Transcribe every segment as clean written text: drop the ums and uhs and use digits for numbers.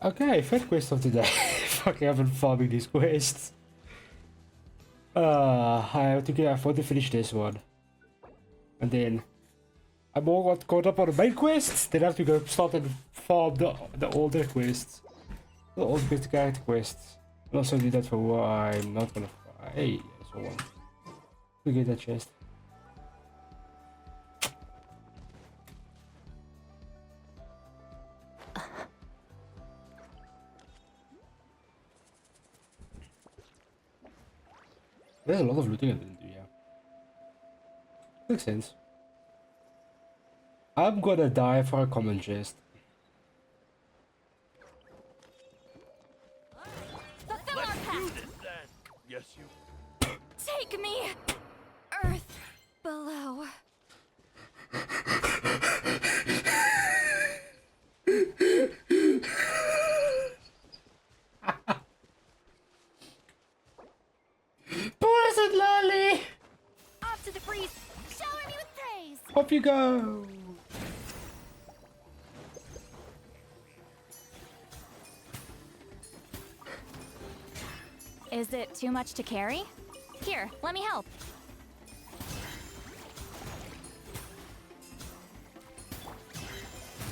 Okay, third quest of today. Fucking I've been farming these quests. I want to finish this one. And then I'm all got caught up on the main quests. Then I have to go start and farm the older quests. The old bit character quests. And also do that for what I'm not gonna fight. Hey, there's one. We get that chest. There's a lot of looting I didn't do, yeah. Makes sense. I'm gonna die for a common chest. Fulfill our pact! Yes, you. Take me! Earth below. Poison lolly! Off to the breeze! Shower me with praise! Off you go! Is it too much to carry? Here, let me help.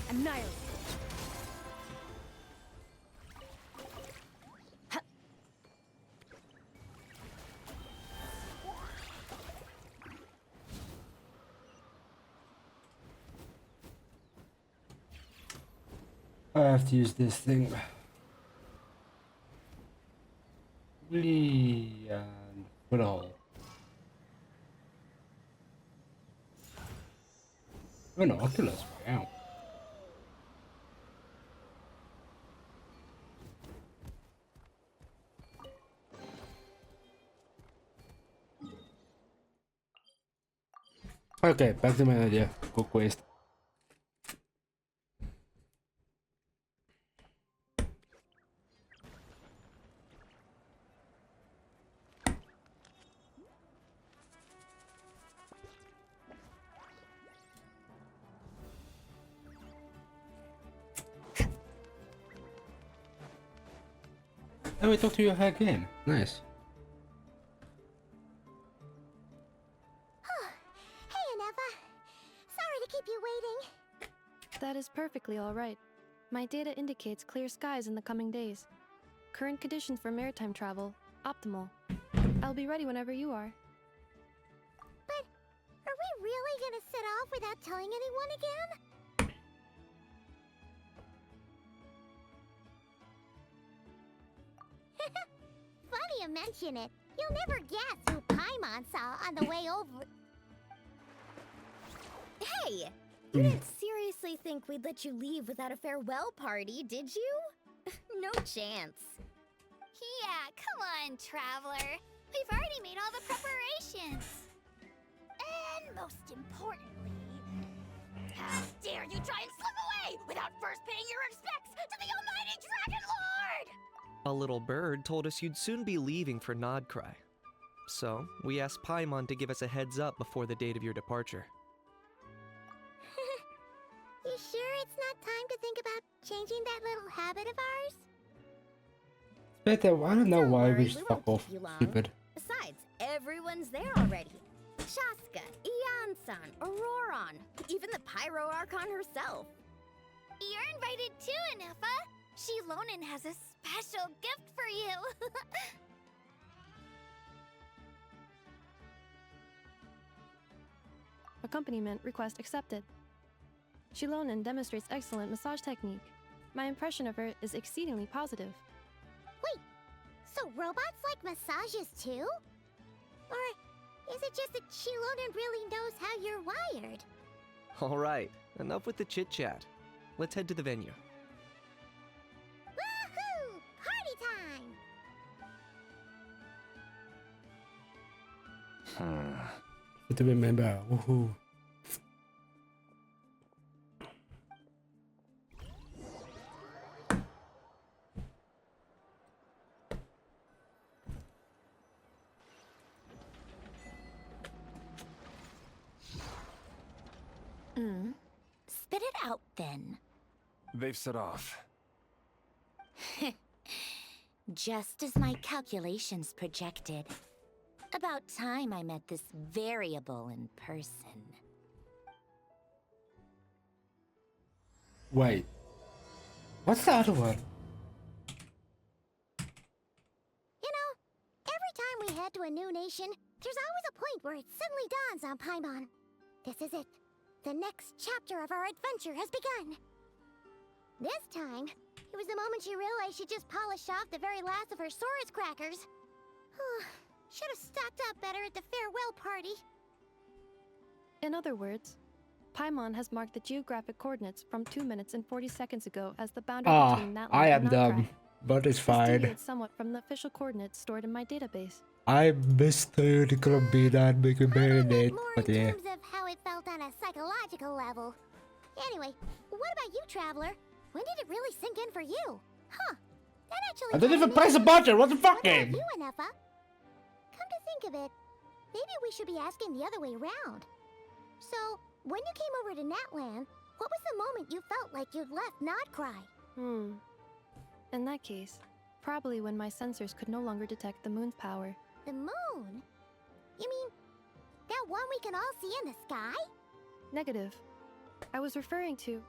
Annihilate. I have to use this thing. And put a hole. Oh no, Oculus, wow. Okay, back to my idea. Go quest. Oh, we talked to you again. Nice. Hey, Aneva. Sorry to keep you waiting. That is perfectly all right. My data indicates clear skies in the coming days. Current conditions for maritime travel, optimal. I'll be ready whenever you are. But are we really gonna set off without telling anyone again? Funny you mention it. You'll never guess who Paimon saw on the way over. Hey! You didn't seriously think we'd let you leave without a farewell party, did you? No chance. Yeah, come on, traveler. We've already made all the preparations. And most importantly, how dare you try and slip away without first paying your respects to the almighty Dragon Lord! A little bird told us you'd soon be leaving for Nodcry. So, we asked Paimon to give us a heads up before the date of your departure. You sure it's not time to think about changing that little habit of ours? Better, I don't know Don't why worry, we just we fuck won't off. keep you long. Stupid. Besides, everyone's there already. Shaska, Ian-san, Auroron, even the Pyro Archon herself. You're invited too, Anefa. Shilonen has a special gift for you. Accompaniment request accepted. Shilonen demonstrates excellent massage technique. My impression of her is exceedingly positive. Wait, so robots like massages too? Or is it just that Shilonen really knows how you're wired? Alright, enough with the chit-chat. Let's head to the venue. Woohoo! Party time! To remember, woohoo. Spit it out then. They've set off. Just as my calculations projected. About time I met this variable in person. Wait. What's the other one? You know, every time we head to a new nation, there's always a point where it suddenly dawns on Paimon. This is it. The next chapter of our adventure has begun. This time, it was the moment she realized she just polished off the very last of her Saurus crackers. Should have stocked up better at the farewell party. In other words, Paimon has marked the geographic coordinates from 2 minutes and 40 seconds ago as the boundary between that I am land and Notcry. dumb, but it's This fine. deviates somewhat from the official coordinates stored in my database. I Mr. the Colombian make a marinade. More in But yeah. terms of how it felt on a psychological level. Anyway, what about you, Traveler? When did it really sink in for you? Huh? That actually. I didn't even kinda press a makes button. What the sense. fuck What about game? you, Anefa? Come to think of it, maybe we should be asking the other way around. So, when you came over to Natland, what was the moment you felt like you'd left Nodcry? In that case, probably when my sensors could no longer detect the moon's power. The moon? You mean that one we can all see in the sky? Negative. I was referring to...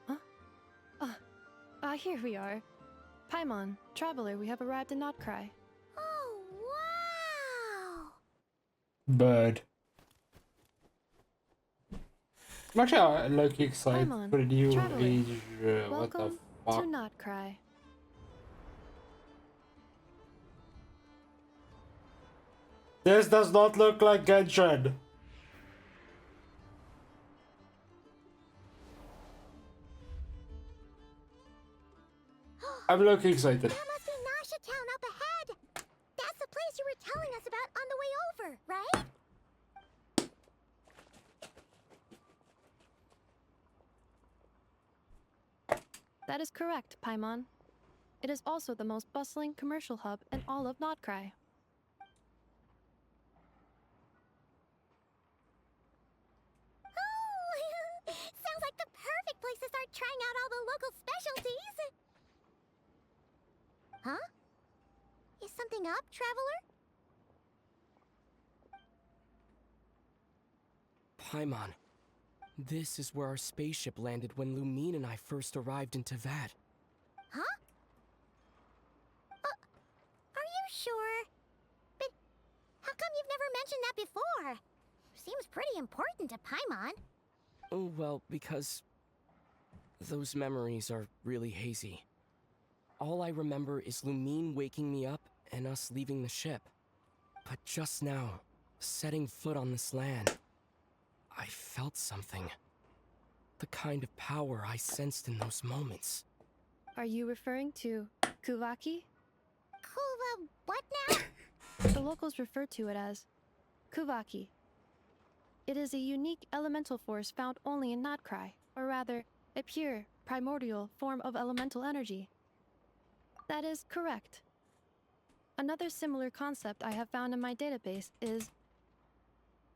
Huh? Here we are. Paimon, Traveler, we have arrived in Notcry. Oh, wow! Bird. I'm actually like excited Paimon, for the new Traveler, age. What the Welcome fuck? to Notcry. This does not look like Genshin. I'm looking excited. That must be Nasha Town up ahead! That's the place you were telling us about on the way over, right? That is correct, Paimon. It is also the most bustling commercial hub in all of Notcry. Oh, sounds like the perfect place to start trying out all the local specialties. Huh? Is something up, Traveler? Paimon, this is where our spaceship landed when Lumine and I first arrived in Tavad. Huh? Are you sure? But how come you've never mentioned that before? Seems pretty important to Paimon. Oh, well, because those memories are really hazy. All I remember is Lumine waking me up and us leaving the ship. But just now, setting foot on this land, I felt something. The kind of power I sensed in those moments. Are you referring to Kuvaki? Kuva, what now? The locals refer to it as Kuvaki. It is a unique elemental force found only in Notcry, or rather, a pure, primordial form of elemental energy. That is correct. Another similar concept I have found in my database is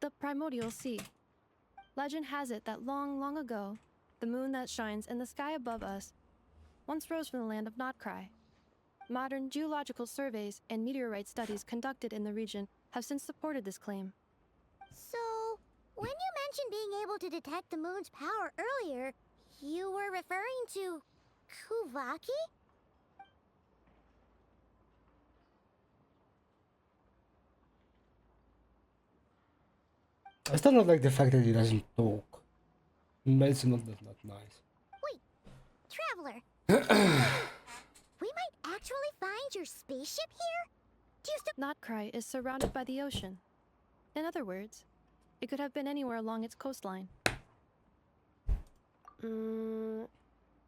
the primordial sea. Legend has it that long ago, the moon that shines in the sky above us once rose from the land of Notcry. Modern geological surveys and meteorite studies conducted in the region have since supported this claim. So, when you mentioned being able to detect the moon's power earlier, you were referring to Kuvaki? I still don't like the fact that he doesn't talk. It's not nice. Wait, Traveler. We might actually find your spaceship here? Do you still... Notcry is surrounded by the ocean. In other words, it could have been anywhere along its coastline.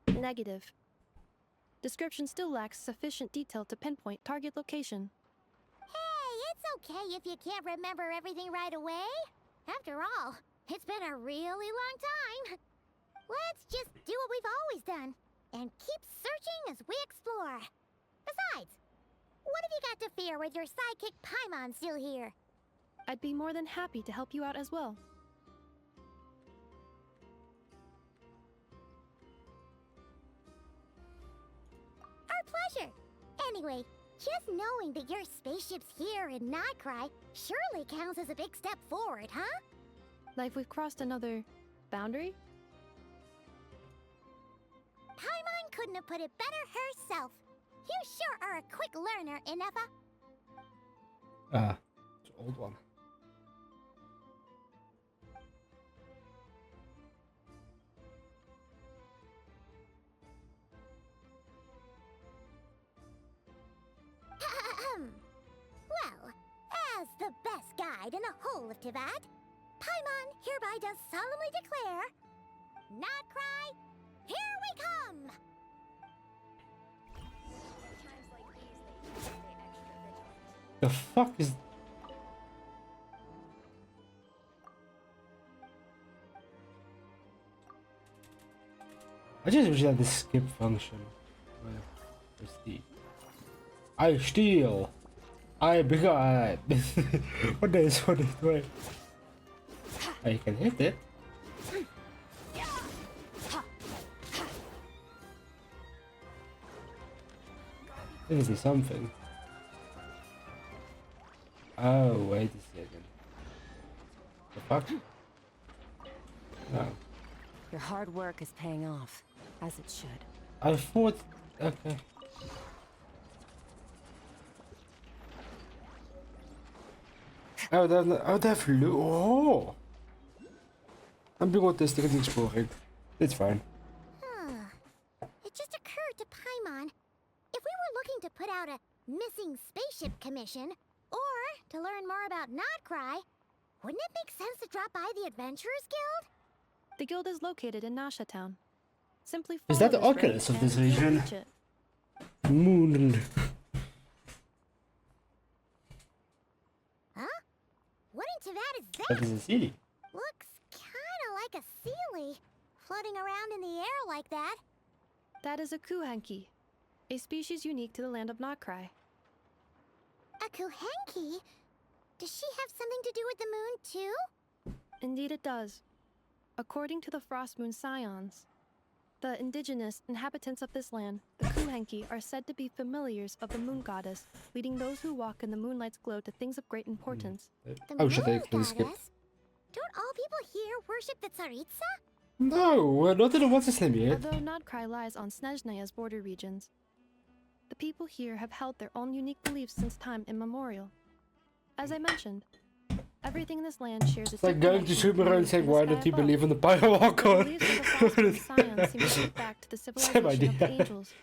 Negative. Description still lacks sufficient detail to pinpoint target location. Hey, it's okay if you can't remember everything right away. After all, it's been a really long time. Let's just do what we've always done, and keep searching as we explore. Besides, what have you got to fear with your sidekick Paimon still here? I'd be more than happy to help you out as well. Our Anyway, just knowing that your spaceship's here in Nightcry surely counts as a big step forward, huh? Like we've crossed another boundary? Paimon couldn't have put it better herself. You sure are a quick learner, Inefa. It's an old one. Well, as the best guide in the whole of Tivat, Paimon hereby does solemnly declare, Nightcry, here we come! The fuck is... I just wish I had the skip function. Where's the... I steal! I begot! What is wait? I can hit it. This is something. Oh, wait a second. The fuck? No. Your hard work is paying off, as it should. I thought... Okay. Oh, that flew. Oh! I'm being autistic and exploring. It's fine. It just occurred to Paimon, if we were looking to put out a missing spaceship commission, or to learn more about Nightcry, wouldn't it make sense to drop by the Adventurers Guild? The guild is located in Nasha Town. Simply Is follow that the this road Oculus of and this you'll region? reach it. Moon. Huh? What in Tivat is That that? is a city. Looks kinda like a Sealy, floating around in the air like that. That is a kuhanki, a species unique to the land of Notcry. A Kuhenki? Does she have something to do with the moon, too? Indeed it does. According to the Frost Moon Scions, the indigenous inhabitants of this land, the kuhanki, are said to be familiars of the moon goddess, leading those who walk in the moonlight's glow to things of great importance. The Oh, should I moon please skip? goddess? Don't all people here worship the Tsaritsa? No, not in the what's his name yet. Although Notcry lies on Snezhnaya's border regions, the people here have held their own unique beliefs since time immemorial. As I mentioned, everything in this land shares It's like going to Subaru and saying, why don't you believe in the Pyro The beliefs of the Frost Moon Scions seem to date back to the civilization of the idea. angels.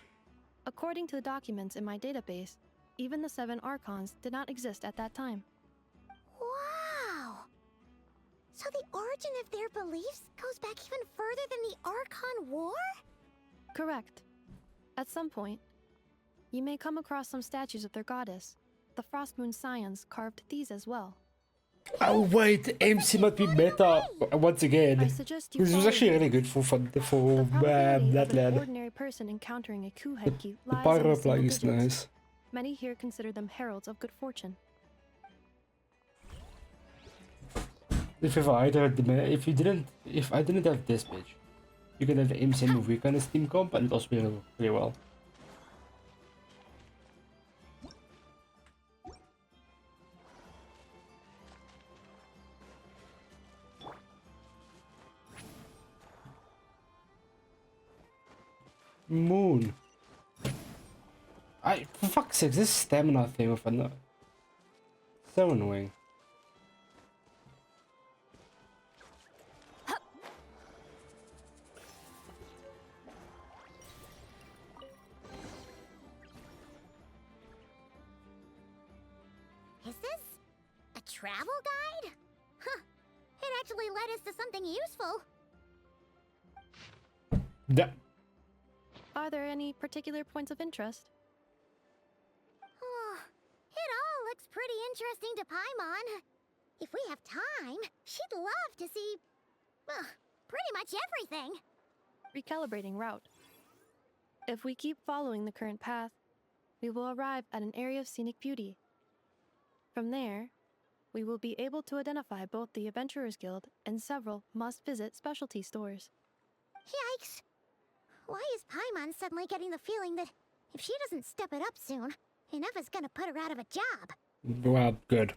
According to the documents in my database, even the 7 Archons did not exist at that time. Wow! So the origin of their beliefs goes back even further than the Archon War? Correct. At some point, you may come across some statues of their goddess. The Frost Moon Scions carved these as well. Oh wait, MC might be meta once I again. suggest you This was follow actually me. really good for The probability that of an land. ordinary person encountering a kuhenki The lies in Pyro the single flying is digits. nice. Many here consider them heralds of good fortune. If I had the if I didn't have this page, you could have the MC movie kind of Steam comp and it also be really well. Moon. For fuck's sake, this stamina thing of a so annoying. Is this a travel guide? Huh. It actually led us to something useful. Yeah. Are there any particular points of interest? Oh, it all looks pretty interesting to Paimon. If we have time, she'd love to see, well, pretty much everything. Recalibrating route. If we keep following the current path, we will arrive at an area of scenic beauty. From there, we will be able to identify both the Adventurers Guild and several must-visit specialty stores. Yikes. Why is Paimon suddenly getting the feeling that If she doesn't step it up soon, enough is gonna put her out of a job. Well, good.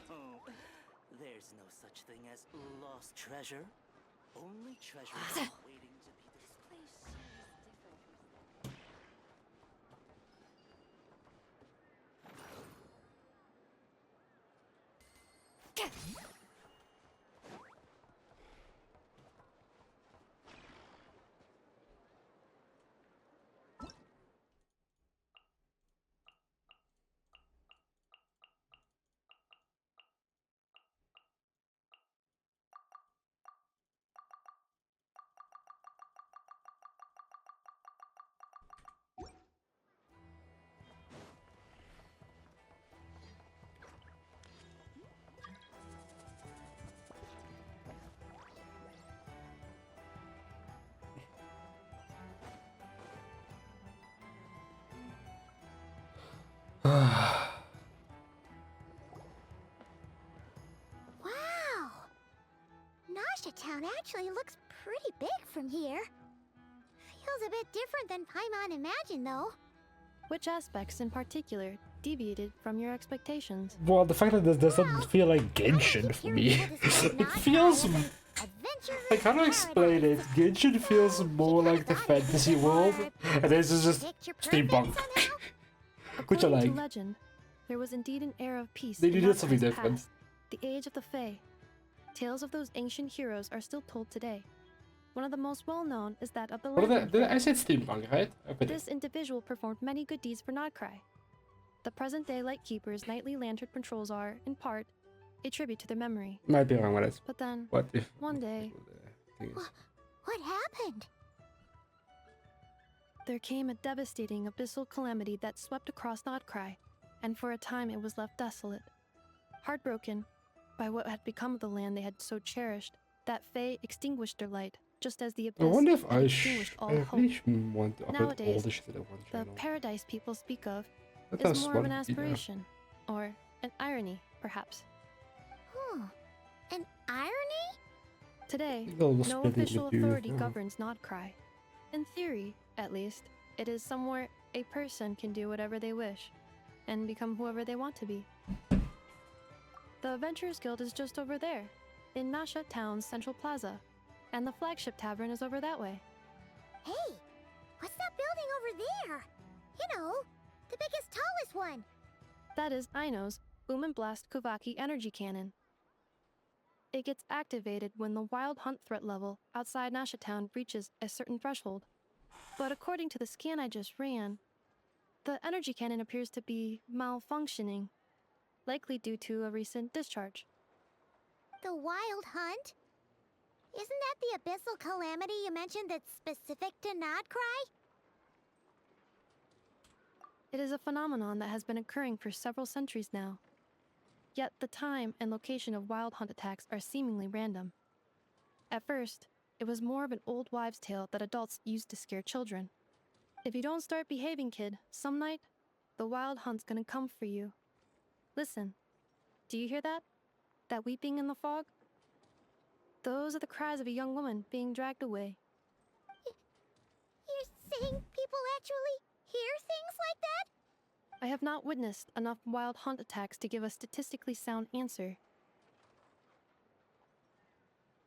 Oh, there's no such thing as lost treasure. Only treasure waiting to be discovered. Wow! Nasha Town actually looks pretty big from here. Feels a bit different than Paimon imagined, though. Which aspects in particular deviated from your expectations? Well, the fact that this doesn't feel like Genshin for me. It feels... Like, how do I explain it? Genshin feels more like the fantasy world, and this is just steampunk. Which I According like. to legend, there was indeed an era of peace. They in needed something Nocturne's different. past, the age of the Fae. Tales of those ancient heroes are still told today. One of the most well-known is that of the What are Lantern I said steampunk, right? I put it. This individual performed many good deeds for Nodcry. The present-day Lightkeeper's nightly lantern patrols are, in part, a tribute to their memory. Might be wrong with it. But then, What if... one day, What happened? there came a devastating abyssal calamity that swept across Nodcry, and for a time it was left desolate. Heartbroken by what had become of the land they had so cherished, that Fae extinguished their light, just as the I abyss wonder if had I extinguished all hope. really want to upload all Nowadays, the shit that I want The channel. paradise people speak of That is was more of an one video. aspiration, or an irony, perhaps. An irony? Today, They'll no split it official into two, authority yeah. governs Nodcry. In theory, at least, it is somewhere a person can do whatever they wish, and become whoever they want to be. The Adventurers Guild is just over there, in Nasha Town's Central Plaza, and the flagship tavern is over that way. Hey, what's that building over there? You know, the biggest, tallest one. That is Aino's Boom and Blast Kuvaki energy cannon. It gets activated when the wild hunt threat level outside Nasha Town reaches a certain threshold. But according to the scan I just ran, the energy cannon appears to be malfunctioning, likely due to a recent discharge. The wild hunt? Isn't that the abyssal calamity you mentioned that's specific to Nodcry? It is a phenomenon that has been occurring for several centuries now. Yet the time and location of wild hunt attacks are seemingly random. At first, it was more of an old wives' tale that adults used to scare children. If you don't start behaving, kid, some night, the wild hunt's gonna come for you. Listen, do you hear that? That weeping in the fog? Those are the cries of a young woman being dragged away. You're saying people actually hear things like that? I have not witnessed enough wild hunt attacks to give a statistically sound answer.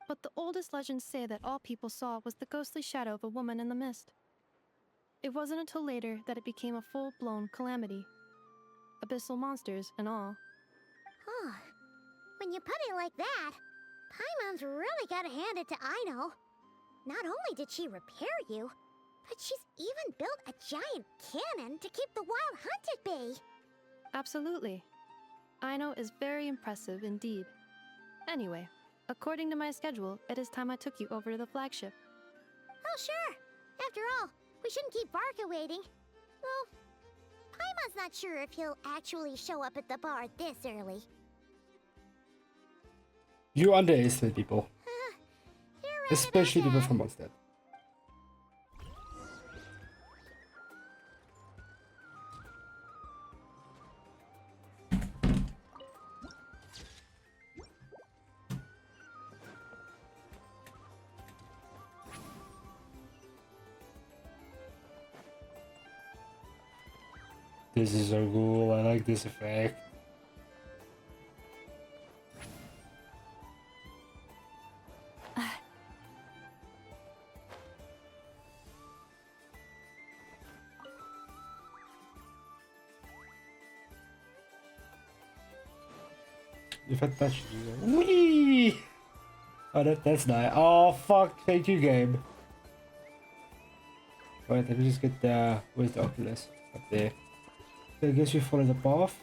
But the oldest legends say that all people saw was the ghostly shadow of a woman in the mist. It wasn't until later that it became a full-blown calamity. Abyssal monsters and all. Huh. When you put it like that, Paimon's really gotta hand it to Aino. Not only did she repair you, but she's even built a giant cannon to keep the wild hunt at bay. Absolutely. Aino is very impressive indeed. Anyway, according to my schedule, it is time I took you over to the flagship. Oh, sure. After all, we shouldn't keep Barca waiting. Well, Paimon's not sure if he'll actually show up at the bar this early. You underestimate people. You're right Especially about people that. from Mondstadt. This is so cool. I like this effect. If I touch it, whee! Oh, that's nice. Oh, fuck. Thank you, game. Wait, let me just get the... Where's the Oculus? Up there. So I guess we follow the path.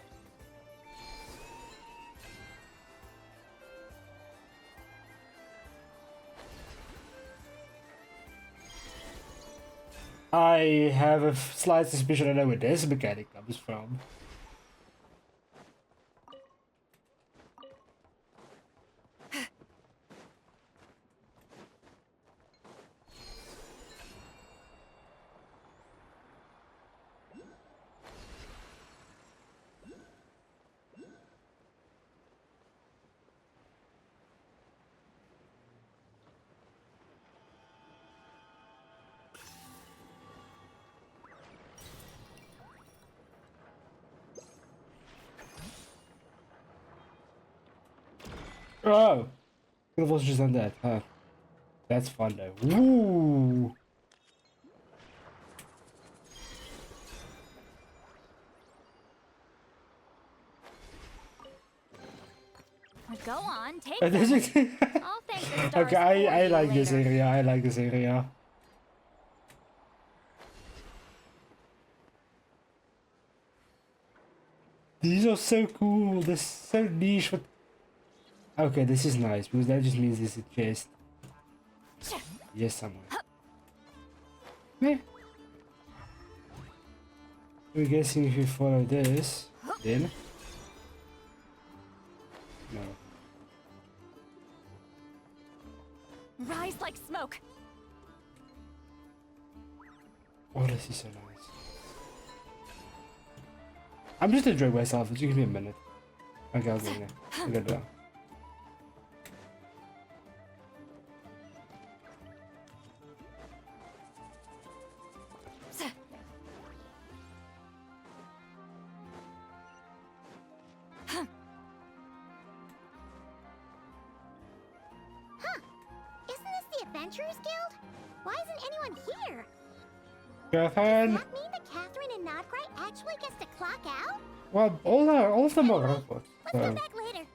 I have a slight suspicion I know where this mechanic comes from. Oh! Could have also just done that, huh? That's fun though. Woo! Go on, take I'll them. thank the stars okay, I for like you this later. area. I like this area. These are so cool. This is so niche. But okay, this is nice because that just means there's a chest. Yes, somewhere. Meh. We're guessing if you follow this, then no. Rise like smoke. Oh, this is so nice. I'm just enjoying myself. Just give me a minute. Okay, I'll go there. I'll get down. Isn't this the Adventurers Guild? Why isn't anyone here? Catherine. Does that mean that Catherine and Nodcry actually gets to clock out? Well, all of them are robots. Let's go So back later.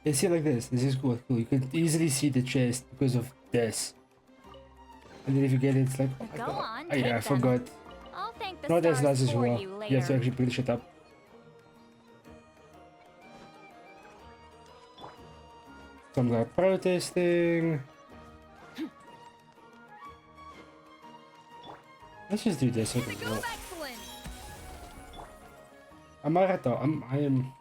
you see, like this. This is cool. Cool. You can easily see the chest because of this. And then if you get it, it's like, oh my Go god. on, Oh, yeah, I take them. forgot. I'll thank the Not as stars nice as for well. you You later. have to actually pick the shit up. Some guy protesting. Let's just do this. Okay, well. Excellent. I am.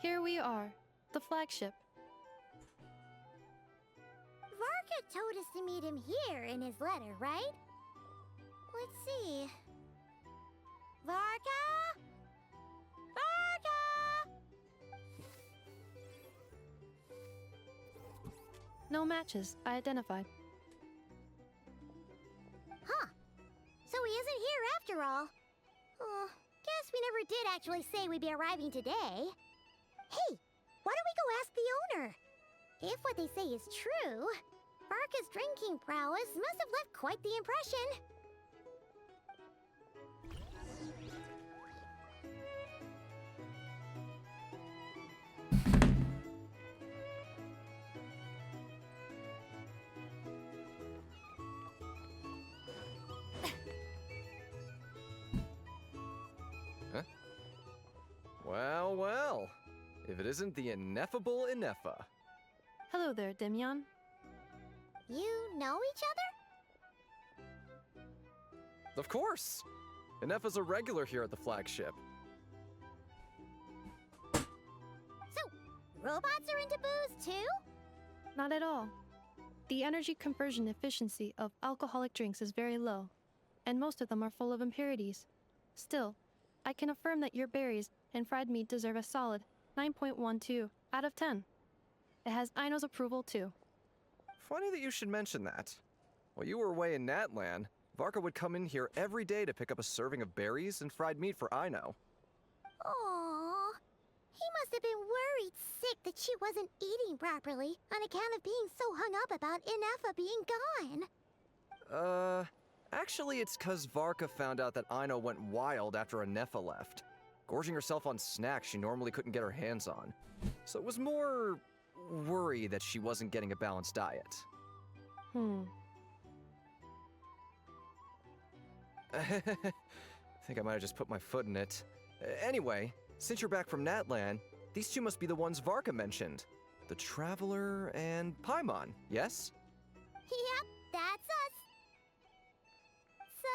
Here we are, the flagship. Varka told us to meet him here in his letter, right? Let's see. Varka? Varka! No matches, I identified. Huh. So he isn't here after all. Oh, guess we never did actually say we'd be arriving today. Hey, why don't we go ask the owner? If what they say is true, Varka's drinking prowess must have left quite the impression. Well, well. If it isn't the ineffable Ineffa. Hello there, Demyon. You know each other? Of course! Ineffa's a regular here at the flagship. Robots are into booze too? Not at all. The energy conversion efficiency of alcoholic drinks is very low, and most of them are full of impurities. Still, I can affirm that your berries and fried meat deserve a solid 9.12 out of 10. It has Aino's approval too. Funny that you should mention that. While you were away in Natlan, Varka would come in here every day to pick up a serving of berries and fried meat for Aino. Aww. He must have been worried sick that she wasn't eating properly on account of being so hung up about Ineffa being gone. Actually it's 'cause Varka found out that Aino went wild after Ineffa left, gorging herself on snacks she normally couldn't get her hands on. So it was more worry that she wasn't getting a balanced diet. I think I might have just put my foot in it. Anyway, since you're back from Natlan, these two must be the ones Varka mentioned. The Traveler and Paimon, yes? Yep, that's us. So,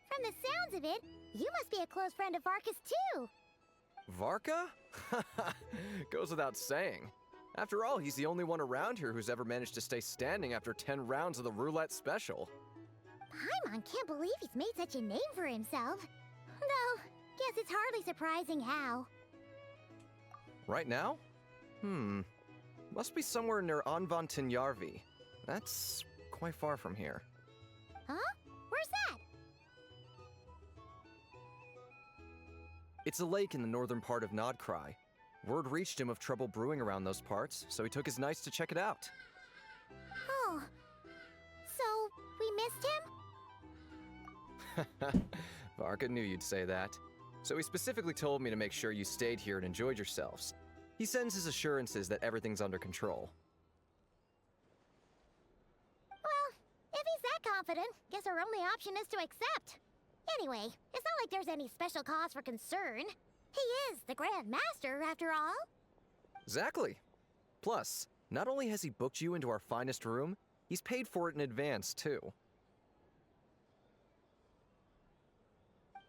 from the sounds of it, you must be a close friend of Varka's too. Varka? Goes without saying. After all, he's the only one around here who's ever managed to stay standing after 10 rounds of the roulette special. Paimon can't believe he's made such a name for himself. Though, guess it's hardly surprising how. Right now? Must be somewhere near Anvantinjarvi. That's quite far from here. Huh? Where's that? It's a lake in the northern part of Nodcry. Word reached him of trouble brewing around those parts, so he took his knights to check it out. Oh. So, we missed him? Varka knew you'd say that. So he specifically told me to make sure you stayed here and enjoyed yourselves. He sends his assurances that everything's under control. Well, if he's that confident, guess our only option is to accept. Anyway, it's not like there's any special cause for concern. He is the Grand Master, after all. Exactly. Plus, not only has he booked you into our finest room, he's paid for it in advance, too.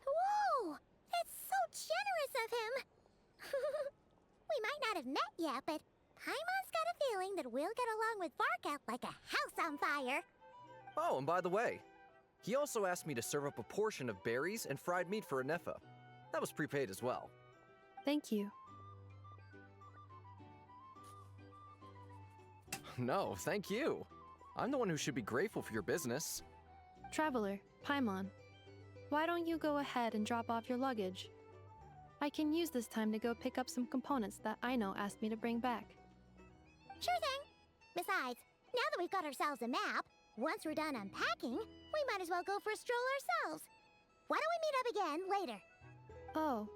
Whoa! That's so generous of him! We might not have met yet, but Paimon's got a feeling that we'll get along with Varka like a house on fire. Oh, and by the way, he also asked me to serve up a portion of berries and fried meat for Ineffa. That was prepaid as well. Thank you. No, thank you. I'm the one who should be grateful for your business. Traveler, Paimon, why don't you go ahead and drop off your luggage? I can use this time to go pick up some components that Aino asked me to bring back. Sure thing. Besides, now that we've got ourselves a map, once we're done unpacking, we might as well go for a stroll ourselves. Why don't we meet up again later? Oh.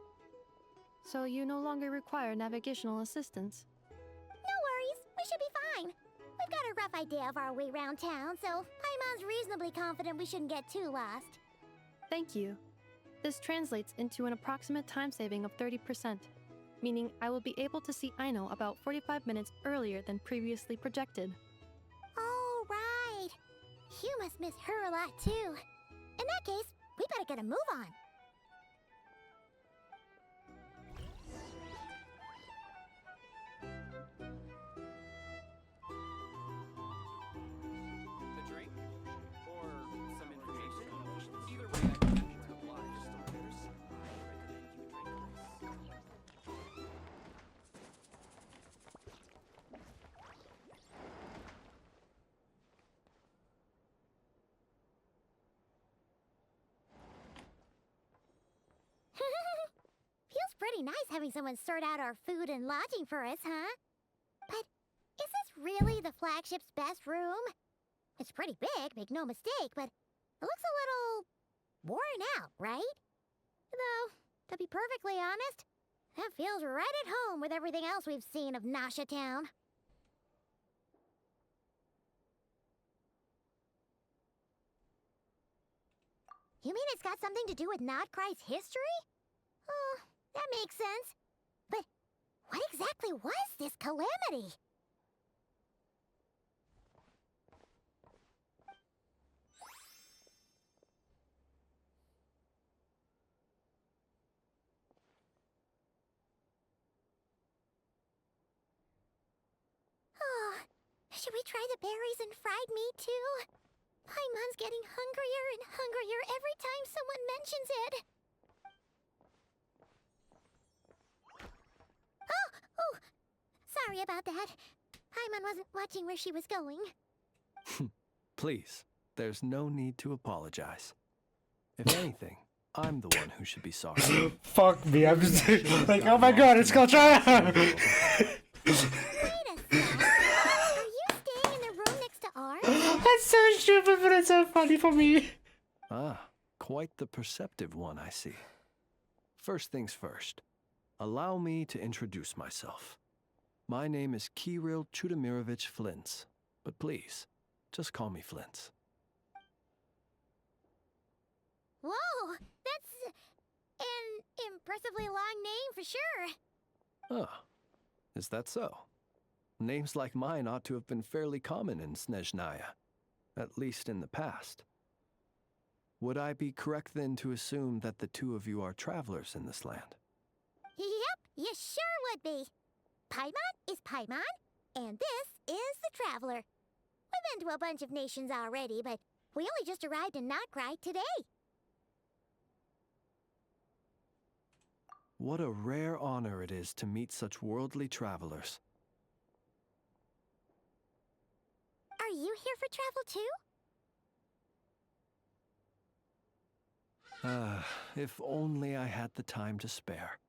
So you no longer require navigational assistance? No worries, we should be fine. We've got a rough idea of our way around town, so Paimon's reasonably confident we shouldn't get too lost. Thank you. This translates into an approximate time saving of 30%, meaning I will be able to see Aino about 45 minutes earlier than previously projected. Oh, right. You must miss her a lot, too. In that case, we better get a move on. A drink? Or some information? Either way, I can happy to oblige. Starters, I recommend you drink this. Feels pretty nice having someone sort out our food and lodging for us, huh? But is this really the flagship's best room? It's pretty big, make no mistake, but it looks a little worn out, right? Though, to be perfectly honest, that feels right at home with everything else we've seen of Nasha Town. You mean it's got something to do with Nodcry's history? Oh, that makes sense. But what exactly was this calamity? Should we try the berries and fried meat too? Paimon's getting hungrier and hungrier every time someone mentions it. Oh! Sorry about that. Paimon wasn't watching where she was going. Please, there's no need to apologize. If anything, I'm the one who should be sorry. Fuck me, I'm just like, oh my god, it's called try. Wait a sec. Are you staying in the room next to ours? That's so stupid, but it's so funny for me. Ah, quite the perceptive one, I see. First things first, allow me to introduce myself. My name is Kirill Chudamirovich Flintz, but please, just call me Flintz. Whoa, that's an impressively long name for sure. Oh, is that so? Names like mine ought to have been fairly common in Snezhnaya, at least in the past. Would I be correct then to assume that the two of you are travelers in this land? Yep, you sure would be. Paimon is Paimon, and this is the Traveler. We've been to a bunch of nations already, but we only just arrived in Notcry today. What a rare honor it is to meet such worldly travelers. Are you here for travel too? If only I had the time to spare.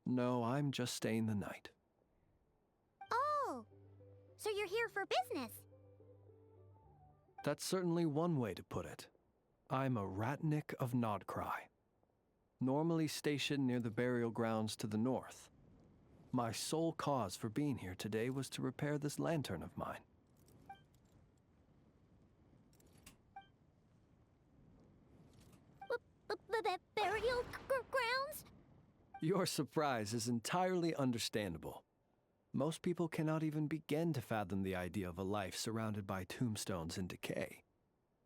No, I'm just staying the night. Oh, so you're here for business? That's certainly one way to put it. I'm a Ratnik of Nodcry, normally stationed near the burial grounds to the north. My sole cause for being here today was to repair this lantern of mine. Burial grounds? Your surprise is entirely understandable. Most people cannot even begin to fathom the idea of a life surrounded by tombstones and decay.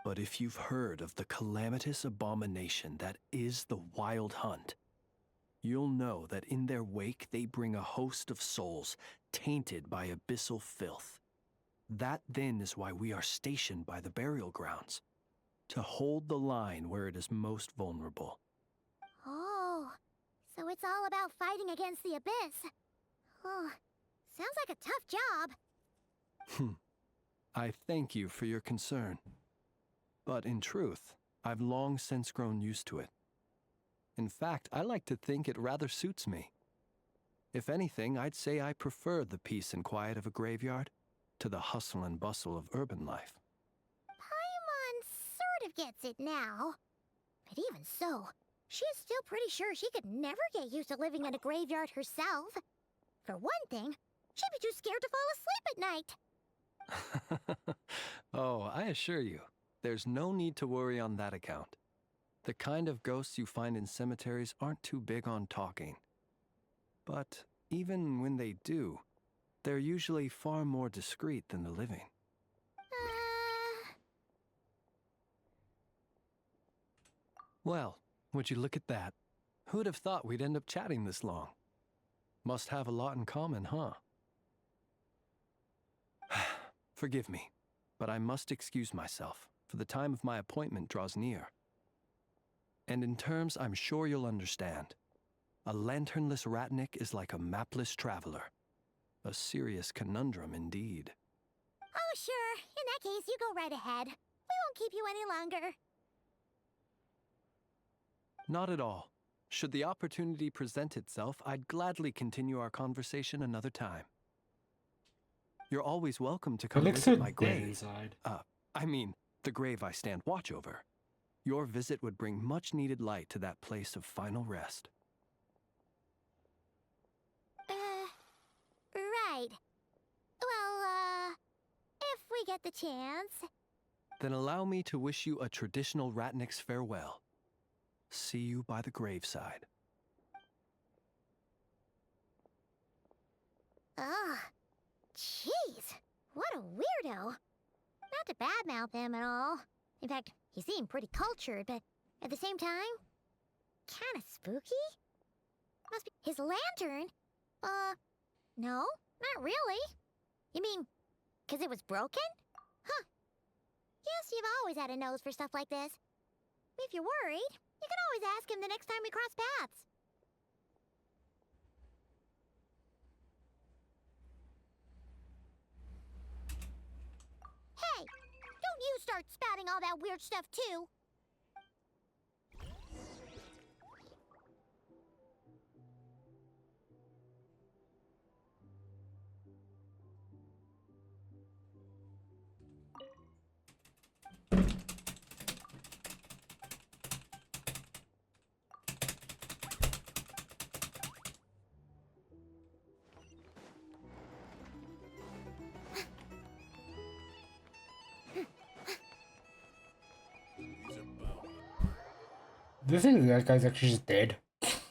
But if you've heard of the calamitous abomination that is the Wild Hunt, you'll know that in their wake they bring a host of souls tainted by abyssal filth. That then is why we are stationed by the burial grounds, to hold the line where it is most vulnerable. Oh, so it's all about fighting against the abyss. Oh, sounds like a tough job. I thank you for your concern. But in truth, I've long since grown used to it. In fact, I like to think it rather suits me. If anything, I'd say I prefer the peace and quiet of a graveyard to the hustle and bustle of urban life. Paimon sort of gets it now. But even so, she's still pretty sure she could never get used to living in a graveyard herself. For one thing, she'd be too scared to fall asleep at night. Oh, I assure you, there's no need to worry on that account. The kind of ghosts you find in cemeteries aren't too big on talking. But even when they do, they're usually far more discreet than the living. Well, would you look at that? Who'd have thought we'd end up chatting this long? Must have a lot in common, huh? Forgive me, but I must excuse myself, for the time of my appointment draws near. And in terms I'm sure you'll understand, a lanternless Ratnik is like a mapless traveler. A serious conundrum indeed. Oh, sure. In that case, you go right ahead. We won't keep you any longer. Not at all. Should the opportunity present itself, I'd gladly continue our conversation another time. You're always welcome to come It looks visit so my dead grave. inside. I mean, the grave I stand watch over. Your visit would bring much needed light to that place of final rest. Right. Well, if we get the chance. Then allow me to wish you a traditional Ratnik's farewell. See you by the graveside. Ugh. Jeez. What a weirdo. Not to badmouth him at all. In fact, he seemed pretty cultured, but at the same time, kinda spooky? Must be his lantern? No, not really. You mean, Because it was broken? Huh. Yes, you've always had a nose for stuff like this. If you're worried, you can always ask him the next time we cross paths. Hey! Don't you start spouting all that weird stuff, too! Do you think that guy's actually just dead? Paimon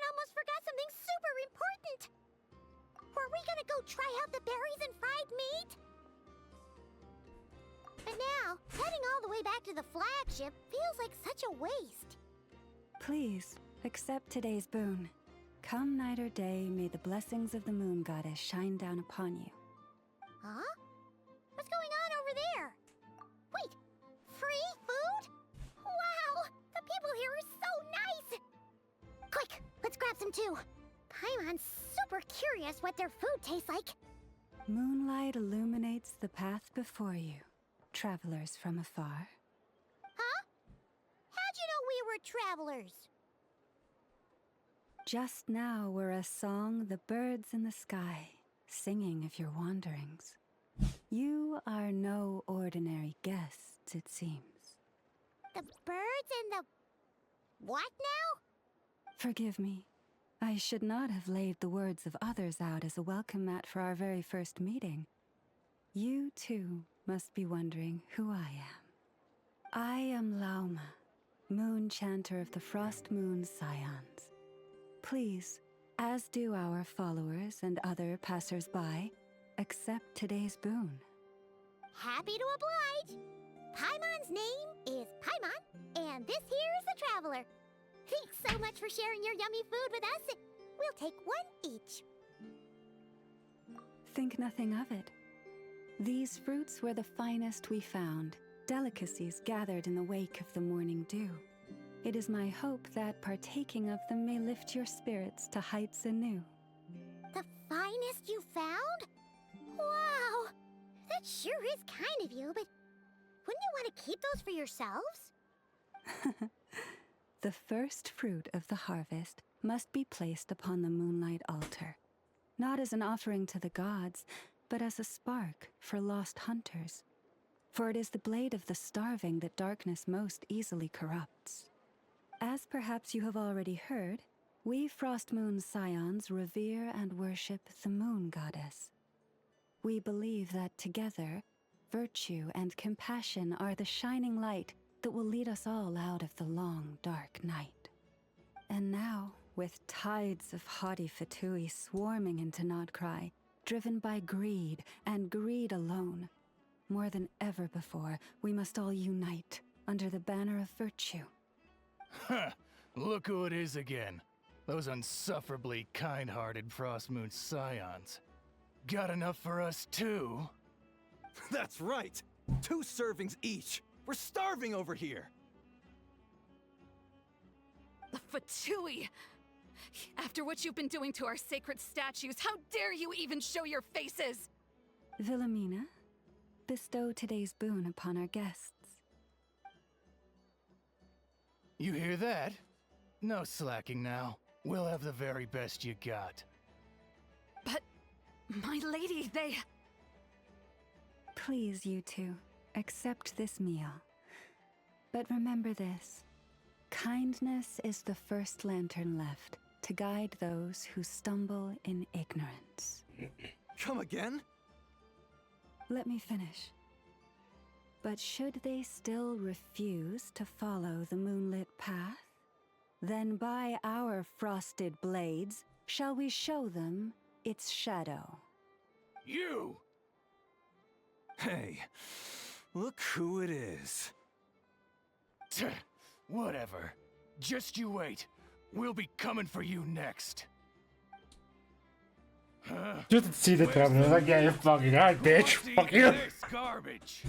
almost forgot something super important! Were we gonna go try out the berries and fried meat? But now, heading all the way back to the flagship feels like such a waste. Please, accept today's boon. Come night or day, may the blessings of the moon goddess shine down upon you. Huh? What's going on over there? Wait, free food? Wow, the people here are so nice! Quick, let's grab some too. Paimon's super curious what their food tastes like. Moonlight illuminates the path before you, travelers from afar. Huh? How'd you know we were travelers? Just now were a song the birds in the sky, singing of your wanderings. You are no ordinary guests, it seems. The birds and the... what now? Forgive me. I should not have laid the words of others out as a welcome mat for our very first meeting. You, too, must be wondering who I am. I am Lauma, moon chanter of the Frost Moon Scions. Please, as do our followers and other passers-by, accept today's boon. Happy to oblige. Paimon's name is Paimon, and this here is the Traveler. Thanks so much for sharing your yummy food with us. We'll take one each. Think nothing of it. These fruits were the finest we found, delicacies gathered in the wake of the morning dew. It is my hope that partaking of them may lift your spirits to heights anew. The finest you found? Wow! That sure is kind of you, but wouldn't you want to keep those for yourselves? The first fruit of the harvest must be placed upon the moonlight altar, not as an offering to the gods, but as a spark for lost hunters. For it is the blade of the starving that darkness most easily corrupts. As perhaps you have already heard, we Frost Moon Scions revere and worship the moon goddess. We believe that together, virtue and compassion are the shining light that will lead us all out of the long, dark night. And now, with tides of haughty Fatui swarming into Nodcry, driven by greed, and greed alone, more than ever before, we must all unite under the banner of virtue. Huh, look who it is again. Those unsufferably kind-hearted Frost Moon Scions. Got enough for us too? That's right! 2 servings each! We're starving over here! Fatui! After what you've been doing to our sacred statues, how dare you even show your faces? Wilhelmina, bestow today's boon upon our guests. You hear that? No slacking now. We'll have the very best you got. But, my lady, they... Please, you two, accept this meal. But remember this. Kindness is the first lantern left to guide those who stumble in ignorance. Come again? Let me finish. But should they still refuse to follow the moonlit path, Then by our frosted blades shall we show them its shadow. You! Hey, look who it is. Whatever. Just you wait. We'll be coming for you next. Just see the traveler. Like, yeah, you're fucking right, bitch. Fuck you. This garbage.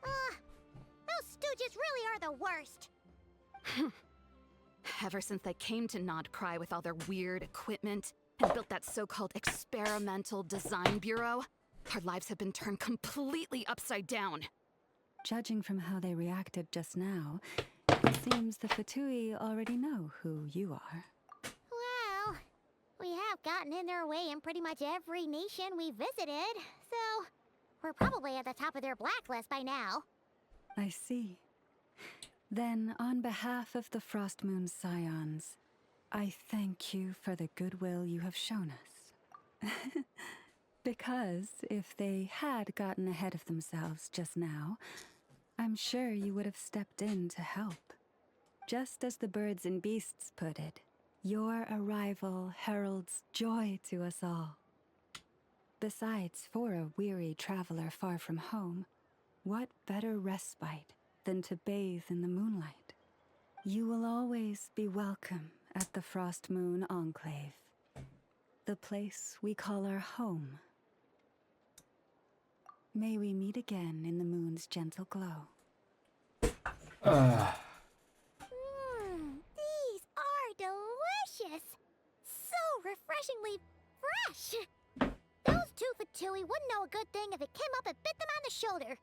Those stooges really are the worst. Ever since they came to Nod Cry with all their weird equipment and built that so-called experimental design bureau, our lives have been turned completely upside down. Judging from how they reacted just now, it seems the Fatui already know who you are. Well, we have gotten in their way in pretty much every nation we visited, so we're probably at the top of their blacklist by now. I see. Then, on behalf of the Frost Moon Scions, I thank you for the goodwill you have shown us. Because if they had gotten ahead of themselves just now, I'm sure you would have stepped in to help. Just as the birds and beasts put it, your arrival heralds joy to us all. Besides, for a weary traveler far from home, what better respite than to bathe in the moonlight? You will always be welcome at the Frost Moon Enclave, the place we call our home. May we meet again in the moon's gentle glow. These are delicious! So refreshingly fresh! Those two Fatui wouldn't know a good thing if it came up and bit them on the shoulder.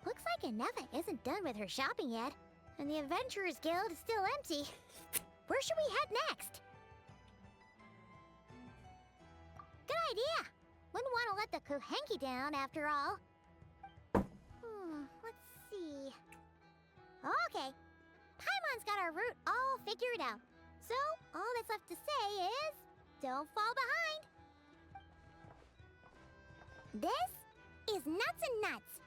Looks like Inefa isn't done with her shopping yet, and the Adventurers Guild is still empty. Where should we head next? Good idea! Wouldn't want to let the Kuhenki down, after all. Let's see... Okay. Paimon's got our route all figured out. So, all that's left to say is... don't fall behind! This is Nuts and Nuts.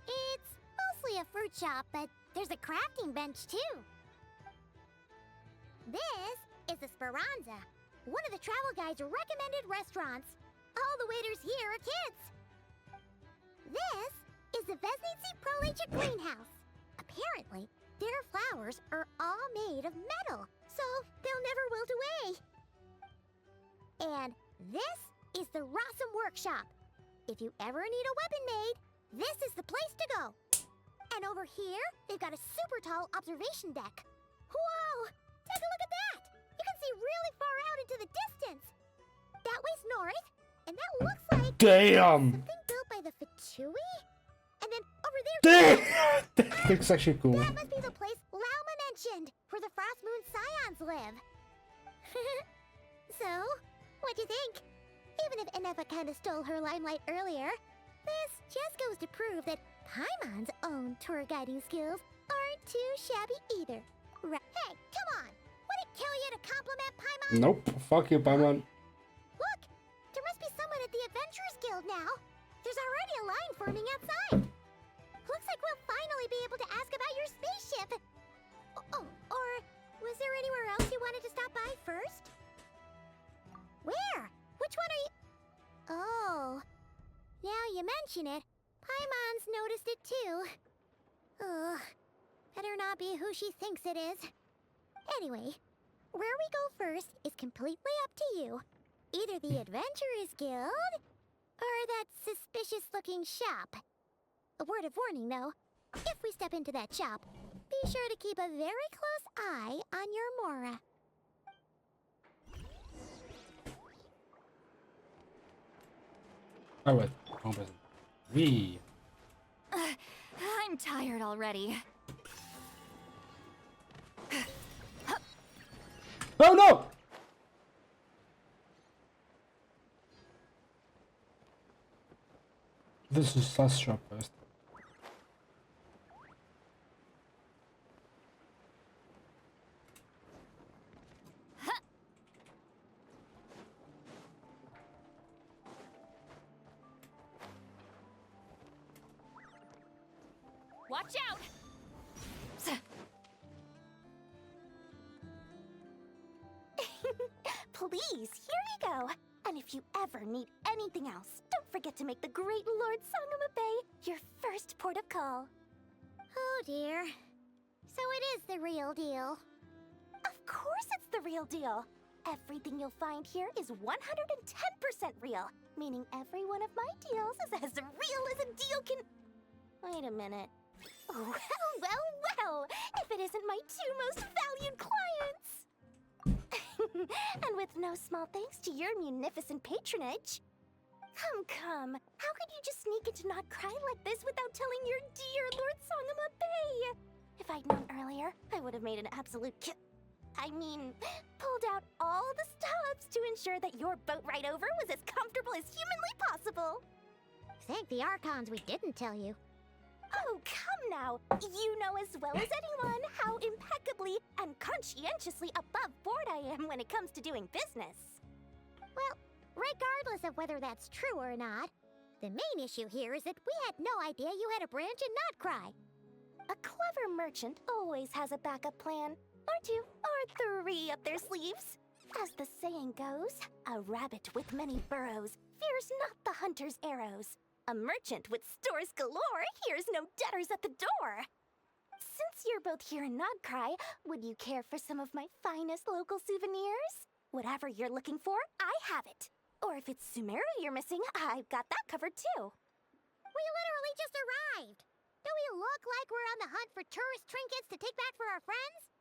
It's mostly a fruit shop, but there's a crafting bench, too. This is the Speranza, one of the travel guide's recommended restaurants. All the waiters here are kids. This is the Vesnitsi Prolecha Greenhouse. Apparently, their flowers are all made of metal, so they'll never wilt away. And this is the Rossum Workshop. If you ever need a weapon made, this is the place to go. And over here, they've got a super tall observation deck. Whoa! Take a look at that! You can see really far out into the distance. That way's north, and that looks like... Damn! something built by the Fatui? And then over there... Damn! That looks actually cool. That must be the place Lauma mentioned, where the Frost Moon Scions live. So, what'd you think? Even if Inefa kinda stole her limelight earlier, this just goes to prove that Paimon's own tour guiding skills aren't too shabby either. Right. Hey, come on! Would it kill you to compliment Paimon? Nope. Fuck you, Paimon. Look! There must be someone at the Adventurers Guild now. There's already a line forming outside. Looks like we'll finally be able to ask about your spaceship. Oh, or was there anywhere else you wanted to stop by first? Where? Which one are you... Oh. Now you mention it, Paimon's noticed it too. Ugh. Better not be who she thinks it is. Anyway, where we go first is completely up to you. Either the Adventurers Guild, or that suspicious-looking shop. A word of warning, though. If we step into that shop, be sure to keep a very close eye on your Mora. Alright. We. I'm tired already. Oh no! This is Sus shop first. Watch out! please, here you go. And if you ever need anything else, don't forget to make the great Lord Sangama Bay your first port of call. Oh dear. So it is the real deal. Of course it's the real deal. Everything you'll find here is 110% real, meaning every one of my deals is as real as a deal can... Wait a minute. Well, if it isn't my two most valued clients! And with no small thanks to your munificent patronage. Come. How could you just sneak into Not Cry like this without telling your dear Lord Sangama Bay? If I'd known earlier, I would have made an absolute pulled out all the stops to ensure that your boat ride over was as comfortable as humanly possible. Thank the Archons we didn't tell you. Oh, come now. You know as well as anyone how impeccably and conscientiously above board I am when it comes to doing business. Well, regardless of whether that's true or not, the main issue here is that we had no idea you had a branch in Notcry. A clever merchant always has a backup plan, or two, or three up their sleeves. As the saying goes, a rabbit with many burrows fears not the hunter's arrows. A merchant with stores galore hears no debtors at the door. Since you're both here in Nodcry, would you care for some of my finest local souvenirs? Whatever you're looking for, I have it. Or if it's Sumeru you're missing, I've got that covered too. We literally just arrived. Do we look like we're on the hunt for tourist trinkets to take back for our friends?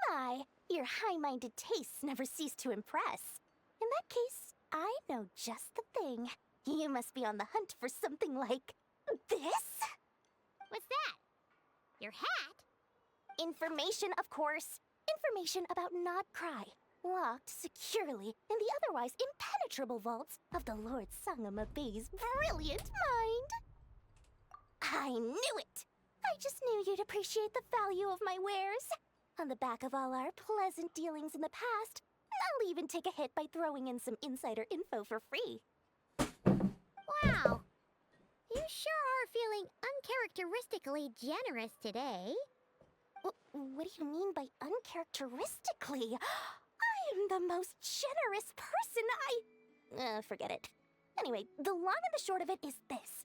My, your high-minded tastes never cease to impress. In that case, I know just the thing. You must be on the hunt for something like this? What's that? Your hat? Information, of course. Information about Nodcry, locked securely in the otherwise impenetrable vaults of the Lord Sangama Bay's brilliant mind. I knew it! I just knew you'd appreciate the value of my wares. On the back of all our pleasant dealings in the past, I'll even take a hit by throwing in some insider info for free. Wow. You sure are feeling uncharacteristically generous today. What do you mean by uncharacteristically? I am the most generous person. Forget it. Anyway, the long and the short of it is this.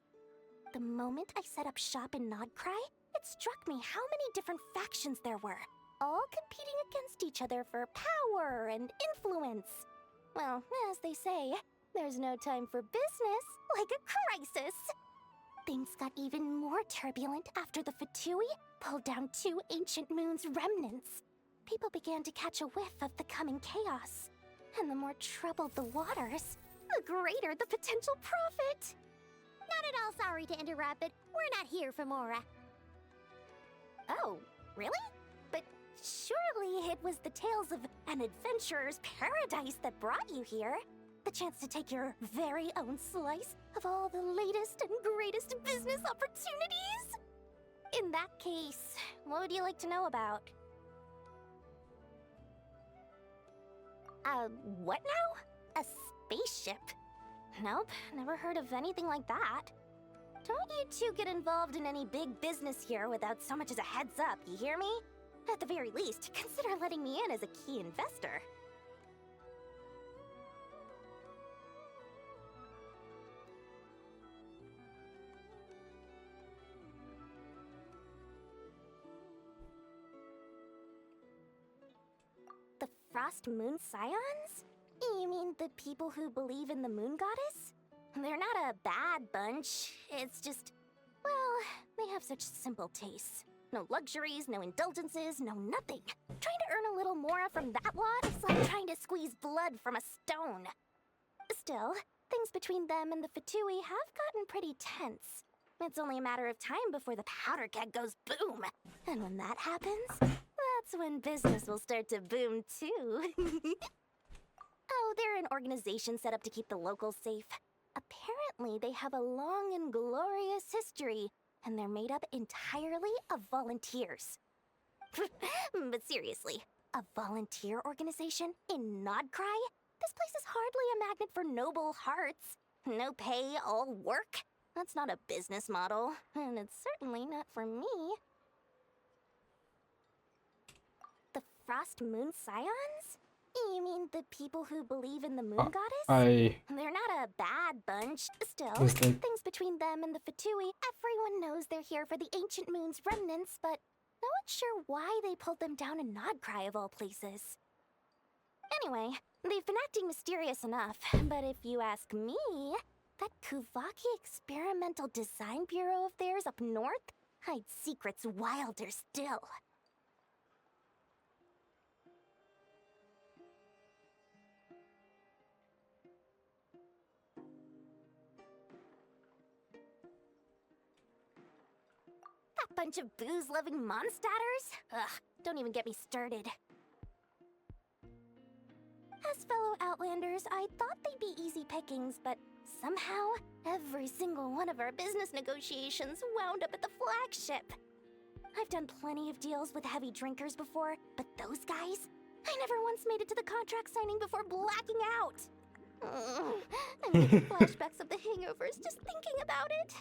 The moment I set up shop in Nodcry, it struck me how many different factions there were, all competing against each other for power and influence. Well, as they say, there's no time for business like a crisis. Things got even more turbulent after the Fatui pulled down 2 ancient moon's remnants. People began to catch a whiff of the coming chaos. And the more troubled the waters, the greater the potential profit. Not at all sorry to interrupt, but we're not here for Mora. Oh, really? But surely it was the tales of an adventurer's paradise that brought you here. The chance to take your very own slice of all the latest and greatest business opportunities? In that case, what would you like to know about? What now? A spaceship? Nope, never heard of anything like that. Don't you two get involved in any big business here without so much as a heads up, you hear me? At the very least, consider letting me in as a key investor. The Frost Moon Scions? You mean the people who believe in the Moon Goddess? They're not a bad bunch, it's just... well, they have such simple tastes. No luxuries, no indulgences, no nothing. Trying to earn a little more from that lot is like trying to squeeze blood from a stone. Still, things between them and the Fatui have gotten pretty tense. It's only a matter of time before the powder keg goes boom. And when that happens, that's when business will start to boom too. Oh, they're an organization set up to keep the locals safe. Apparently, they have a long and glorious history, and they're made up entirely of volunteers. But seriously, a volunteer organization in Nodcry? This place is hardly a magnet for noble hearts. No pay, all work. That's not a business model, and it's certainly not for me. The Frost Moon Scions? You mean the people who believe in the moon goddess? They're not a bad bunch. Still, Just like- things between them and the Fatui, everyone knows they're here for the ancient moon's remnants, but no one's sure why they pulled them down in Nodcry of all places. Anyway, they've been acting mysterious enough, but if you ask me, that Kuvaki Experimental Design Bureau of theirs up north hides secrets wilder still. That bunch of booze-loving monstators? Ugh, don't even get me started. As fellow Outlanders, I thought they'd be easy pickings, but somehow, every single one of our business negotiations wound up at the flagship. I've done plenty of deals with heavy drinkers before, but those guys? I never once made it to the contract signing before blacking out. I'm getting flashbacks of the hangovers just thinking about it.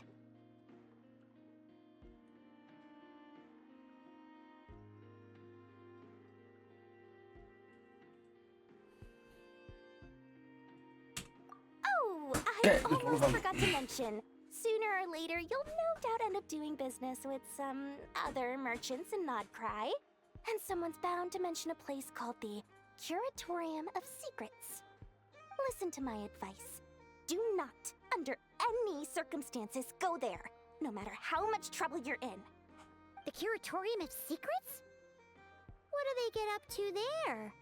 Oh, I almost forgot to mention. Sooner or later, you'll no doubt end up doing business with some other merchants in Nodcry. And someone's bound to mention a place called the Curatorium of Secrets. Listen to my advice. Do not, under any circumstances, go there, no matter how much trouble you're in. The Curatorium of Secrets? What do they get up to there?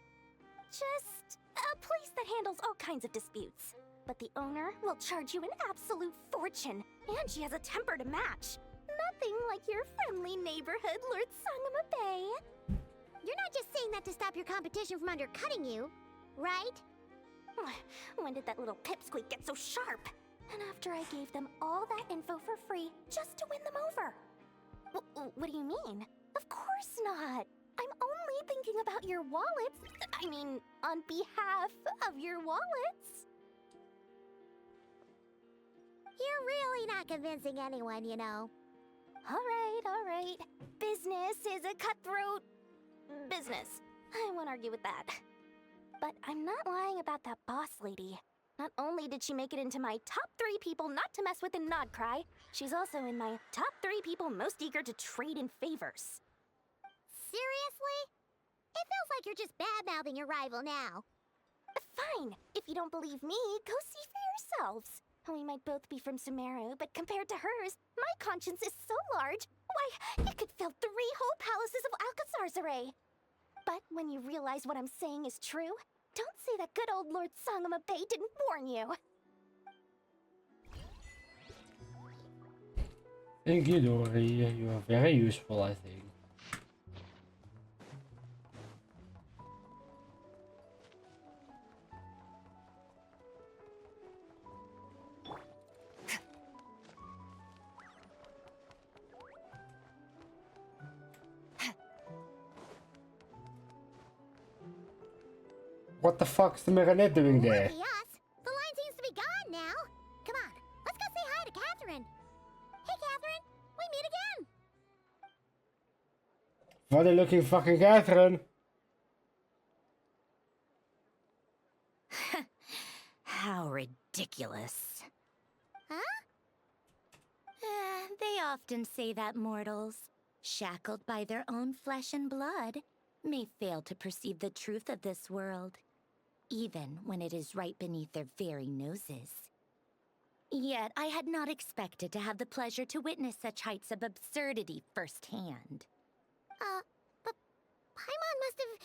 Just a place that handles all kinds of disputes. But the owner will charge you an absolute fortune, and she has a temper to match. Nothing like your friendly neighborhood, Lord Sangama Bay. You're not just saying that to stop your competition from undercutting you, right? When did that little pipsqueak get so sharp? And after I gave them all that info for free just to win them over. What do you mean? Of course not. I'm only thinking about your wallets. I mean, on behalf of your wallets. You're really not convincing anyone, you know. All right. Business is a cutthroat business. I won't argue with that. But I'm not lying about that boss lady. Not only did she make it into my top 3 people not to mess with in Nodcry, she's also in my top 3 people most eager to trade in favors. Seriously? It feels like you're just bad-mouthing your rival now. Fine. If you don't believe me, go see for yourselves. We might both be from Sumeru, but compared to hers, my conscience is so large, why, it could fill 3 whole palaces of Alcazar's array. But when you realize what I'm saying is true, don't say that good old Lord Sangama Bay didn't warn you. Thank you, Dory. You are very useful, I think. What the fuck's the Marinette doing there? Lucky us. The line seems to be gone now. Come on, let's go say hi to Catherine. Hey, Catherine, we meet again. Funny looking fucking Catherine. How ridiculous. Huh? They often say that mortals, shackled by their own flesh and blood, may fail to perceive the truth of this world, even when it is right beneath their very noses. Yet I had not expected to have the pleasure to witness such heights of absurdity firsthand. But Paimon must have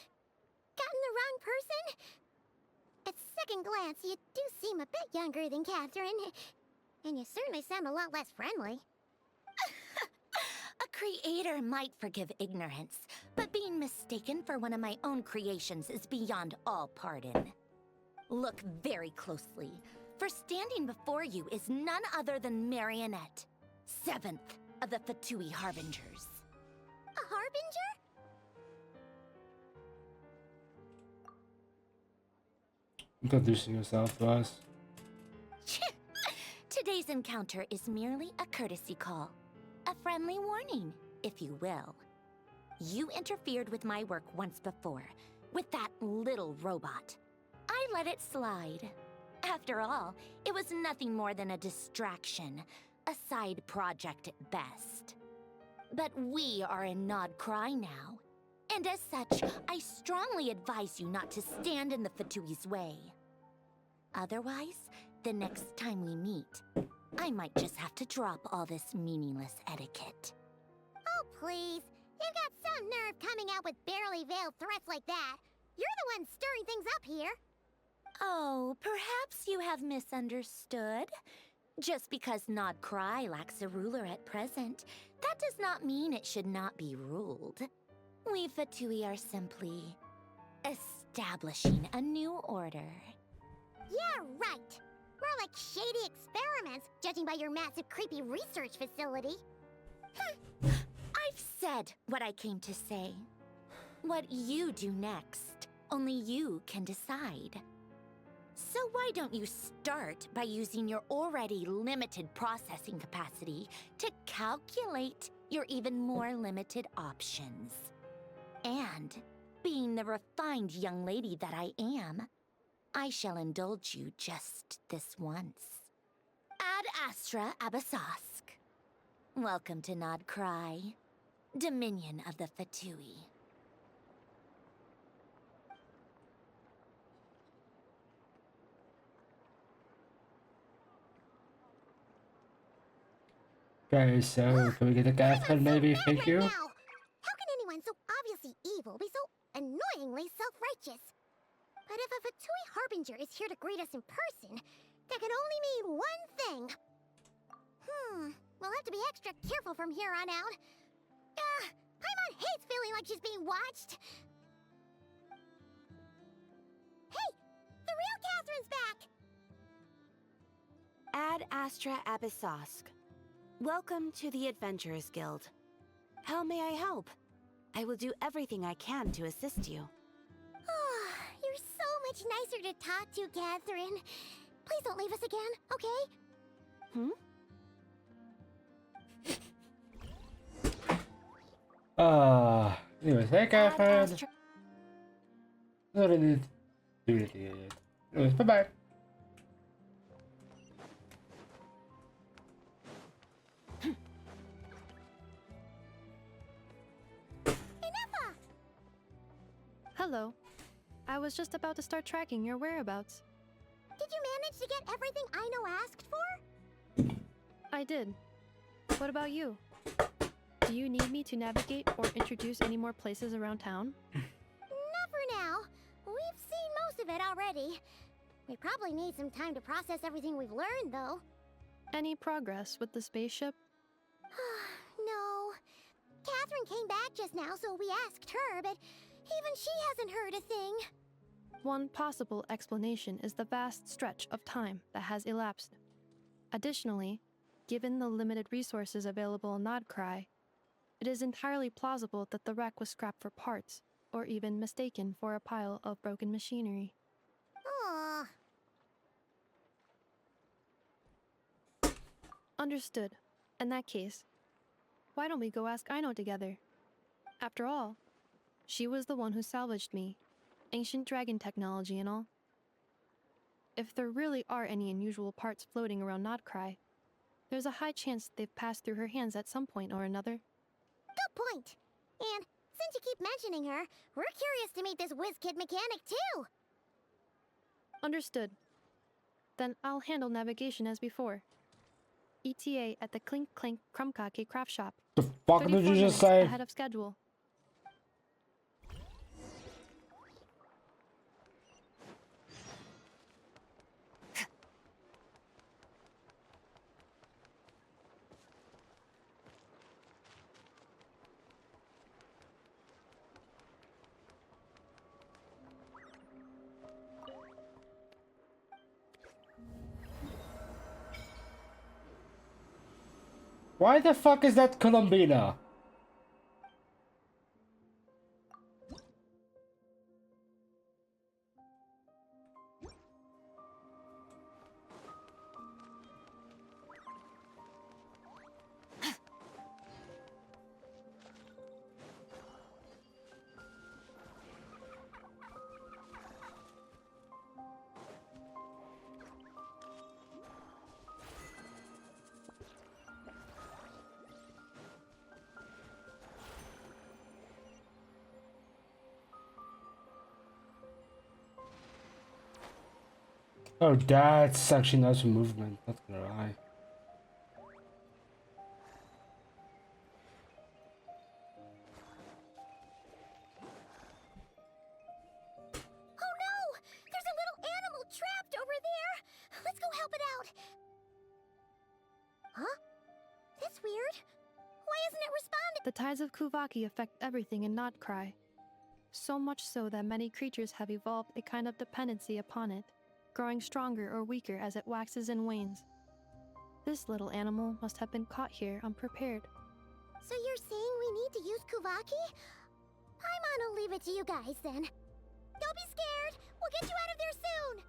gotten the wrong person? At second glance, you do seem a bit younger than Catherine, and you certainly sound a lot less friendly. A creator might forgive ignorance, but being mistaken for one of my own creations is beyond all pardon. Look very closely, for standing before you is none other than Marionette, 7th of the Fatui Harbingers. A harbinger? Introducing yourself to us. Today's encounter is merely a courtesy call. A friendly warning, if you will. You interfered with my work once before, with that little robot. I let it slide. After all, it was nothing more than a distraction, a side project at best. But we are in Nod Cry now, and as such, I strongly advise you not to stand in the Fatui's way. Otherwise, the next time we meet, I might just have to drop all this meaningless etiquette. Oh, please. You've got some nerve coming out with barely veiled threats like that. You're the one stirring things up here. Oh, perhaps you have misunderstood. Just because Nod Cry lacks a ruler at present, that does not mean it should not be ruled. We Fatui are simply establishing a new order. Yeah, right. More like shady experiments, judging by your massive creepy research facility. I've said what I came to say. What you do next, only you can decide. So why don't you start by using your already limited processing capacity to calculate your even more limited options? And, being the refined young lady that I am, I shall indulge you just this once. Ad Astra Abasask. Welcome to Nod Cry, Dominion of the Fatui. Okay, so can we get a Catherine maybe? Thank you. Now, how can anyone so obviously evil be so annoyingly self-righteous? But if a Fatui Harbinger is here to greet us in person, that can only mean one thing. We'll have to be extra careful from here on out. Paimon hates feeling like she's being watched. Hey, the real Catherine's back! Ad Astra Abyssosque. Welcome to the Adventurers Guild. How may I help? I will do everything I can to assist you. You're so much nicer to talk to, Catherine. Please don't leave us again, okay? Anyways, hey Catherine. I don't need to do anything yet. Anyways, bye bye. Hello. I was just about to start tracking your whereabouts. Did you manage to get everything Aino asked for? I did. What about you? Do you need me to navigate or introduce any more places around town? Not for now. We've seen most of it already. We probably need some time to process everything we've learned, though. Any progress with the spaceship? No. Catherine came back just now, so we asked her, but even she hasn't heard a thing. One possible explanation is the vast stretch of time that has elapsed. Additionally, given the limited resources available in Nodcry, it is entirely plausible that the wreck was scrapped for parts, or even mistaken for a pile of broken machinery. Aww. Understood. In that case, why don't we go ask Aino together? After all, she was the one who salvaged me, ancient dragon technology and all. If there really are any unusual parts floating around Nodcry, there's a high chance they've passed through her hands at some point or another. Good point. And since you keep mentioning her, we're curious to meet this whiz-kid mechanic too. Understood. Then I'll handle navigation as before. ETA at the Clink Clink Krumkake craft shop. The fuck did you just say? Ahead of schedule. Why the fuck is that Columbina? Oh, that's actually nice movement. Not gonna lie. Oh no! There's a little animal trapped over there! Let's go help it out! Huh? That's weird. Why isn't it responding? The tides of Kuvaki affect everything in Nodcry. So much so that many creatures have evolved a kind of dependency upon it, growing stronger or weaker as it waxes and wanes. This little animal must have been caught here unprepared. So you're saying we need to use Kuvaki? Paimon will leave it to you guys then. Don't be scared! We'll get you out of there soon!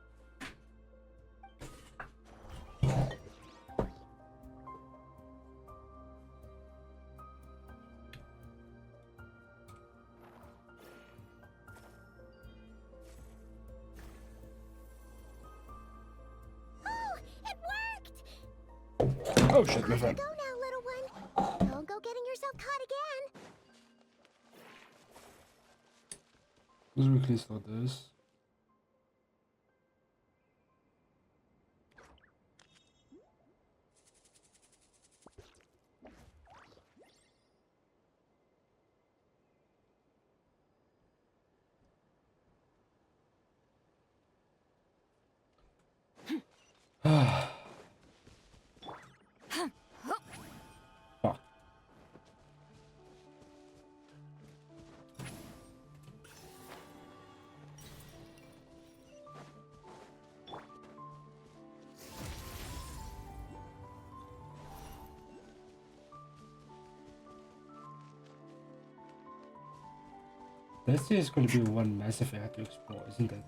Oh, it worked! Oh shit, my friend. Go now, little one. Don't go getting yourself caught again. Let's release all this. Fuck. This is going to be one massive area to explore, isn't it?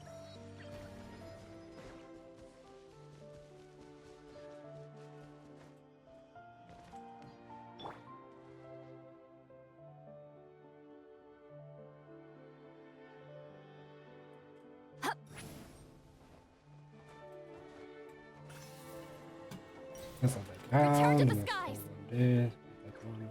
That's not that down. Return to the That's skies. all there. That one.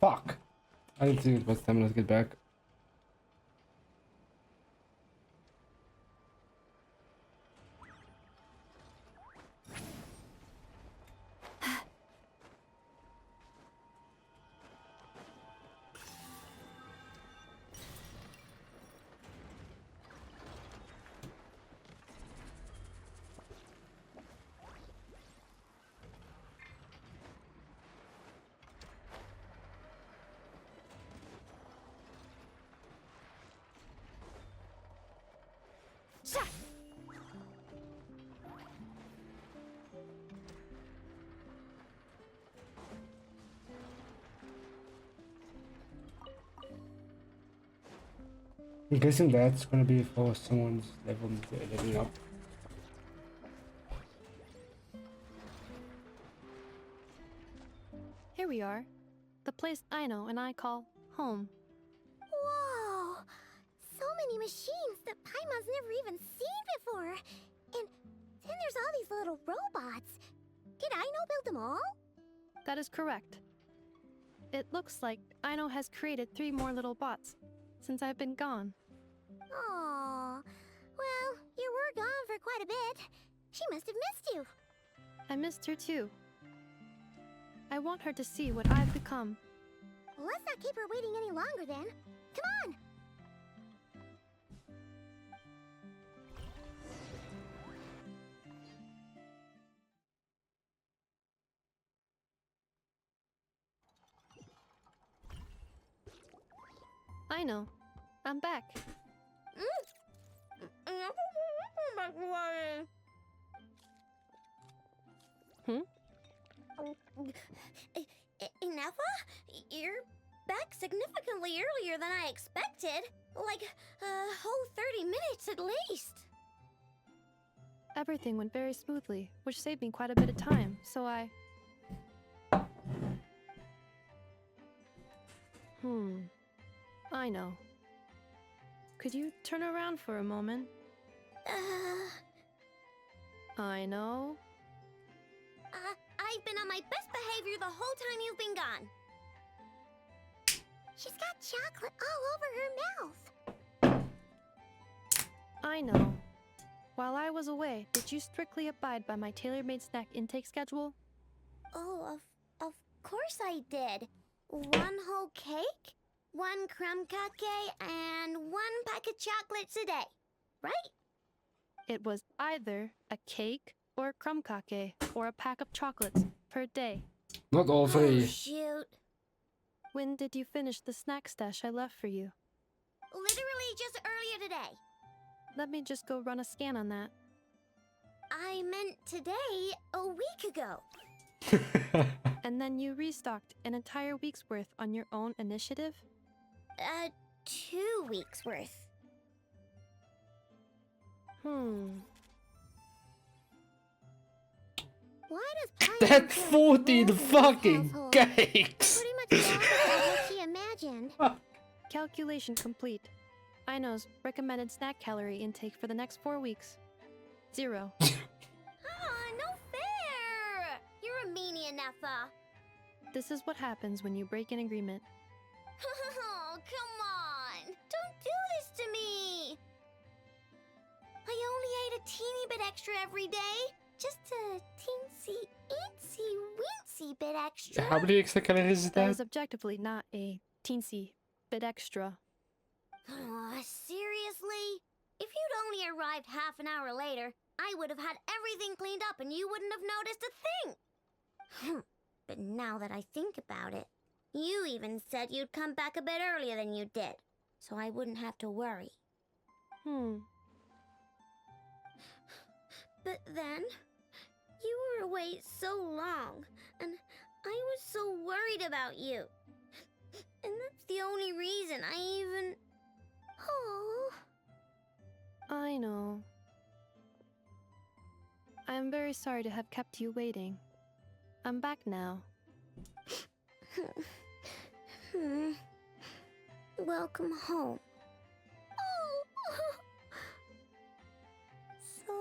Fuck! I didn't think it was stamina to get back. I'm guessing that's gonna be for someone's leveling up. Here we are. The place Aino and I call home. Whoa! So many machines that Paimon's never even seen before. And then there's all these little robots. Did Aino build them all? That is correct. It looks like Aino has created 3 more little bots since I've been gone. Aww. Well, you were gone for quite a bit. She must have missed you. I missed her too. I want her to see what I've become. Well, let's not keep her waiting any longer then. Come on! Aino, I'm back. Hmm? Nefa? You're back significantly earlier than I expected. Like, a whole 30 minutes at least. Everything went very smoothly, which saved me quite a bit of time, so I... I know. Could you turn around for a moment? I know. I've been on my best behavior the whole time you've been gone. She's got chocolate all over her mouth. I know. While I was away, did you strictly abide by my tailor-made snack intake schedule? Oh, of course I did. 1 whole cake, 1 crumb cake, and 1 pack of chocolates a day, right? It was either a cake or a crumb cake or a pack of chocolates per day. Not all 3. Oh, shoot. When did you finish the snack stash I left for you? Literally just earlier today. Let me just go run a scan on that. I meant today, a week ago. And then you restocked an entire week's worth on your own initiative? 2 weeks worth. Why does Pine That's 14 fucking cakes! Pretty much what she imagined. Calculation complete. Aino's recommended snack calorie intake for the next 4 weeks. 0. No fair! You're a meanie, Nefa. This is what happens when you break an agreement. Oh, come on! Don't do this to me! I only ate a teeny bit extra every day. Just a teensy, weensy bit extra. How many extra calories is That that? is objectively not a teensy bit extra. Seriously? If you'd only arrived half an hour later, I would have had everything cleaned up and you wouldn't have noticed a thing. But now that I think about it, you even said you'd come back a bit earlier than you did, so I wouldn't have to worry. But then, you were away so long, and I was so worried about you. And that's the only reason I even... Oh. I know. I am very sorry to have kept you waiting. I'm back now. Welcome home. So,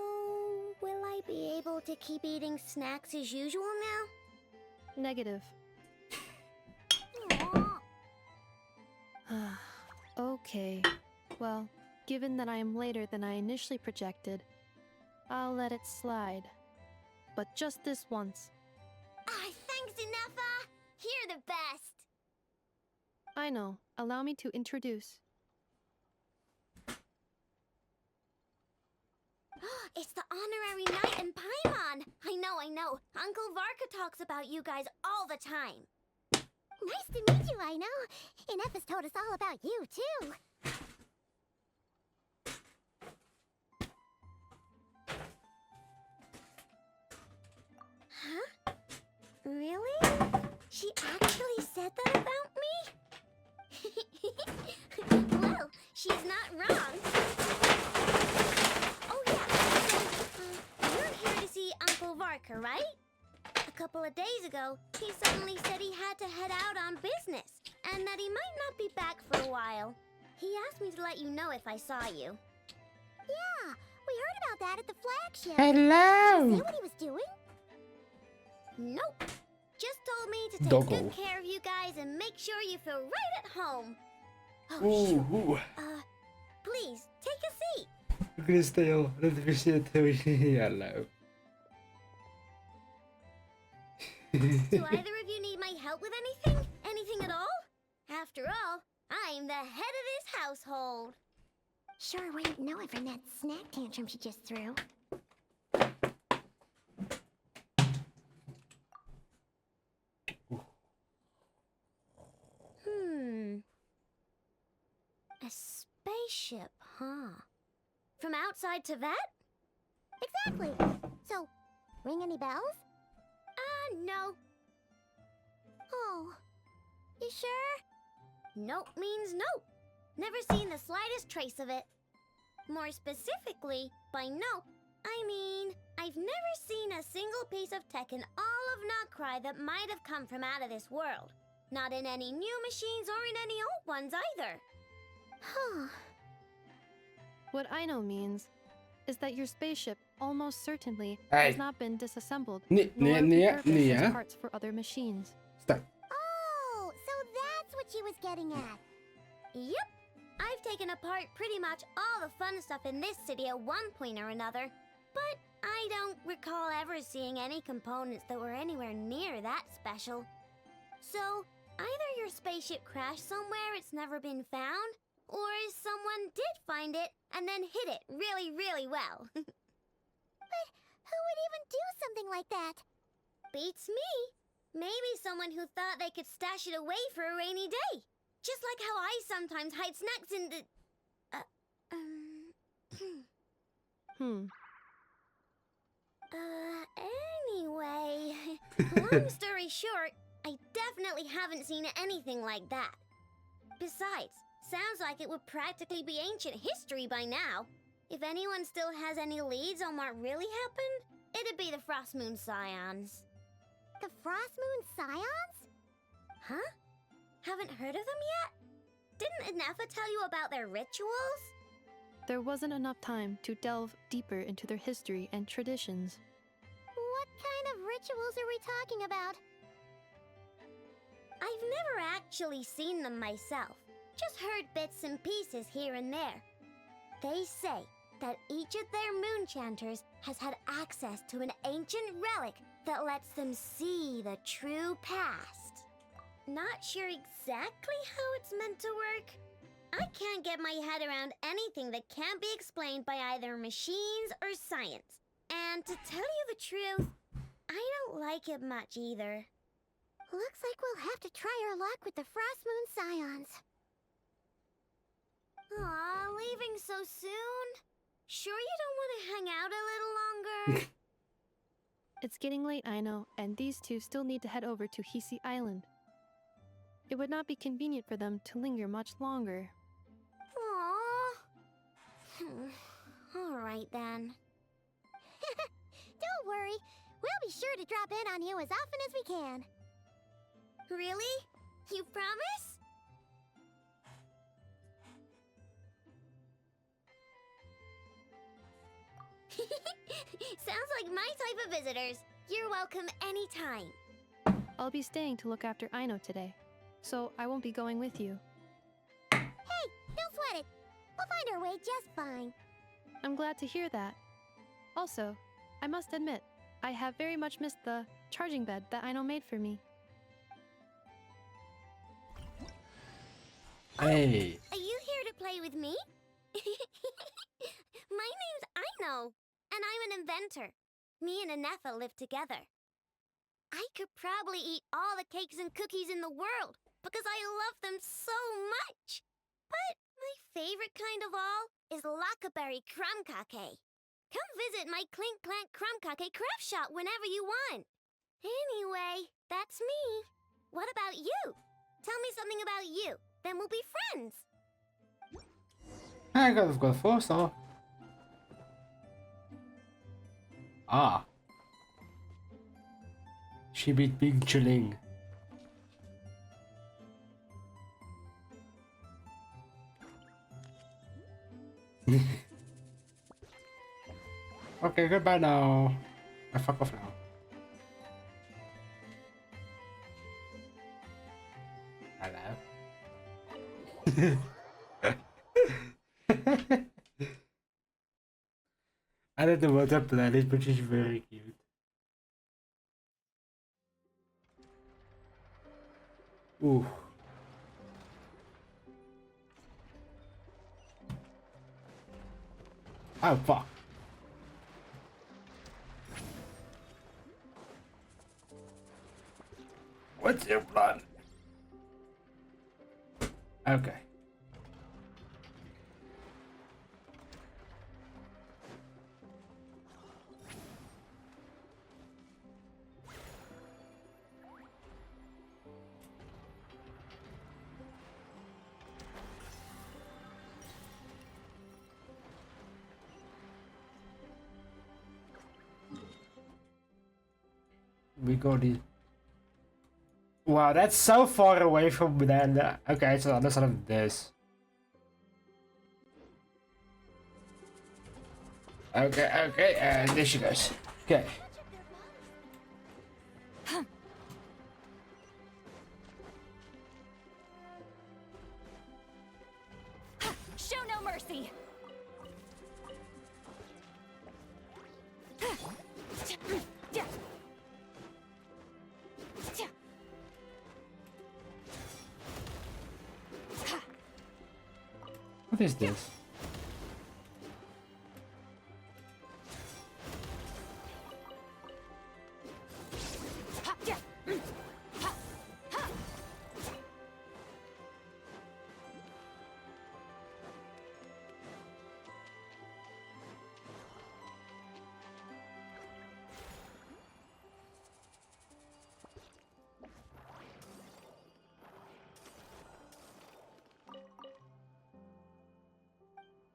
will I be able to keep eating snacks as usual now? Negative. Okay. Well, given that I am later than I initially projected, I'll let it slide. But just this once. Thanks, Nefa! You're the best! I know. Allow me to introduce. It's the honorary knight in Paimon! I know. Uncle Varka talks about you guys all the time. Nice to meet you, I know. And Nefa's told us all about you, too. Huh? Really? She actually said that about me? Well, she's not wrong. Oh yeah, so, you're here to see Uncle Varka, right? A couple couple of days ago, he suddenly said he had to head out on business, and that he might not be back for a while. He asked me to let you know if I saw you. Yeah, we heard about that at the flagship. Hello! Did you see what he was doing? Nope. Just told me to take Doggo. good care of you guys and make sure you feel right at home. Oh, Ooh, shoot. ooh. Please, take a seat. Look at his tail. Let me see it. Hello. Do either of you need my help with anything? Anything at all? After all, I'm the head of this household. Sure wouldn't know it from that snack tantrum she just threw. A spaceship, huh? From outside to that? Exactly. So, ring any bells? No. Oh, you sure? Nope means nope. Never seen the slightest trace of it. More specifically, by nope, I mean, I've never seen a single piece of tech in all of Notcry that might have come from out of this world. Not in any new machines or in any old ones either. Huh. What Aino means is that your spaceship almost certainly Hey. has not been disassembled, Nia, nor Nia, repurposed Nia. as parts for other machines. Stop. Oh, so that's what she was getting at. Yep. I've taken apart pretty much all the fun stuff in this city at one point or another. But I don't recall ever seeing any components that were anywhere near that special. So, either your spaceship crashed somewhere it's never been found, or someone did find it and then hid it really, really well. But who would even do something like that? Beats me. Maybe someone who thought they could stash it away for a rainy day. Just like how I sometimes hide snacks in the... Anyway... Long story short, I definitely haven't seen anything like that. Besides, sounds like it would practically be ancient history by now. If anyone still has any leads on what really happened, it'd be the Frost Moon Scions. The Frost Moon Scions? Huh? Haven't heard of them yet? Didn't Inefa tell you about their rituals? There wasn't enough time to delve deeper into their history and traditions. What kind of rituals are we talking about? I've never actually seen them myself, just heard bits and pieces here and there. They say that each of their moon chanters has had access to an ancient relic that lets them see the true past. Not sure exactly how it's meant to work. I can't get my head around anything that can't be explained by either machines or science. And to tell you the truth, I don't like it much either. Looks like we'll have to try our luck with the Frost Moon Scions. Aw, leaving so soon? Sure you don't want to hang out a little longer? It's getting late, I know, and these two still need to head over to Hisi Island. It would not be convenient for them to linger much longer. Aww. Alright then. Don't worry, we'll be sure to drop in on you as often as we can. Really? You promise? Sounds like my type of visitors. You're welcome anytime. I'll be staying to look after Aino today, so I won't be going with you. Hey, don't sweat it. We'll find our way just fine. I'm glad to hear that. Also, I must admit, I have very much missed the charging bed that Aino made for me. Hey. Are you here to play with me? My name's Aino, and I'm an inventor. Me and Inefa live together. I could probably eat all the cakes and cookies in the world because I love them so much. But my favorite kind of all is Lackaberry Crumb Cake. Come visit my Clink Clank Crumb Cake craft shop whenever you want. Anyway, that's me. What about you? Tell me something about you, then we'll be friends. I gotta go first, huh? She beat Big Chilling. Okay, goodbye now. I fuck off now. Hello. I don't know what her plan is, but she's very cute. Ooh. Oh fuck. What's your plan? Okay. We got it. Wow, that's so far away from that. Okay, it's on the other side of this. Okay, and there she goes. Okay. Show no mercy. What is this?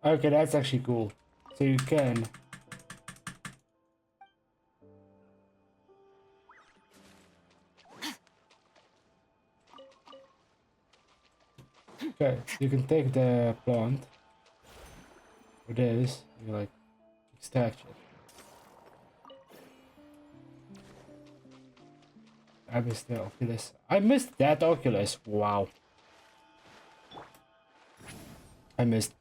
Okay, that's actually cool. So you can. Okay, you can take the plant. It is. You like extract it. I missed the Oculus. I missed that Oculus. Wow. I missed.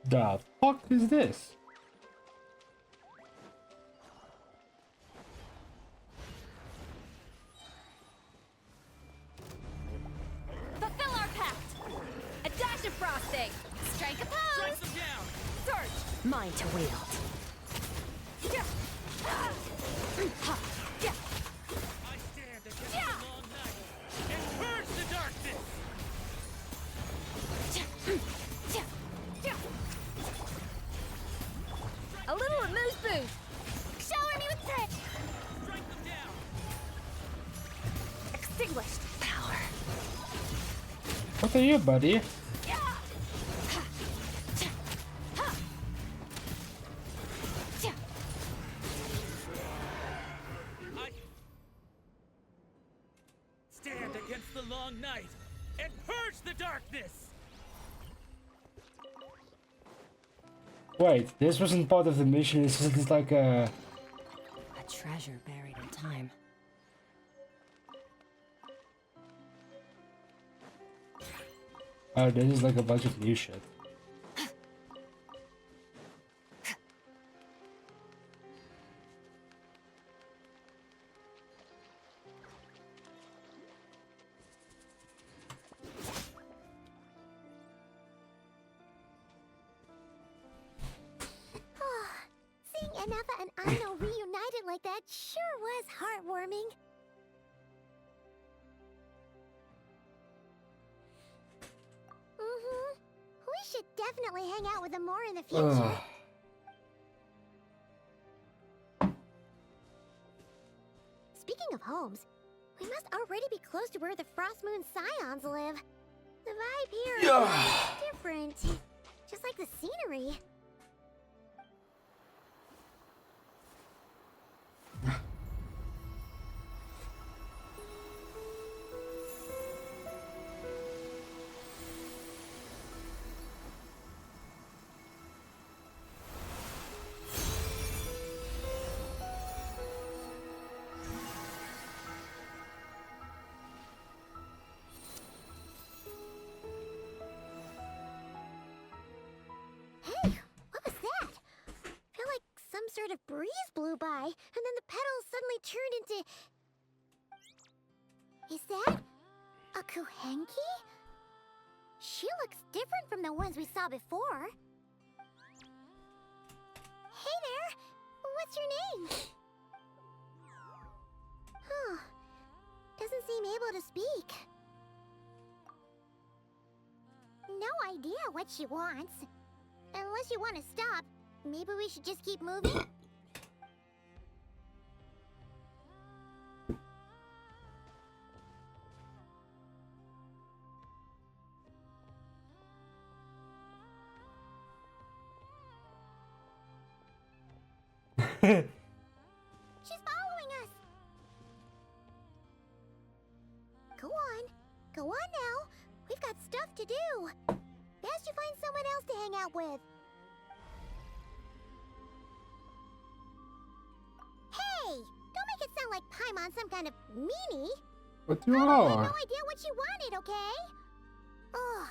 The fuck is this? Fulfill our pact. A dash of frosting. Strike a pose. Strike them down. Search. Mine to wield. Yeah. Yeah. I stand against the long night and purge the darkness. A little amuse boost. Shower me with praise. Strike them down. Extinguished. Power. What are you, buddy? I stand against the long night and purge the darkness. Wait, this wasn't part of the mission. This is like a. A treasure buried in time. Oh, this is like a bunch of new shit. Seeing Anafa and Aino reunited like that sure was heartwarming. We should definitely hang out with them more in the future. Speaking of homes, We must already be close to where the Frost Moon Scions live. The vibe here is different. Just like the scenery. Hey, what was that? I feel like some sort of breeze blew by, and then the petals suddenly turned into... Is that a Kuhenki? She looks different from the ones we saw before. Hey there! What's your name? Huh. Doesn't seem able to speak. No idea what she wants. Unless you want to stop, maybe we should just keep moving? She's following us! Go on. Go on now. We've got stuff to do. Best you find someone else to hang out with. Hey! Don't make it sound like Paimon's some kind of meanie. But you I had are. no idea what she wanted, okay? Oh.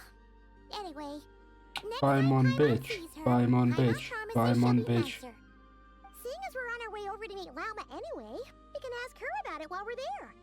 Anyway. Next Paimon time Paimon bitch. sees her, Paimon Paimon bitch. promises Paimon she'll be bitch. nicer. Seeing as we're on our way over to meet Lauma anyway, we can ask her about it while we're there.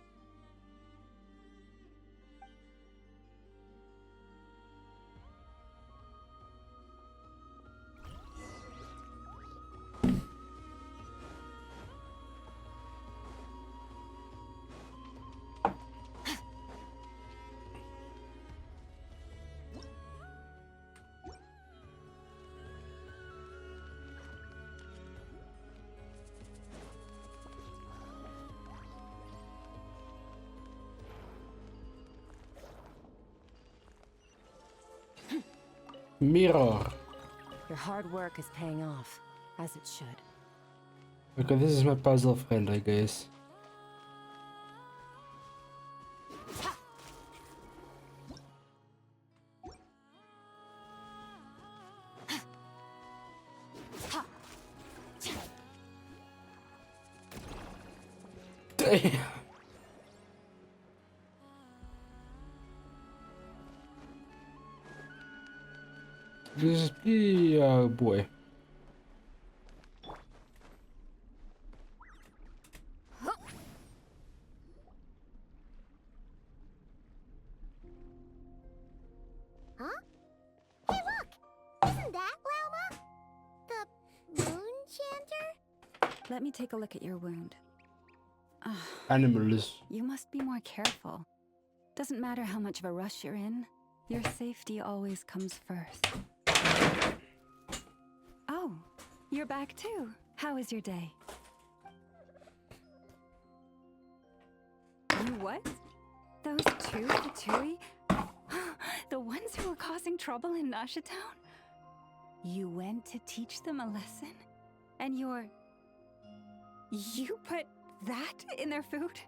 Mirror. Your hard work is paying off, as it should. Okay, this is my puzzle friend, I guess. Damn. This is oh boy. Huh? Hey, look! Isn't that Lauma? The moon chanter? Let me take a look at your wound. Animals. You must be more careful. Doesn't matter how much of a rush you're in, your safety always comes first. Oh, you're back too. How is your day? You what? Those two Fatui? The ones who were causing trouble in Nasha Town? You went to teach them a lesson? And you put that in their food?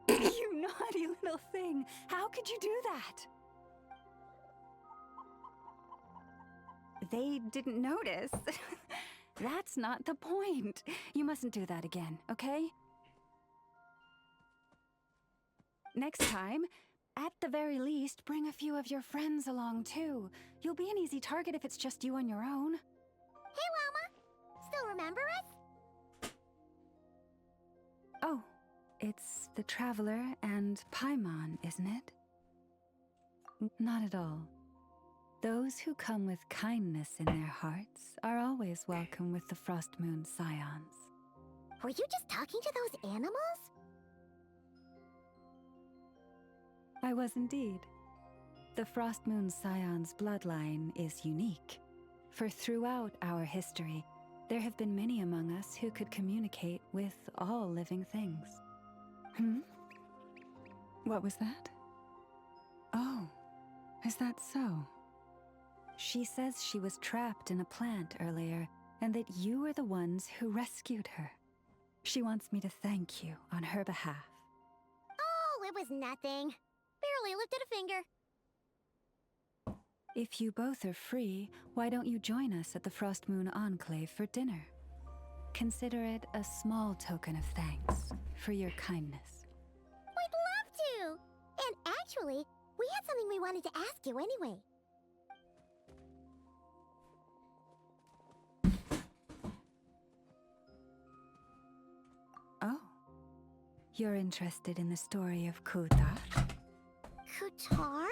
You naughty little thing! How could you do that? They didn't notice. That's not the point. You mustn't do that again, okay? Next time, at the very least, bring a few of your friends along too. You'll be an easy target if it's just you on your own. Hey, Lauma! Still remember us? Oh, it's the Traveler and Paimon, isn't it? Not at all. Those who come with kindness in their hearts are always welcome with the Frost Moon Scions. Were you just talking to those animals? I was indeed. The Frost Moon Scion's bloodline is unique, for throughout our history, there have been many among us who could communicate with all living things. What was that? Oh, is that so? She says she was trapped in a plant earlier, and that you were the ones who rescued her. She wants me to thank you on her behalf. Oh, it was nothing. Barely lifted a finger. If you both are free, why don't you join us at the Frost Moon Enclave for dinner? Consider it a small token of thanks for your kindness. We'd love to! And actually, we had something we wanted to ask you anyway. Oh. You're interested in the story of Kutar? Kutar?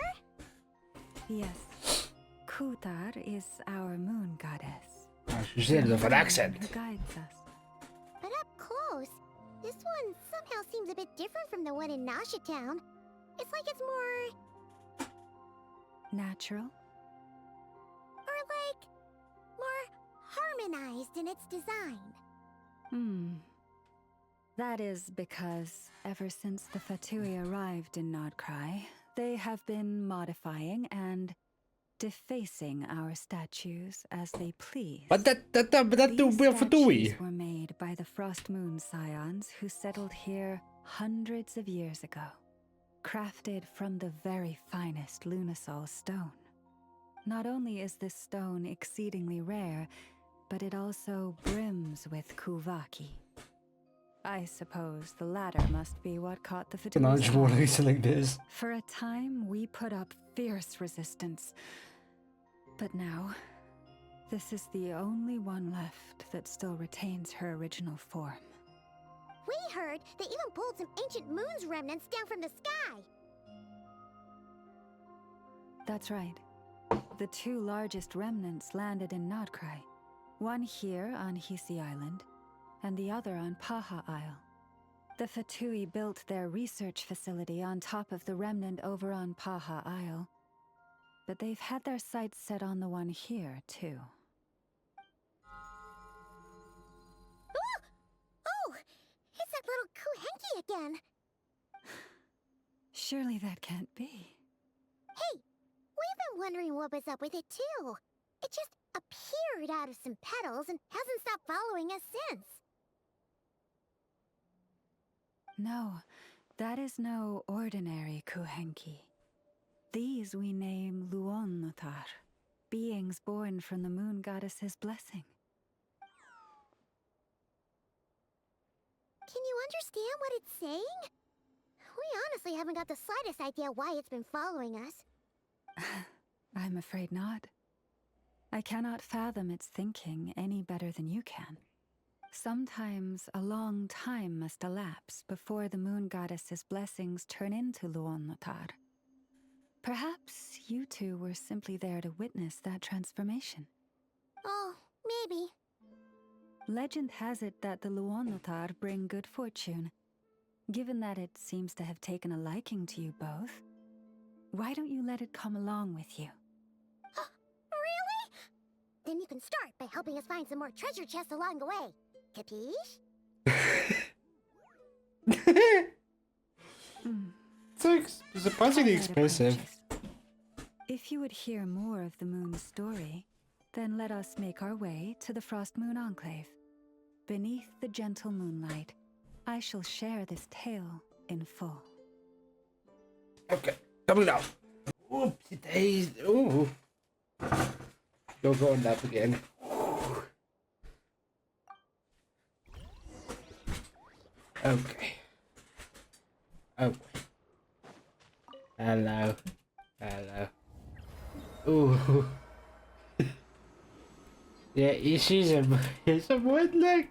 Yes. Kutar is our moon goddess. She said it with an accent. Who guides us. But up close, this one somehow seems a bit different from the one in Nasha Town. It's like it's more... Natural? Or like... more harmonized in its design. That is because ever since the Fatui arrived in Nodcry, they have been modifying and defacing our statues as they please. But that do These we have to do we? statues were made by the Frost Moon Scions who settled here hundreds of years ago, crafted from the very finest Lunasol stone. Not only is this stone exceedingly rare, but it also brims with Kuvaki. I suppose the latter must be what caught the Fatui's eye. Like this. For a time, we put up fierce resistance. But now, this is the only one left that still retains her original form. We heard they even pulled some ancient moon's remnants down from the sky. That's right. The two largest remnants landed in Nodcry. One here on Hisi Island, and the other on Paha Isle. The Fatui built their research facility on top of the remnant over on Paha Isle, but they've had their sights set on the one here, too. Oh! It's that little Kuhenki again! Surely that can't be. Hey! We've been wondering what was up with it, too. It just appeared out of some petals and hasn't stopped following us since. No, that is no ordinary Kuhenki. These we name Luonnotar, beings born from the moon goddess's blessing. Can you understand what it's saying? We honestly haven't got the slightest idea why it's been following us. I'm afraid not. I cannot fathom its thinking any better than you can. Sometimes a long time must elapse before the moon goddess's blessings turn into Luonnotar. Perhaps you two were simply there to witness that transformation. Oh, maybe. Legend has it that the Luonnotar bring good fortune. Given that it seems to have taken a liking to you both, why don't you let it come along with you? Really? Then you can start by helping us find some more treasure chests along the way. Capiche? It's surprisingly expensive. If you would hear more of the moon's story, then let us make our way to the Frost Moon Enclave. Beneath the gentle moonlight, I shall share this tale in full. Okay, coming up. Oopsie days. Ooh. You're going up again. Okay. Oh. Hello. Hello. Ooh. Yeah, she's a wood leg.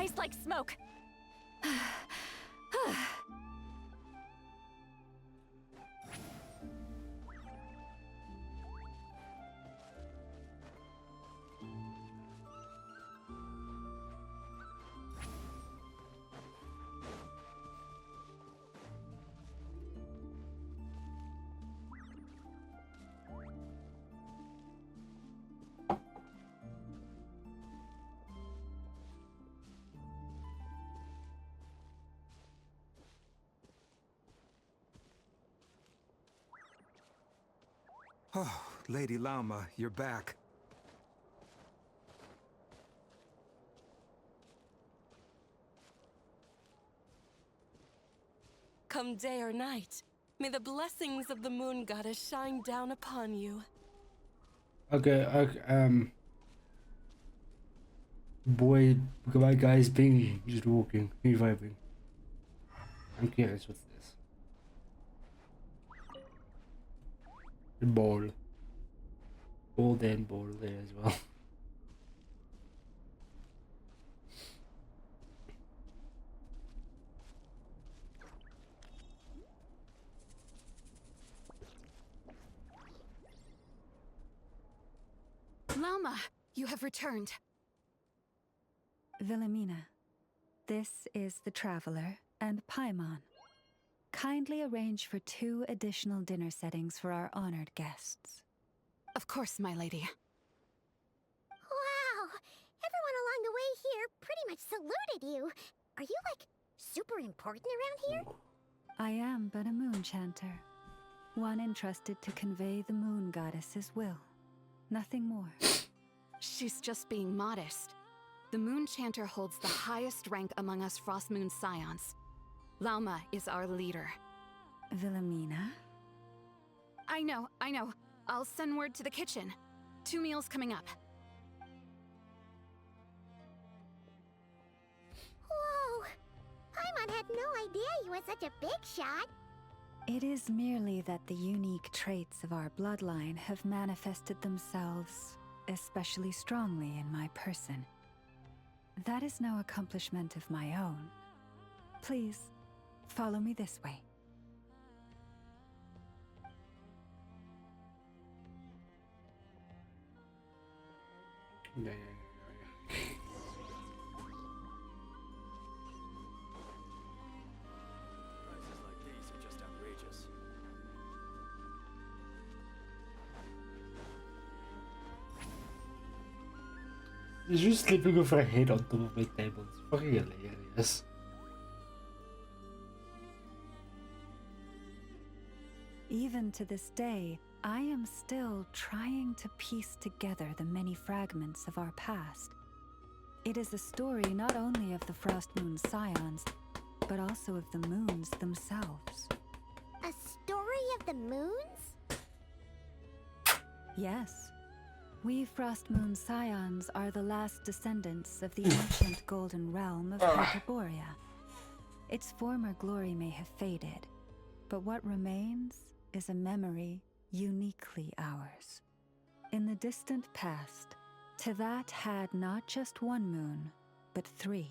rise like smoke. Oh, Lady Lauma, you're back. Come day or night, may the blessings of the moon goddess shine down upon you. Okay, boy, my guy's being just walking, reviving. I'm curious what's this. The ball. Ball there and ball there as well. Lauma, you have returned. Wilhelmina, this is the Traveler and Paimon. Kindly arrange for 2 additional dinner settings for our honored guests. Of course, my lady. Wow! Everyone along the way here pretty much saluted you. Are you, like, super important around here? I am but a moon chanter, one entrusted to convey the moon goddess's will. Nothing more. She's just being modest. The Moon Chanter holds the highest rank among us Frost Moon Scions. Lauma is our leader. Wilhelmina? I know. I'll send word to the kitchen. 2 meals coming up. Whoa! Paimon had no idea you were such a big shot. It is merely that the unique traits of our bloodline have manifested themselves especially strongly in my person. That is no accomplishment of my own. Please, follow me this way. Yeah. Prices like these are just outrageous. He's just sleeping with her head on top of my table. It's fucking hilarious. Even to this day, I am still trying to piece together the many fragments of our past. It is a story not only of the Frost Moon Scions, but also of the moons themselves. A story of the moons? Yes. We Frost Moon Scions are the last descendants of the ancient Golden Realm of Hyperborea. Its former glory may have faded, but what remains is a memory uniquely ours. In the distant past, Tevat had not just 1 moon, but 3.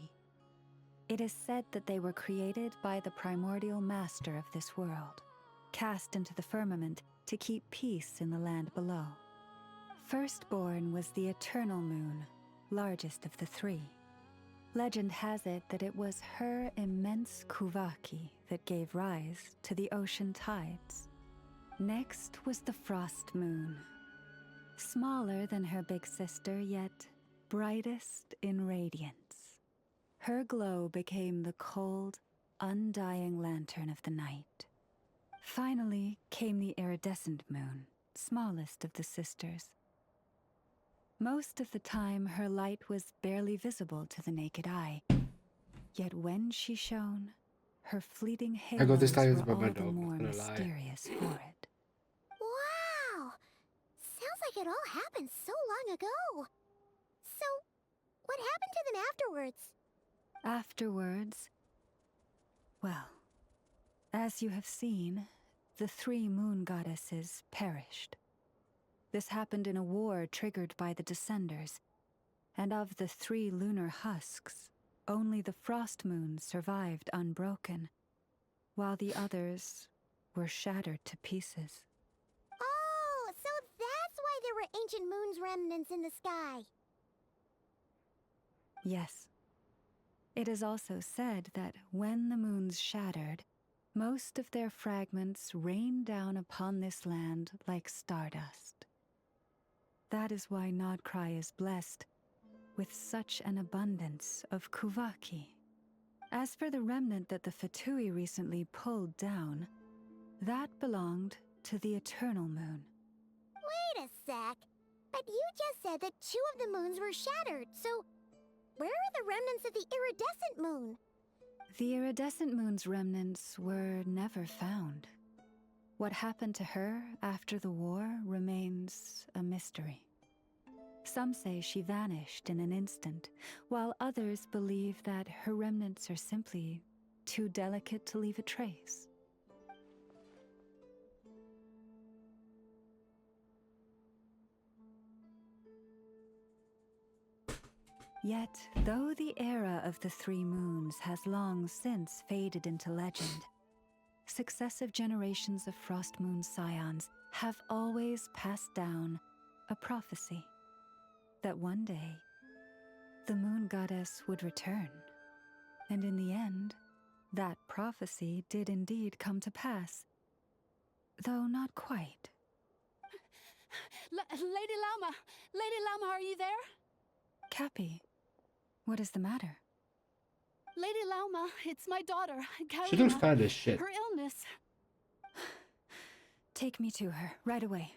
It is said that they were created by the primordial master of this world, cast into the firmament to keep peace in the land below. Firstborn was the eternal moon, largest of the 3. Legend has it that it was her immense Kuvaki that gave rise to the ocean tides. Next was the frost moon, smaller than her big sister, yet brightest in radiance. Her glow became the cold, undying lantern of the night. Finally came the iridescent moon, smallest of the sisters. Most of the time, her light was barely visible to the naked eye. Yet when she shone, her fleeting I got this halos tired were about my all the dog, more not gonna lie. mysterious for it. Wow! Sounds like it all happened so long ago. So, what happened to them afterwards? Afterwards, well, as you have seen, the 3 moon goddesses perished. This happened in a war triggered by the Descenders, and of the 3 lunar husks, Only the frost moons survived unbroken, while the others were shattered to pieces. Oh, so that's why there were ancient moon's remnants in the sky. Yes. It is also said that when the moons shattered, most of their fragments rained down upon this land like stardust. That is why Nodcry is blessed with such an abundance of Kuvaki. As for the remnant that the Fatui recently pulled down, that belonged to the Eternal Moon. Wait a sec. But you just said that 2 of the moons were shattered, so where are the remnants of the iridescent moon? The iridescent moon's remnants were never found. What happened to her after the war remains a mystery. Some say she vanished in an instant, while others believe that her remnants are simply too delicate to leave a trace. Yet, though the era of the 3 moons has long since faded into legend, successive generations of Frost Moon Scions have always passed down a prophecy that one day the moon goddess would return. And in the end, that prophecy did indeed come to pass, though not quite. Lady Lauma! Lady Lauma, are you there? Cappy, what is the matter? Lady Lauma, it's my daughter, Karina. She looks fat as shit. Her illness. Take me to her, right away.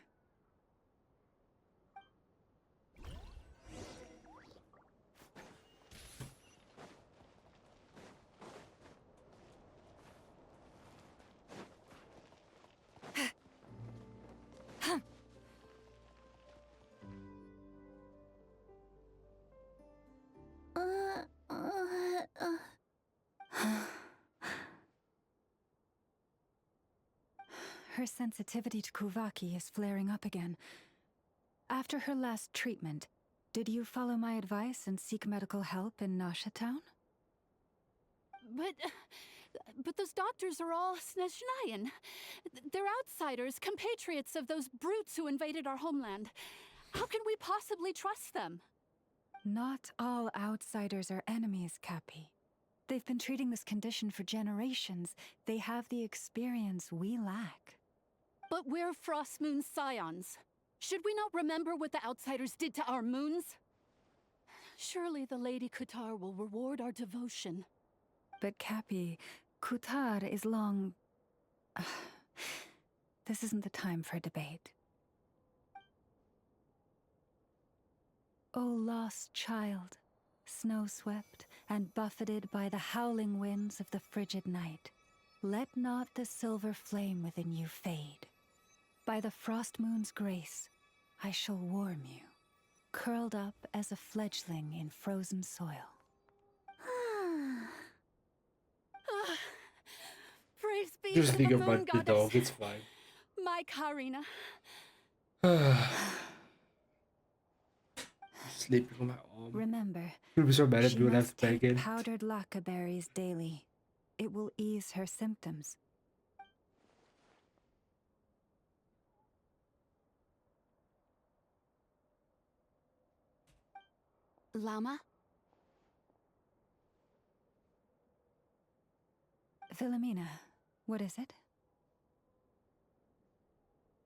Her sensitivity to Kuvaki is flaring up again. After her last treatment, did you follow my advice and seek medical help in Nasha Town? But those doctors are all Snezhnayan. They're outsiders, compatriots of those brutes who invaded our homeland. How can we possibly trust them? Not all outsiders are enemies, Cappy. They've been treating this condition for generations. They have the experience we lack. But we're Frost Moon Scions. Should we not remember what the outsiders did to our moons? Surely the Lady Kutar will reward our devotion. But Cappy, Kutar is long... This isn't the time for debate. O lost child, snow-swept and buffeted by the howling winds of the frigid night, let not the silver flame within you fade. By the frost moon's grace, I shall warm you, curled up as a fledgling in frozen soil. Praise be Just to think the about moon the goddess. dog, it's fine. My Karina. Sleeping on my arm. Remember, You'll be so mad if she you would have must to take take it. powdered laka berries daily. It will ease her symptoms. Llama? Philomena, what is it?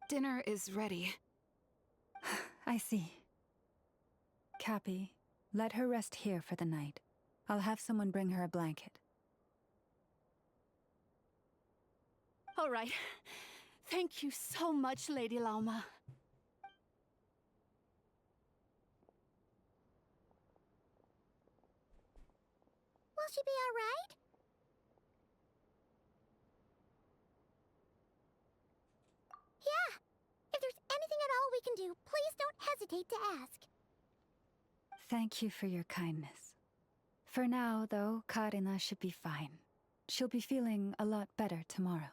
Dinner is ready. I see. Cappy, let her rest here for the night. I'll have someone bring her a blanket. All right. Thank you so much, Lady Lauma. Will she be all right? Yeah. If there's anything at all we can do, please don't hesitate to ask. Thank you for your kindness. For now, though, Karina should be fine. She'll be feeling a lot better tomorrow.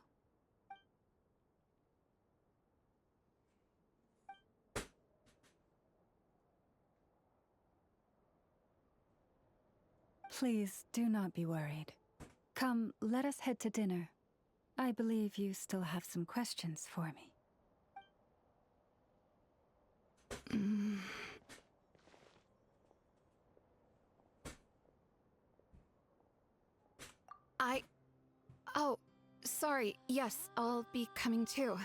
Please do not be worried. Come, let us head to dinner. I believe you still have some questions for me. Oh, sorry. Yes, I'll be coming too.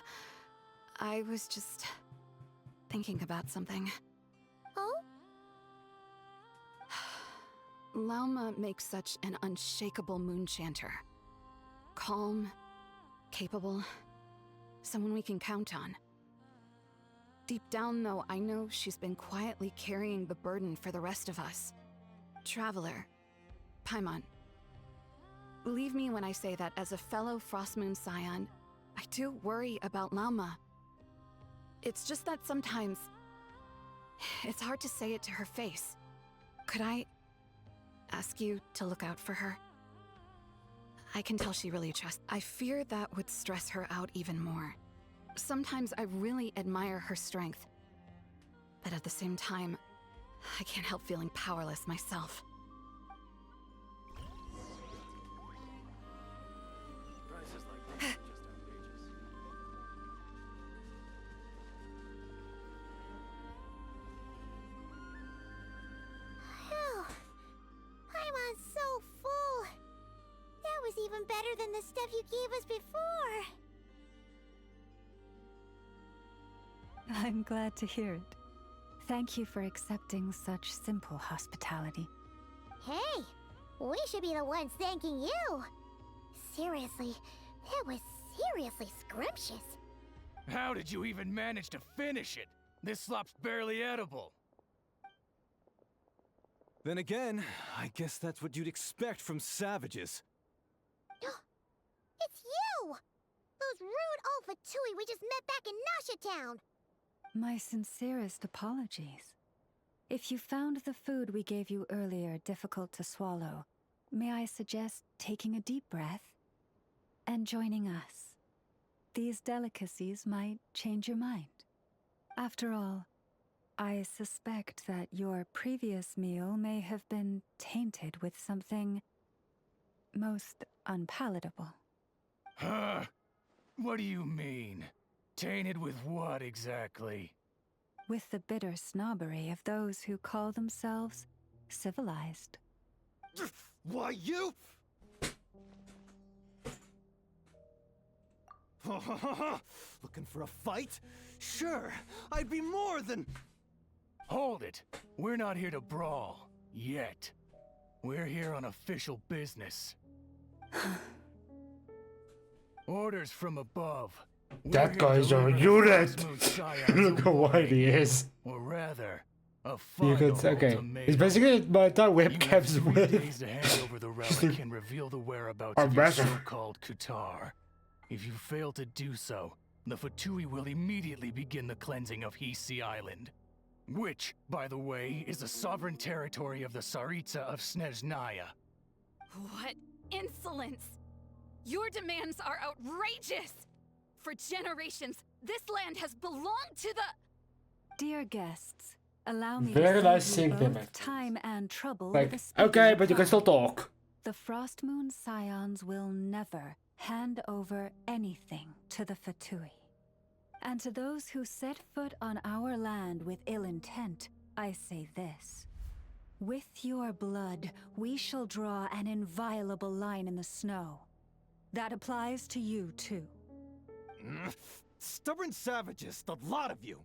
I was just thinking about something. Oh? Lauma makes such an unshakable moon chanter. Calm, capable, someone we can count on. Deep down, though, I know she's been quietly carrying the burden for the rest of us. Traveler, Paimon, believe me when I say that as a fellow Frostmoon Scion, I do worry about Lauma. It's just that sometimes it's hard to say it to her face. Could I ask you to look out for her? I can tell she really trusts. I fear that would stress her out even more. Sometimes I really admire her strength, but at the same time, I can't help feeling powerless myself. Phew. Paimon's so full. That was even better than the stuff you gave us before. I'm glad to hear it. Thank you for accepting such simple hospitality. Hey, we should be the ones thanking you. Seriously, that was seriously scrumptious. How did you even manage to finish it? This slop's barely edible. Then again, I guess that's what you'd expect from savages. It's you! Those rude old Fatui we just met back in Nasha Town! My sincerest apologies. If you found the food we gave you earlier difficult to swallow, may I suggest taking a deep breath and joining us? These delicacies might change your mind. After all, I suspect that your previous meal may have been tainted with something most unpalatable. Huh? What do you mean? Tainted with what exactly? With the bitter snobbery of those who call themselves civilized. Why, you? Looking for a fight? Sure, I'd be more than... Hold it! We're not here to brawl. Yet. We're here on official business. Orders from above. That guy's a unit! Look how wide he is. Or rather, a You could say, okay. It's basically my entire webcam's days with. to hand over the relic and reveal the whereabouts Are of your massive. so-called Kutar. If you fail to do so, the Fatui will immediately begin the cleansing of Hisi Island. Which, by the way, is the sovereign territory of the Tsaritsa of Snezhnaya. What insolence! Your demands are outrageous! For generations, this land has belonged to the... Dear guests, allow me Very to nice save seeing you them. both time and trouble Like, with a speaking okay, but you can reply. still talk. The Frostmoon Scions will never hand over anything to the Fatui. And to those who set foot on our land with ill intent, I say this. With your blood, we shall draw an inviolable line in the snow. That applies to you, too. Stubborn savages, the lot of you.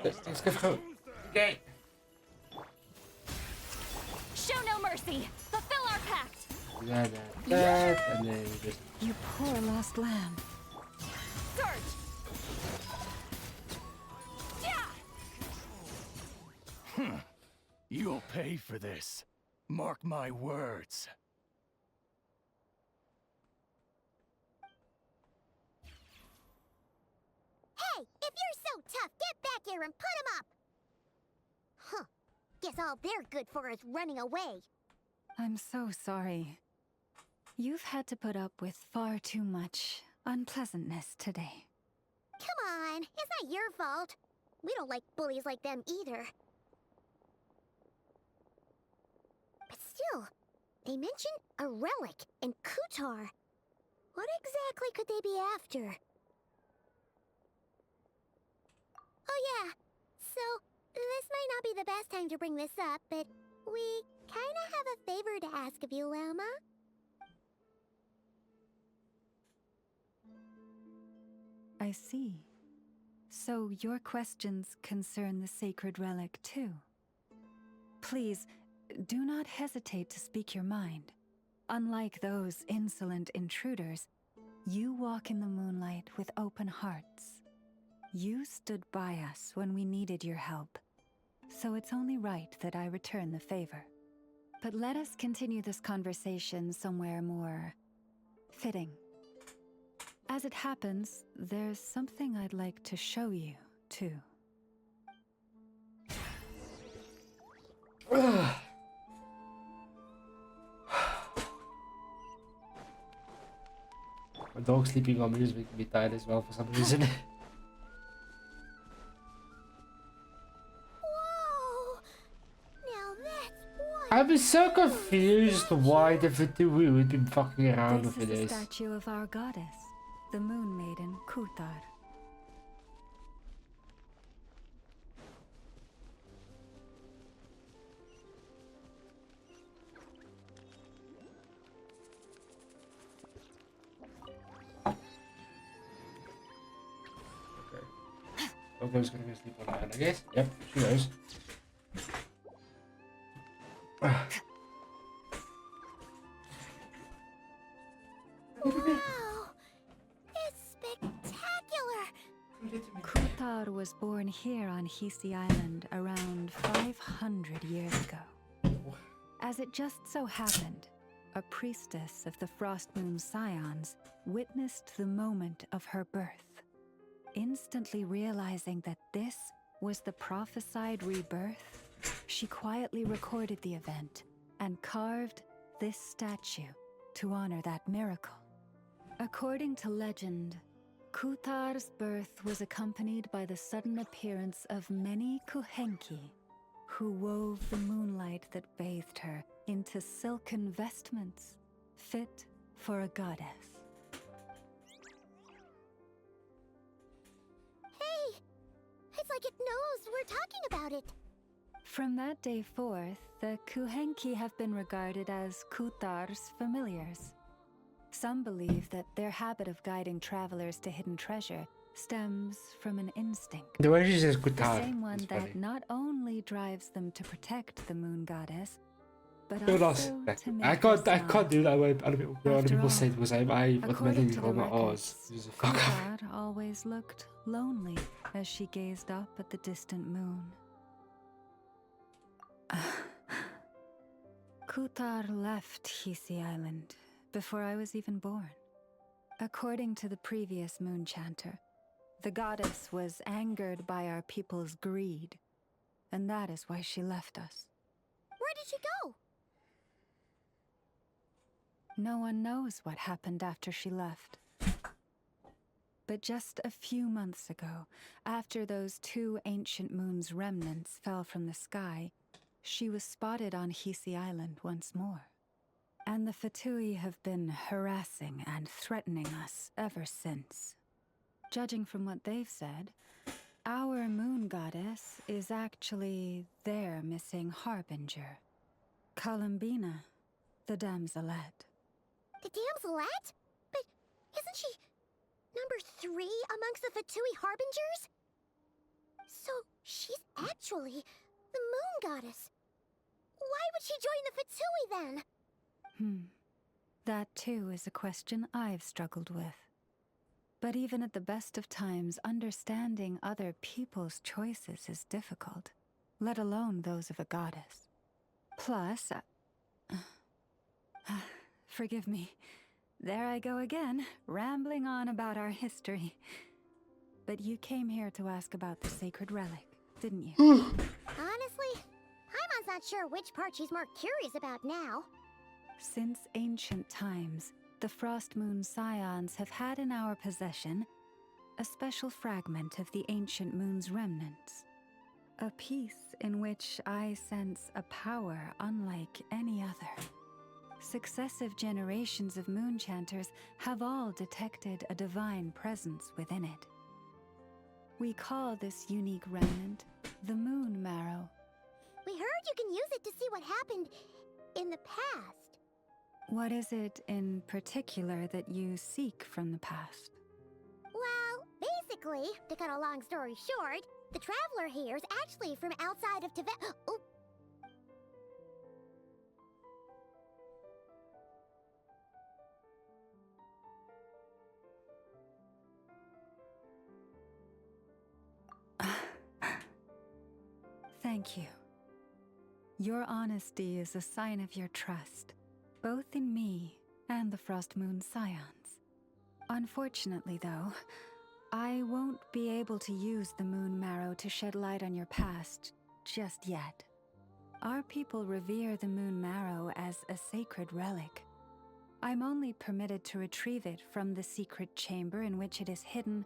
Let's go. Okay. Show no mercy! Fulfill our pact! And then you just... You poor lost lamb. Surge! Yeah! You'll pay for this. Mark my words. Hey, if you're so tough, get back here and put him up! Huh. Guess all they're good for is running away. I'm so sorry. You've had to put up with far too much unpleasantness today. Come on, it's not your fault. We don't like bullies like them either. Still, they mentioned a relic in Kutar. What exactly could they be after? Oh yeah, so this might not be the best time to bring this up, but we kinda have a favor to ask of you, Loma. I see. So your questions concern the sacred relic too. Please, do not hesitate to speak your mind. Unlike those insolent intruders, you walk in the moonlight with open hearts. You stood by us when we needed your help, so it's only right that I return the favor. But let us continue this conversation somewhere more fitting. As it happens, there's something I'd like to show you, too. My dog sleeping on me is making me tired as well for some reason. Whoa! Now that's one. I'm so confused why the Fatui would be fucking around This with is a this. statue of our goddess, the Moon Maiden Kutar. Gogo's gonna go sleep on that, I guess. Yep, she knows. Wow! It's spectacular! Kutar was born here on Hisi Island around 500 years ago. As it just so happened, a priestess of the Frost Moon Scions witnessed the moment of her birth. Instantly realizing that this was the prophesied rebirth, she quietly recorded the event and carved this statue to honor that miracle. According to legend, Kutar's birth was accompanied by the sudden appearance of many Kuhenki, who wove the moonlight that bathed her into silken vestments fit for a goddess. Hey! It's like it knows we're talking about it. From that day forth, the Kuhenki have been regarded as Kutar's familiars. Some believe that their habit of guiding travelers to hidden treasure stems from an instinct. The way she says The Kutar same one is that funny. not only drives them to protect the moon goddess, but No, also to make I her can't do that when other After people all, say it because I according automatically to roll the my records, R's. This is a fuck up. Kutar always looked lonely as she gazed up at the distant moon. Kutar left Hisi Island before I was even born. According to the previous moon chanter, the goddess was angered by our people's greed, and that is why she left us. Where did she go? No one knows what happened after she left. But just a few months ago, after those 2 ancient moon's remnants fell from the sky, she was spotted on Hisi Island once more. And the Fatui have been harassing and threatening us ever since. Judging from what they've said, our moon goddess is actually their missing harbinger, Columbina, the damselette. The damselette? But isn't she number 3 amongst the Fatui Harbingers? So she's actually the moon goddess. Why would she join the Fatui then? That too is a question I've struggled with. But even at the best of times, understanding other people's choices is difficult, let alone those of a goddess. Plus, forgive me, there I go again, rambling on about our history. But you came here to ask about the sacred relic, didn't you? Honestly, Paimon's not sure which part she's more curious about now. Since ancient times, the Frost Moon Scions have had in our possession a special fragment of the ancient moon's remnants. A peace in which I sense a power unlike any other. Successive generations of moonchanters have all detected a divine presence within it. We call this unique remnant the Moon Marrow. We heard you can use it to see what happened in the past. What is it in particular that you seek from the past? Well, basically, to cut a long story short, the traveler here is actually from outside of Tibet. Oh. Thank you. Your honesty is a sign of your trust, both in me and the Frost Moon Scions. Unfortunately, though, I won't be able to use the Moon Marrow to shed light on your past just yet. Our people revere the Moon Marrow as a sacred relic. I'm only permitted to retrieve it from the secret chamber in which it is hidden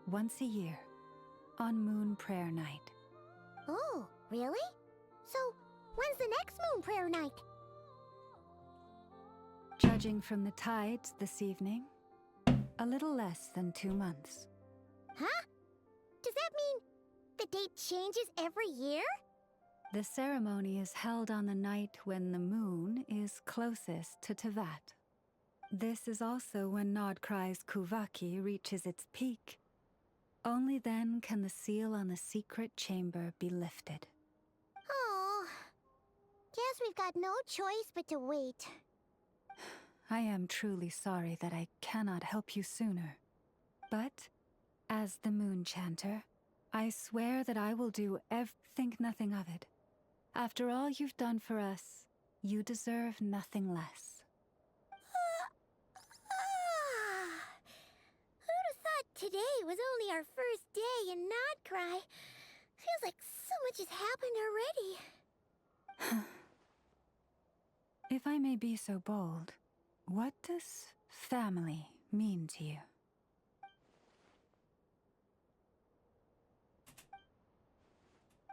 once a year, on Moon Prayer Night. Oh, really? So, when's the next Moon Prayer Night? Judging from the tides this evening, a little less than 2 months. Huh? Does that mean the date changes every year? The ceremony is held on the night when the moon is closest to Tevat. This is also when Nodcry's Kuvaki reaches its peak. Only then can the seal on the secret chamber be lifted. Oh, guess we've got no choice but to wait. I am truly sorry that I cannot help you sooner. But, as the Moon Chanter, I swear that I will do think nothing of it. After all you've done for us, you deserve nothing less. Who'd have thought today was only our first day in Nodcry? Feels like so much has happened already. If I may be so bold, what does family mean to you?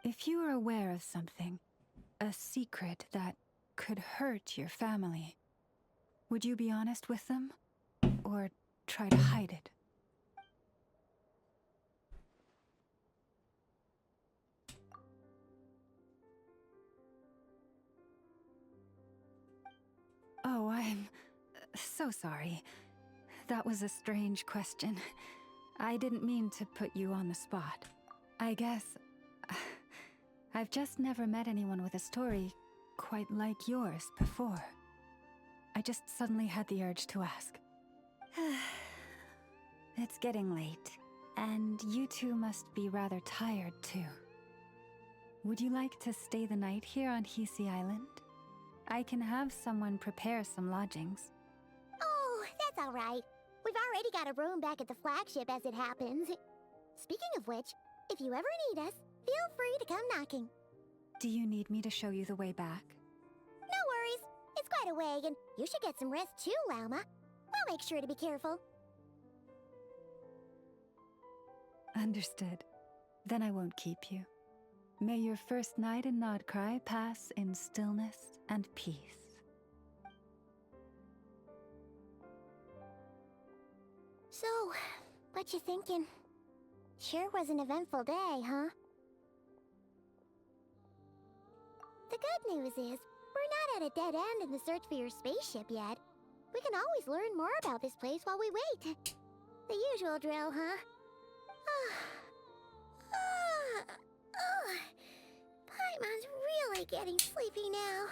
If you are aware of something, a secret that could hurt your family, would you be honest with them? Or try to hide it? Oh, I'm so sorry. That was a strange question. I didn't mean to put you on the spot. I guess I've just never met anyone with a story quite like yours before. I just suddenly had the urge to ask. It's getting late, and you two must be rather tired too. Would you like to stay the night here on Hisi Island? I can have someone prepare some lodgings. Oh, that's all right. We've already got a room back at the flagship as it happens. Speaking of which, if you ever need us, feel free to come knocking. Do you need me to show you the way back? No worries. It's quite a way, and you should get some rest too, Lauma. We'll make sure to be careful. Understood. Then I won't keep you. May your first night in Nodcry pass in stillness and peace. So, what you thinking? Sure was an eventful day, huh? The good news is, we're not at a dead end in the search for your spaceship yet. We can always learn more about this place while we wait. The usual drill, huh? Paimon's really getting sleepy now.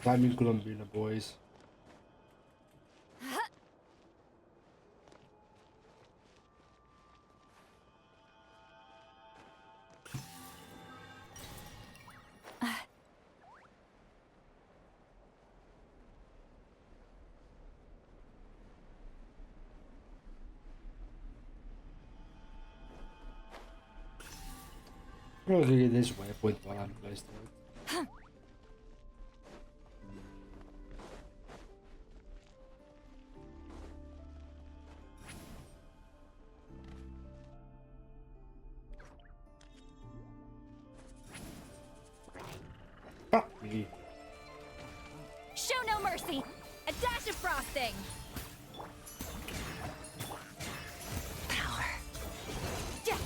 Climbing Columbia, boys. Probably get this waypoint while I'm placed right. Fuck me. Show no mercy! A dash of frosting! Power. Yeah.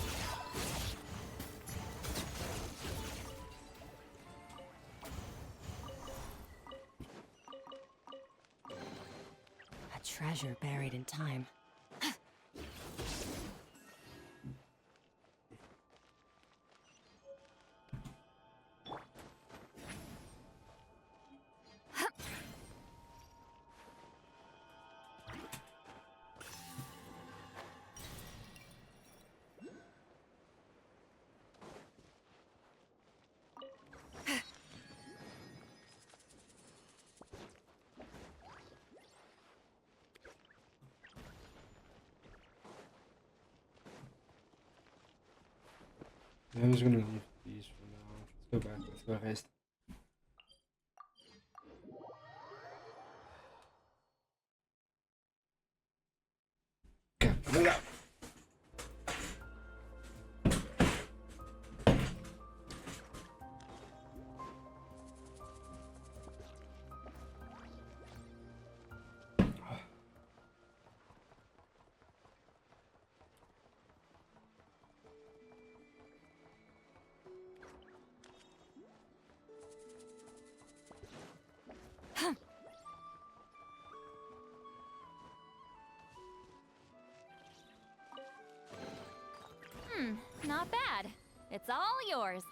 A treasure buried in time. Yeah, I'm just gonna leave these for now. Let's go back. Let's go rest. Okay, move out. Not bad. It's all yours.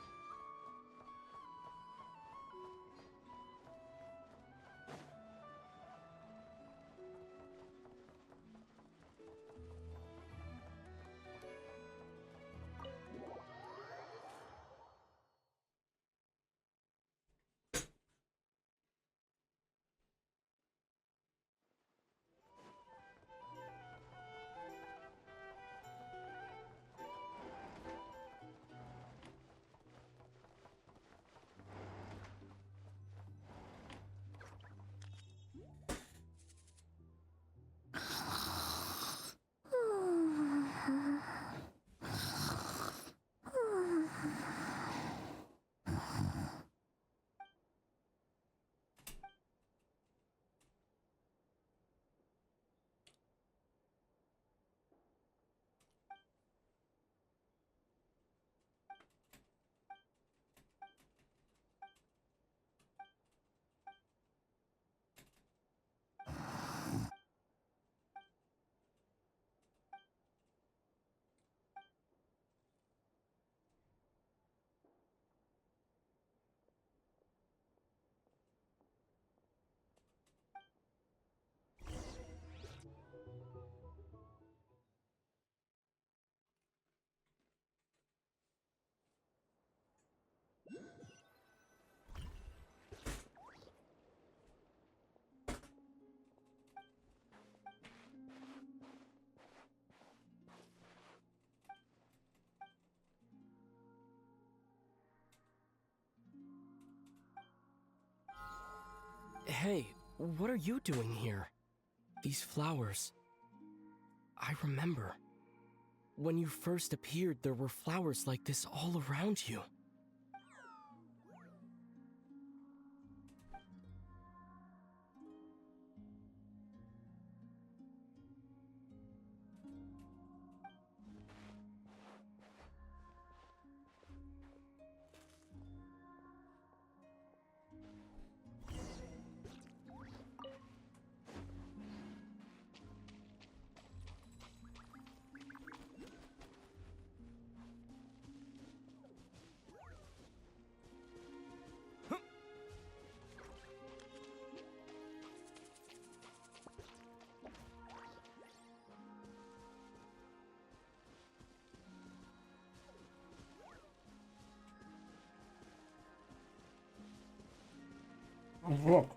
Hey, what are you doing here? These flowers. I remember. When you first appeared, there were flowers like this all around you. Look.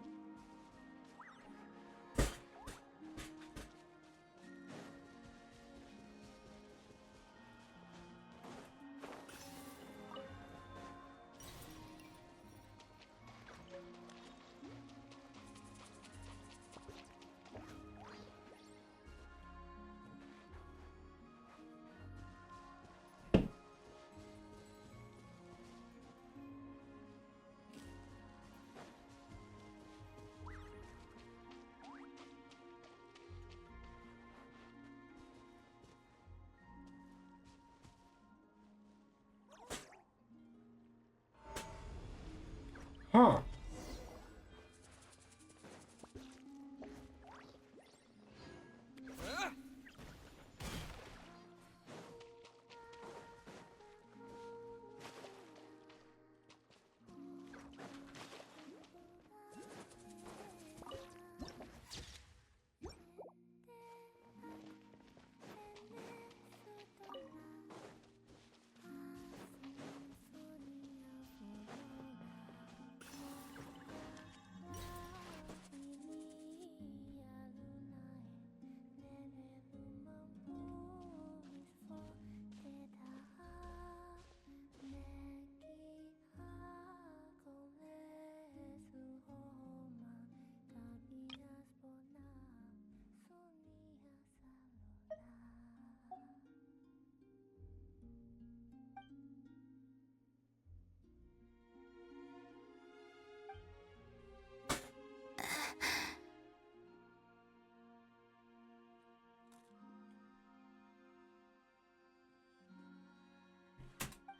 Huh.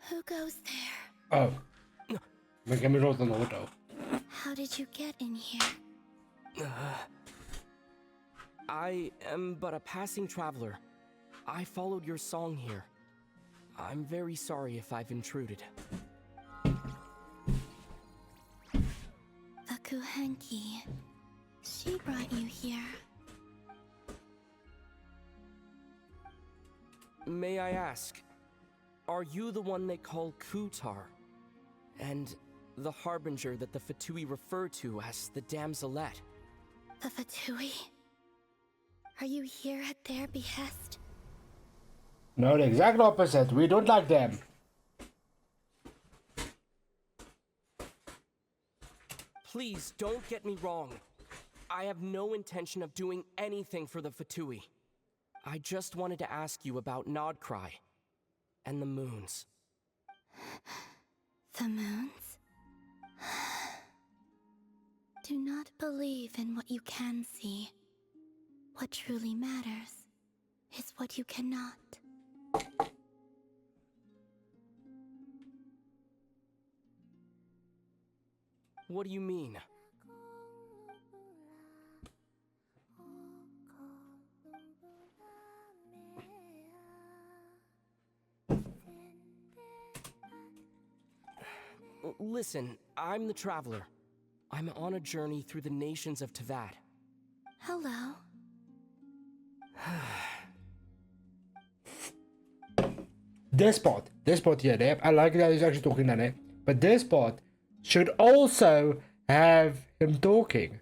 Who goes there? Oh. Ik heb me rood aan de auto. How did you get in here? I am but a passing traveler. I followed your song here. I'm very sorry if I've intruded. The Kuhenki. She brought you here. May I ask, are you the one they call Kutar? And the harbinger that the Fatui refer to as the Damselette? The Fatui? Are you here at their behest? No, the exact opposite. We don't like them. Please don't get me wrong. I have no intention of doing anything for the Fatui. I just wanted to ask you about Nodcry and the moons. The moons? Do not believe in what you can see. What truly matters is what you cannot. What do you mean? Listen, I'm the traveler. I'm on a journey through the nations of Teyvat. Hello. This part here, there. I like that he's actually talking that, eh? But this part should also have him talking.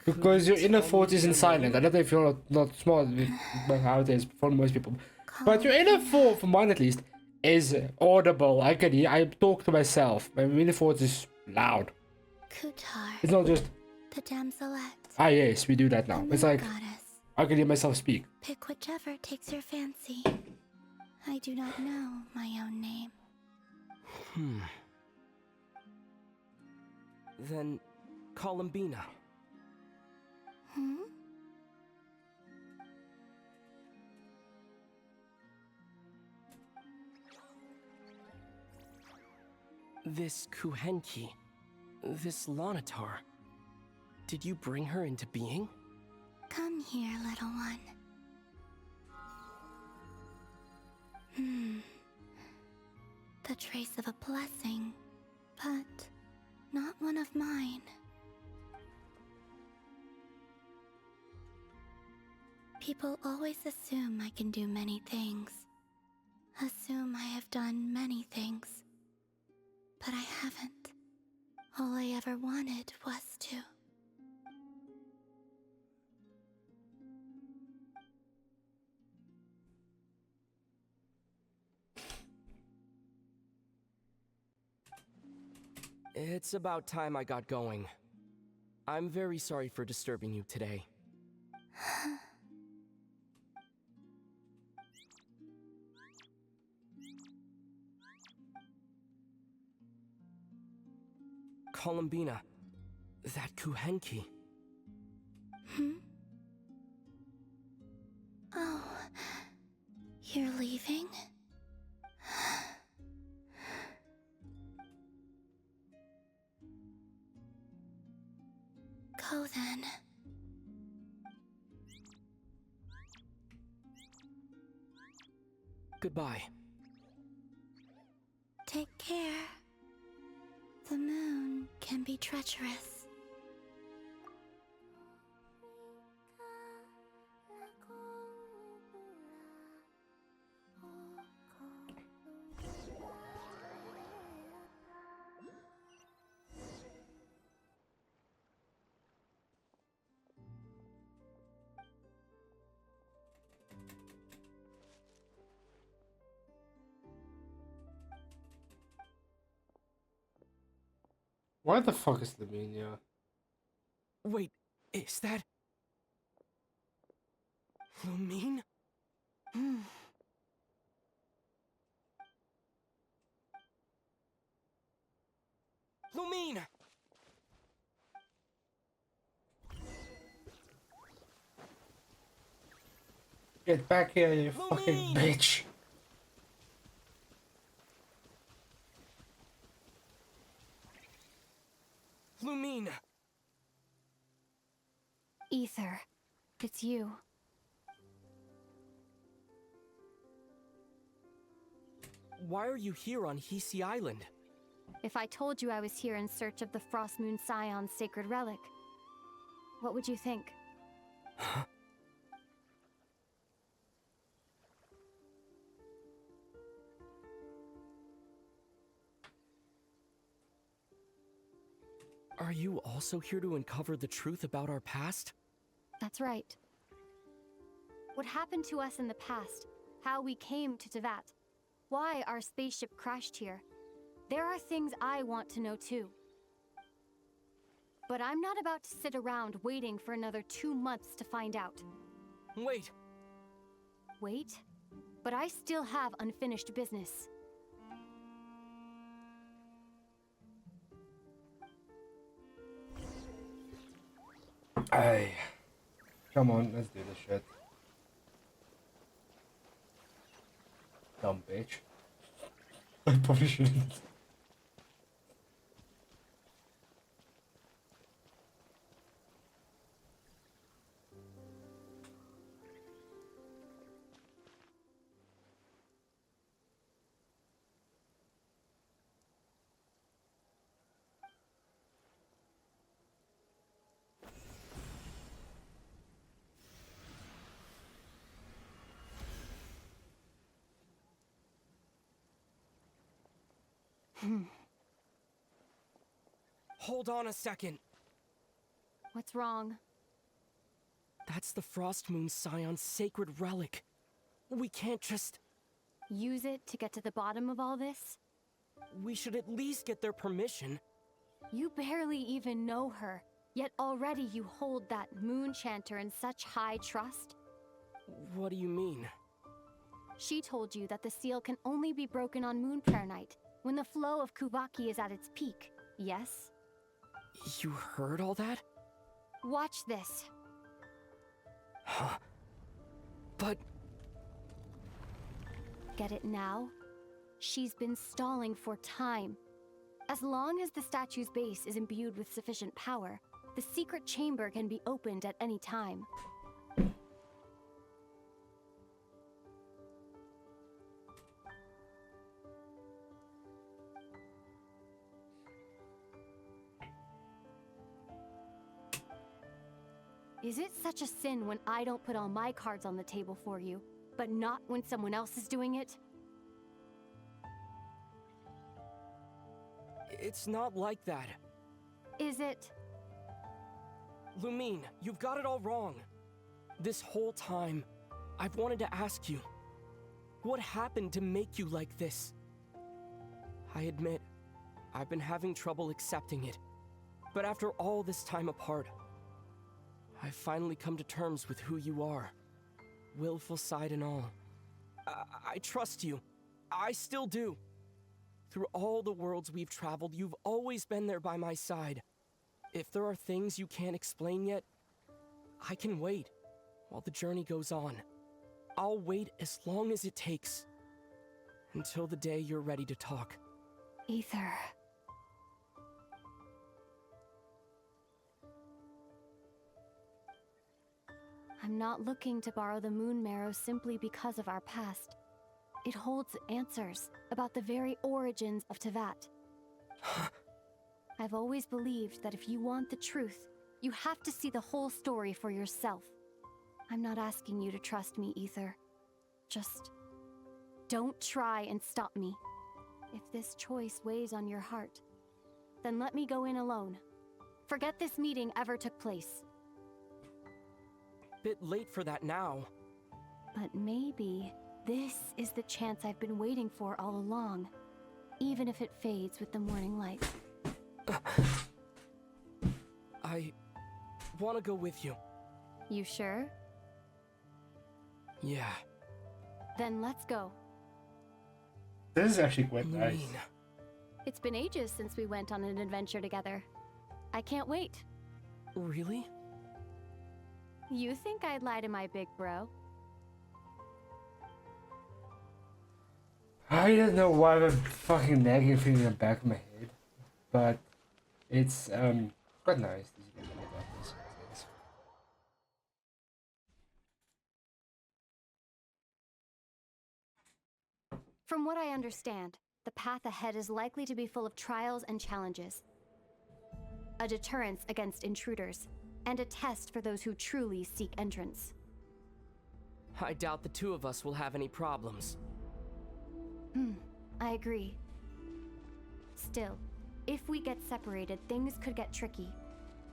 Because your inner thought isn't silent. I don't know if you're not smart about how it is for most people. But your inner thought, for mine at least, is audible. I can hear, I talk to myself. My inner thought is loud. Kutar. It's not just... The Damselette. Ah yes, we do that now. It's like, Goddess. I can hear myself speak. Pick whichever takes your fancy. I do not know my own name. Then, Columbina. Hmm? This Kuhenki, this Lanatar, did you bring her into being? Come here, little one. The trace of a blessing, but not one of mine. People always assume I can do many things. Assume I have done many things. But I haven't. All I ever wanted was to. It's about time I got going. I'm very sorry for disturbing you today. Columbina, that Kuhenki. Oh, You're leaving? Go then. Goodbye. Take care. The moon can be treacherous. Why the fuck is Lavinia? Wait, is that... Lumine? Lumine! Get back here, you fucking bitch! Lumine! Ether, it's you. Why are you here on Hisi Island? If I told you I was here in search of the Frost Moon Scion's sacred relic, what would you think? Are you also here to uncover the truth about our past? That's right. What happened to us in the past, how we came to Tevat, why our spaceship crashed here. There are things I want to know too. But I'm not about to sit around waiting for another 2 months to find out. Wait! Wait? But I still have unfinished business. Hey, come on, let's do this shit. Dumb bitch. I probably shouldn't. Hold on a second. What's wrong? That's the Frost Moon Scion's sacred relic. We can't just... Use it to get to the bottom of all this? We should at least get their permission. You barely even know her, yet already you hold that moon chanter in such high trust? What do you mean? She told you that the seal can only be broken on Moon Prayer Night, when the flow of Kuvaki is at its peak, yes? You heard all that? Watch this. Huh? But... Get it now? She's been stalling for time. As long as the statue's base is imbued with sufficient power, the secret chamber can be opened at any time. Is it such a sin when I don't put all my cards on the table for you, but not when someone else is doing it? It's not like that. Is it? Lumine, you've got it all wrong. This whole time, I've wanted to ask you, what happened to make you like this? I admit, I've been having trouble accepting it. But after all this time apart, I've finally come to terms with who you are. Willful side and all. I trust you. I still do. Through all the worlds we've traveled, you've always been there by my side. If there are things you can't explain yet, I can wait while the journey goes on. I'll wait as long as it takes. Until the day you're ready to talk. Ether. I'm not looking to borrow the moon marrow simply because of our past. It holds answers about the very origins of Tevat. I've always believed that if you want the truth, you have to see the whole story for yourself. I'm not asking you to trust me, Ether. Just don't try and stop me. If this choice weighs on your heart, then let me go in alone. Forget this meeting ever took place. Bit late for that now. But maybe this is the chance I've been waiting for all along, even if it fades with the morning light. I want to go with you. You sure? Yeah. Then let's go. This is actually quite nice. It's been ages since we went on an adventure together. I can't wait. Really? You think I'd lie to my big bro? I don't know why I'm fucking nagging thing in the back of my head, but it's quite nice. From what I understand, the path ahead is likely to be full of trials and challenges. A deterrence against intruders, and a test for those who truly seek entrance. I doubt the two of us will have any problems. I agree. Still, if we get separated, things could get tricky.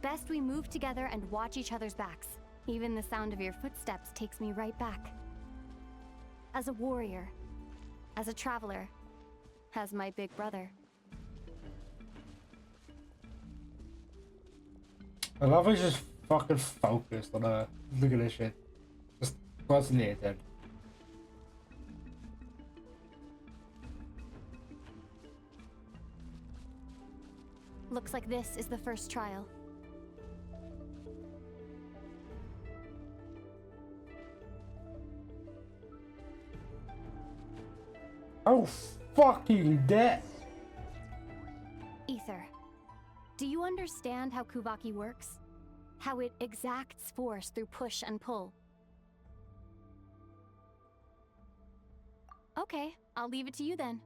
Best we move together and watch each other's backs. Even the sound of your footsteps takes me right back. As a warrior, as a traveler, as my big brother. I love how he's just fucking focused on her. Look at this shit. Just concentrated. Looks like this is the first trial. Oh, fucking death! Ether, do you understand how Kuvaki works? How it exacts force through push and pull? Okay, I'll leave it to you then.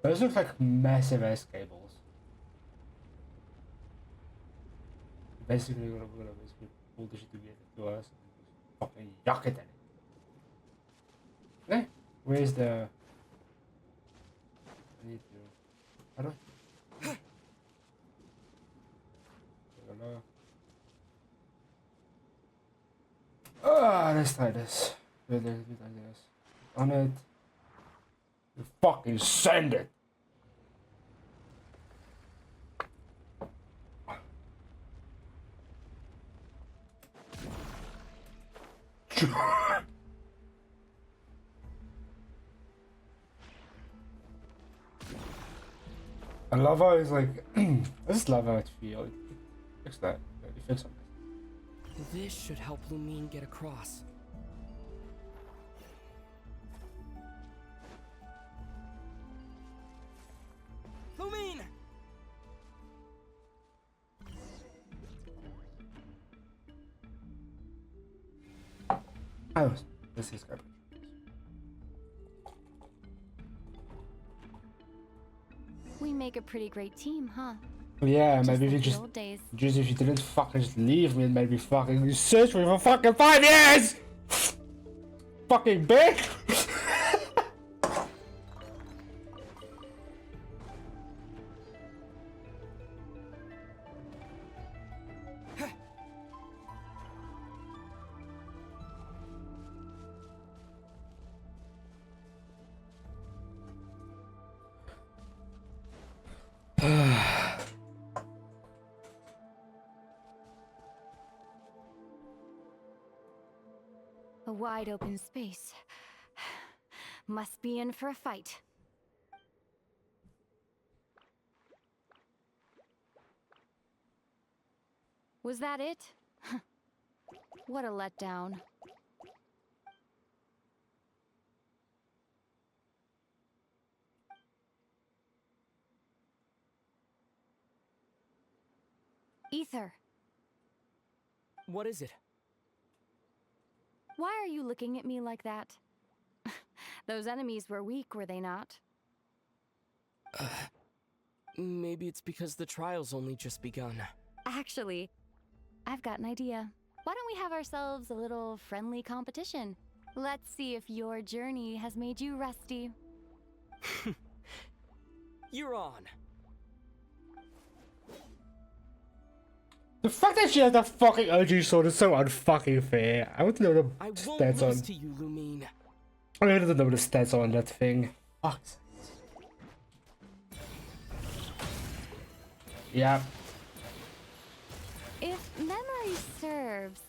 Those look like massive ass cables. Basically, we're gonna basically pull this shit together to us and just fucking yuck it at it. Okay, where's the? I need to. How do I? Ah, let's try this. Let's try this. On it. You fucking send it. I love how it's like. I just love how it feels. It looks that. It feels so nice. This should help Lumine get across. Lumine! Oh, this is garbage. We make a pretty great team, huh? Yeah, maybe if you like the just, old days. if you didn't fucking just leave me and maybe fucking search me for fucking 5 years! Fucking bitch! A wide open space. Must be in for a fight. Was that it? What a letdown. Ether, What is it? why are you looking at me like that? Those enemies were weak, were they not? Maybe it's because the trial's only just begun. Actually, I've got an idea. Why don't we have ourselves a little friendly competition? Let's see if your journey has made you rusty. You're on. The fact that she has that fucking OG sword is so unfucking fair. I want to know the I won't stats lose on. to you, Lumine. I want to know the stats on that thing. Fuck. Yeah. If memory serves,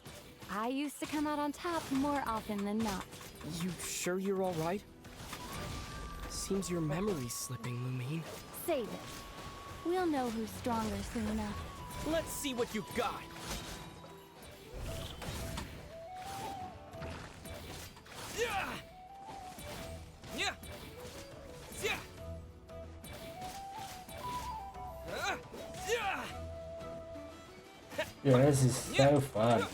I used to come out on top more often than not. You sure you're all right? Seems your memory's slipping, Lumine. Save it. We'll know who's stronger soon enough. Let's see what you got. Yeah. Yeah. Yeah. Yeah. Yeah, this is so fun.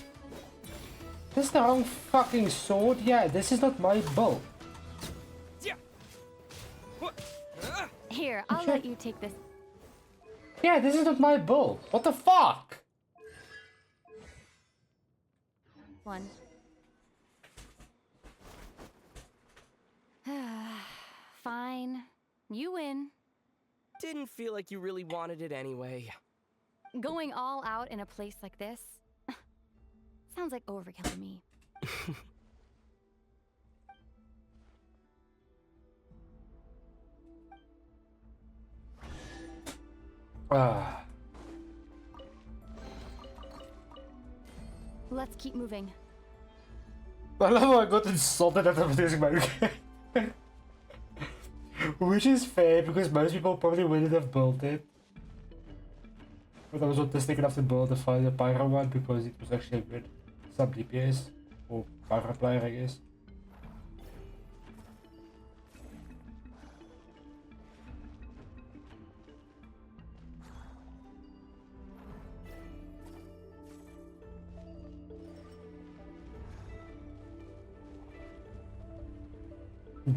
This is the wrong fucking sword? Yeah, this is not my bow. Here, I'll let you take this. Yeah, this is not my bow. What the fuck? One. Fine. You win. Didn't feel like you really wanted it anyway. Going all out in a place like this sounds like overkill to me. Ah. Let's keep moving. I love how I got insulted at the music mode. Which is fair because most people probably wouldn't have built it. But I was autistic enough to build the Fire Pyro one because it was actually a good sub DPS or Pyro player, I guess.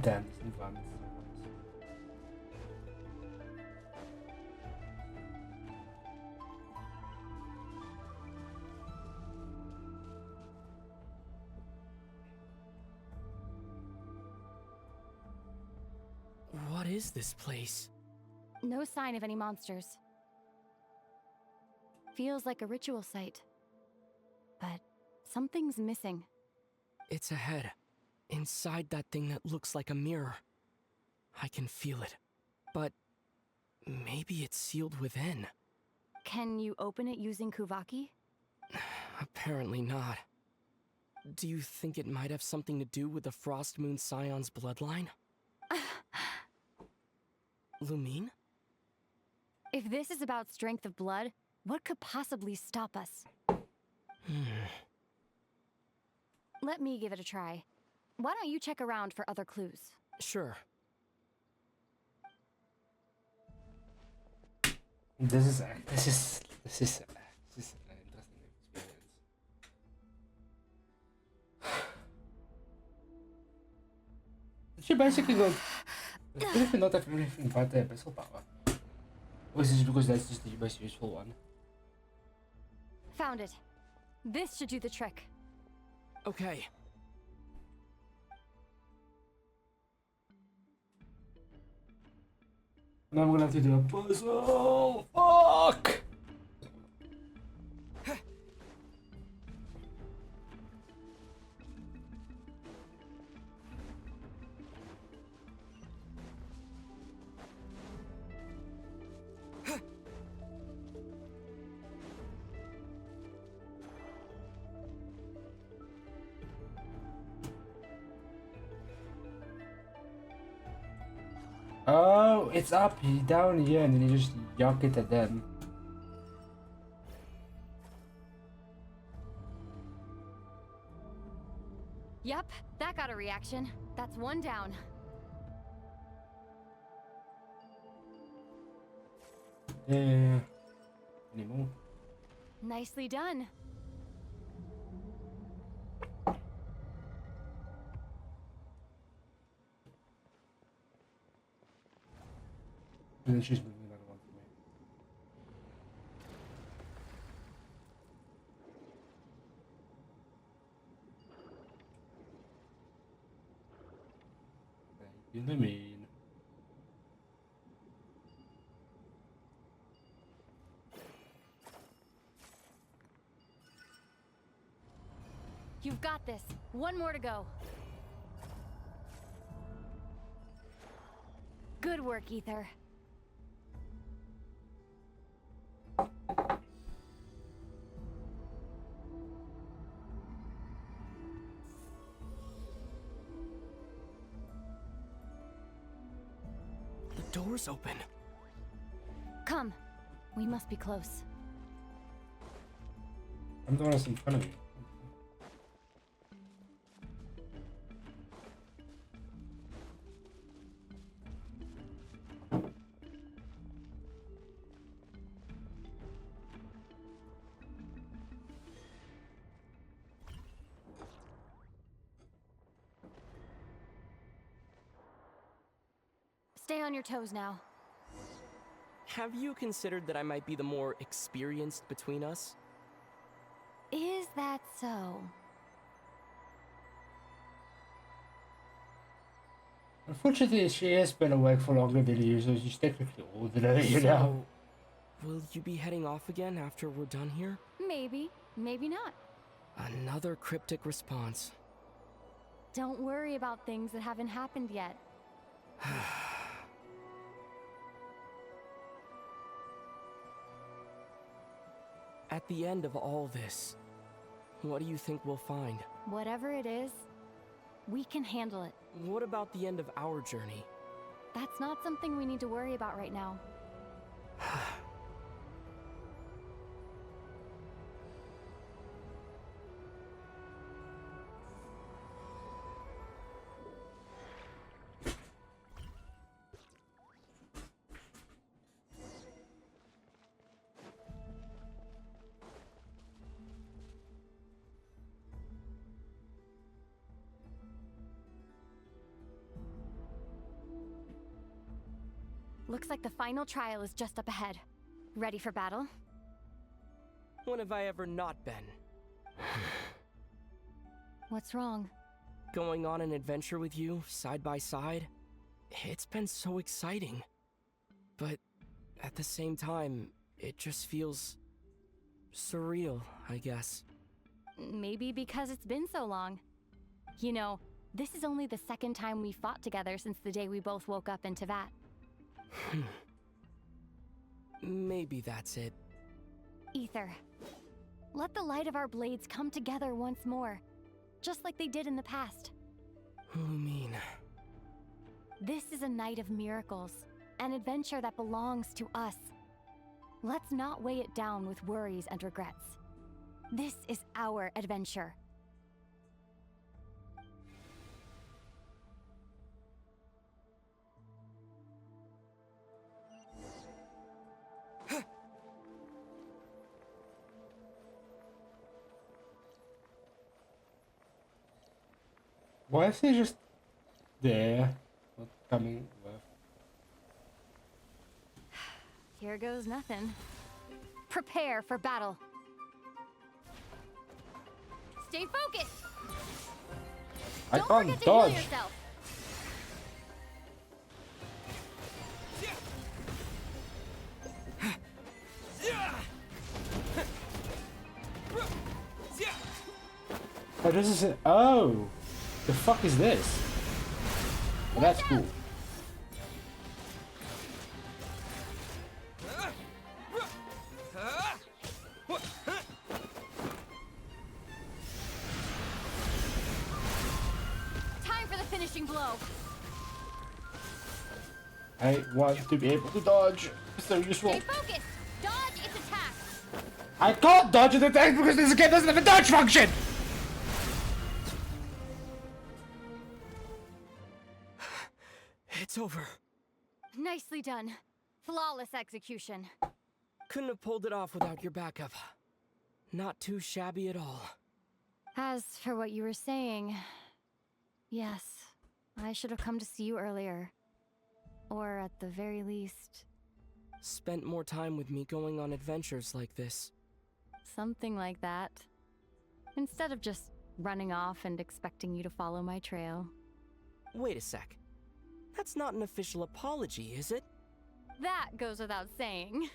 Damn, this environment. What is this place? No sign of any monsters. Feels like a ritual site. But something's missing. It's ahead. Inside that thing that looks like a mirror. I can feel it. But maybe it's sealed within. Can you open it using Kuvaki? Apparently not. Do you think it might have something to do with the Frost Moon Scion's bloodline? Lumine? If this is about strength of blood, what could possibly stop us? Let me give it a try. Why don't you check around for other clues? Sure. This is an interesting experience. She basically got. If not have everything but the abyssal power. Or is this because that's just the most useful one? Found it. This should do the trick. Okay. Now I'm gonna have to do a puzzle. Fuck! Oh, it's up down here and then you just yuck it at them. reaction. That's one down. Yeah. Anymore. Nicely done. And then she's moving another one for me. Thank you, Lamine. You've got this. One more to go. Good work, Ether. The door's open. Come. We must be close. I'm the one that's in front of you. Stay on your toes now. Have you considered that I might be the more experienced between us? Is that so? Unfortunately, she has been awake for longer than you, so she's technically older than you now. Will you be heading off again after we're done here? Maybe, maybe not. Another cryptic response. Don't worry about things that haven't happened yet. At the end of all this, what do you think we'll find? Whatever it is, we can handle it. What about the end of our journey? That's not something we need to worry about right now. Looks like the final trial is just up ahead. Ready for battle? When have I ever not been? What's wrong? Going on an adventure with you, side by side? It's been so exciting. But at the same time, it just feels surreal, I guess. Maybe because it's been so long. You know, this is only the second time we fought together since the day we both woke up in Tevat. Maybe that's it. Ether, let the light of our blades come together once more, just like they did in the past. Lumine. This is a night of miracles, an adventure that belongs to us. Let's not weigh it down with worries and regrets. This is our adventure. Why is he just there? Not coming with. Here goes nothing. Prepare for battle. Stay focused. I Don't can't forget to dodge. heal yourself. Oh, this is it. Oh, the fuck is this? Oh, that's cool. Time for the finishing blow. I want to be able to dodge. It's so useful. Stay focused. Dodge its attack. I can't dodge the attack because this game doesn't have a dodge function. It's over. Nicely done. Flawless execution. Couldn't have pulled it off without your backup. Not too shabby at all. As for what you were saying, yes, I should have come to see you earlier. Or at the very least... Spent more time with me going on adventures like this. something like that. Instead of just running off and expecting you to follow my trail. Wait a sec. That's not an official apology, is it? That goes without saying.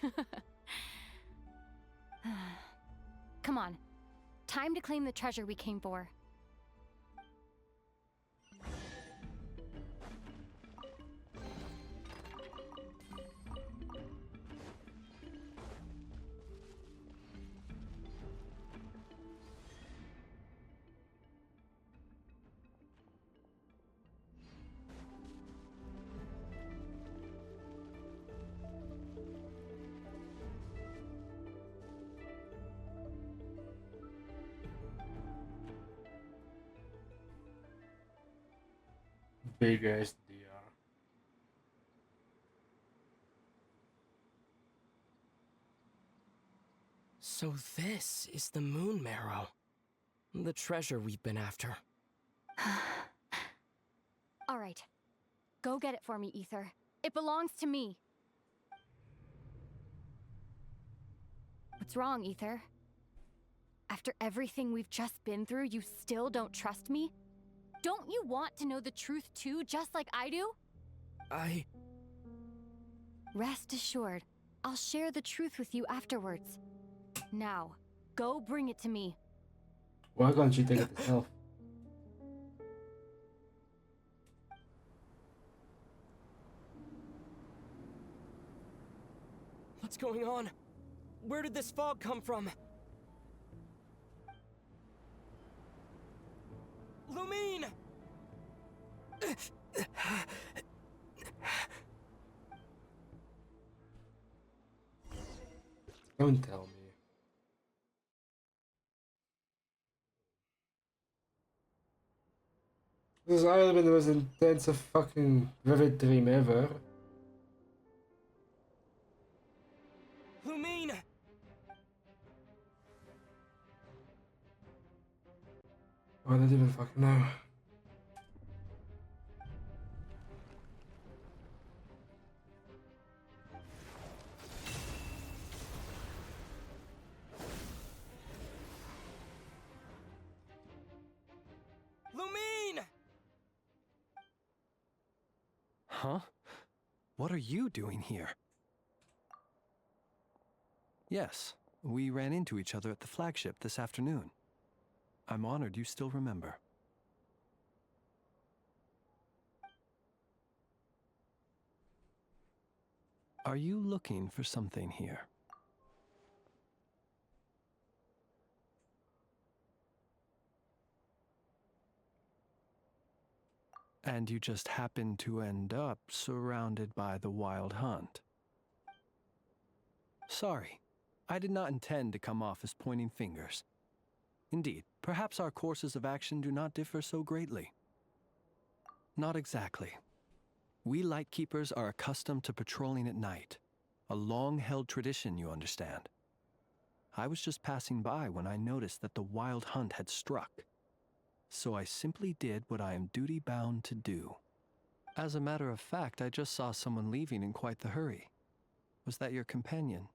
Come on. Time to claim the treasure we came for. Big ass deer. So this is the Moon Marrow. The treasure we've been after. All right. Go get it for me, Ether. It belongs to me. What's wrong, Ether? After everything we've just been through, you still don't trust me? Don't you want to know the truth too, just like I do? Rest assured, I'll share the truth with you afterwards. Now, go bring it to me. Why can't you take it yourself? What's going on? Where did this fog come from? Lumine! Don't tell me. This island been the most intense fucking vivid dream ever. Lumine! I don't even fucking know. Lumine! Huh? What are you doing here? Yes, we ran into each other at the flagship this afternoon. I'm honored you still remember. Are you looking for something here? And you just happened to end up surrounded by the Wild Hunt. Sorry, I did not intend to come off as pointing fingers. Indeed, perhaps our courses of action do not differ so greatly. Not exactly. We Lightkeepers are accustomed to patrolling at night. A long-held tradition, you understand. I was just passing by when I noticed that the Wild Hunt had struck. So I simply did what I am duty-bound to do. As a matter of fact, I just saw someone leaving in quite the hurry. Was that your companion?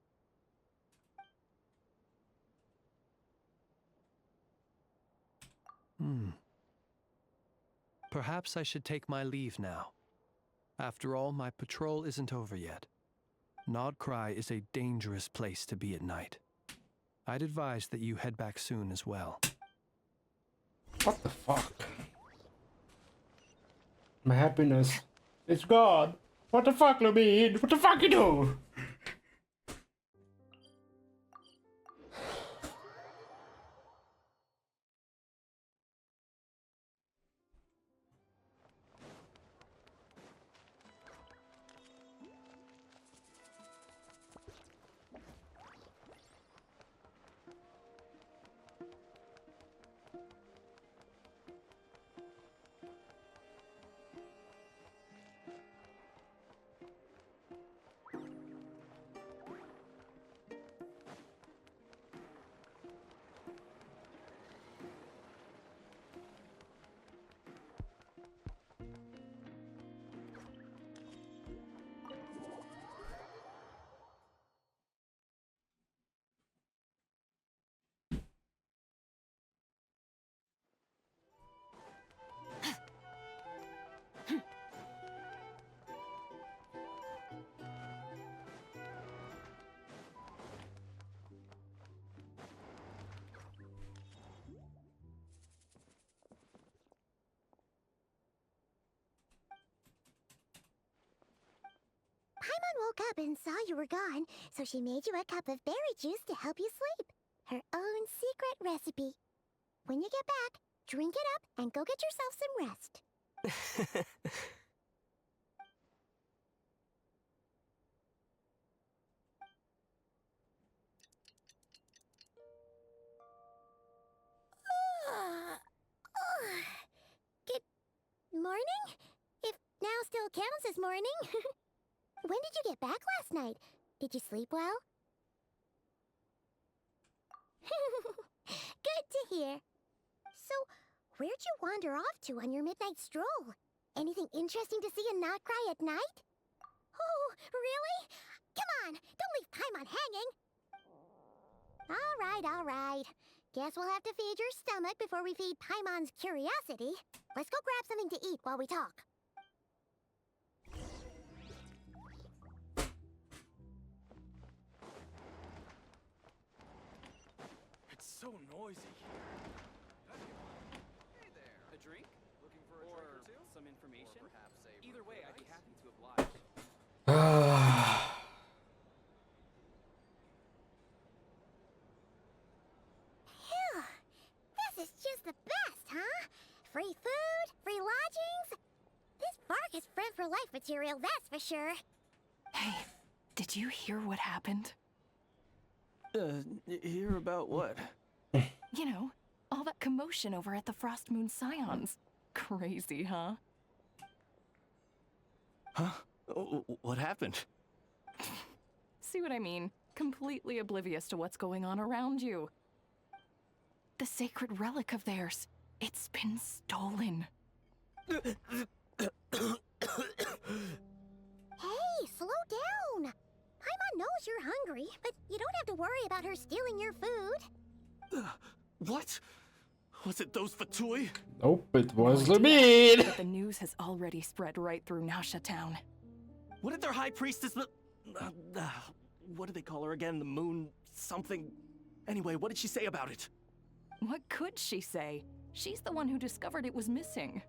Perhaps I should take my leave now. After all, my patrol isn't over yet. Nodcry is a dangerous place to be at night. I'd advise that you head back soon as well. What the fuck? My happiness is gone. What the fuck, Lumine? What the fuck you do? woke up and saw you were gone, so she made you a cup of berry juice to help you sleep. Her own secret recipe. When you get back, drink it up and go get yourself some rest. Good morning? If now still counts as morning. When did you get back last night? Did you sleep well? Good to hear. So, where'd you wander off to on your midnight stroll? Anything interesting to see in Notcry at night? Oh, really? Come on, don't leave Paimon hanging. All right. Guess we'll have to feed your stomach before we feed Paimon's curiosity. Let's go grab something to eat while we talk. It's so noisy. Hey there. A drink? Looking for a Or drink or two? some information? Or perhaps a Either way, I'd be merchandise? happy to oblige. Phew. This is just the best, huh? Free food, free lodgings. This park is friend for life material, that's for sure. Hey, did you hear what happened? Hear about what? You know, all that commotion over at the Frost Moon Scions. Crazy, huh? Huh? What happened? See what I mean? Completely oblivious to what's going on around you. The sacred relic of theirs. It's been stolen. Hey, slow down. Paimon knows you're hungry, but you don't have to worry about her stealing your food. What? Was it those Fatui? Nope, it was Lumine! But the news has already spread right through Nasha Town. What did their high priestess what do they call her again? The moon something? Anyway, what did she say about it? What could she say? She's the one who discovered it was missing.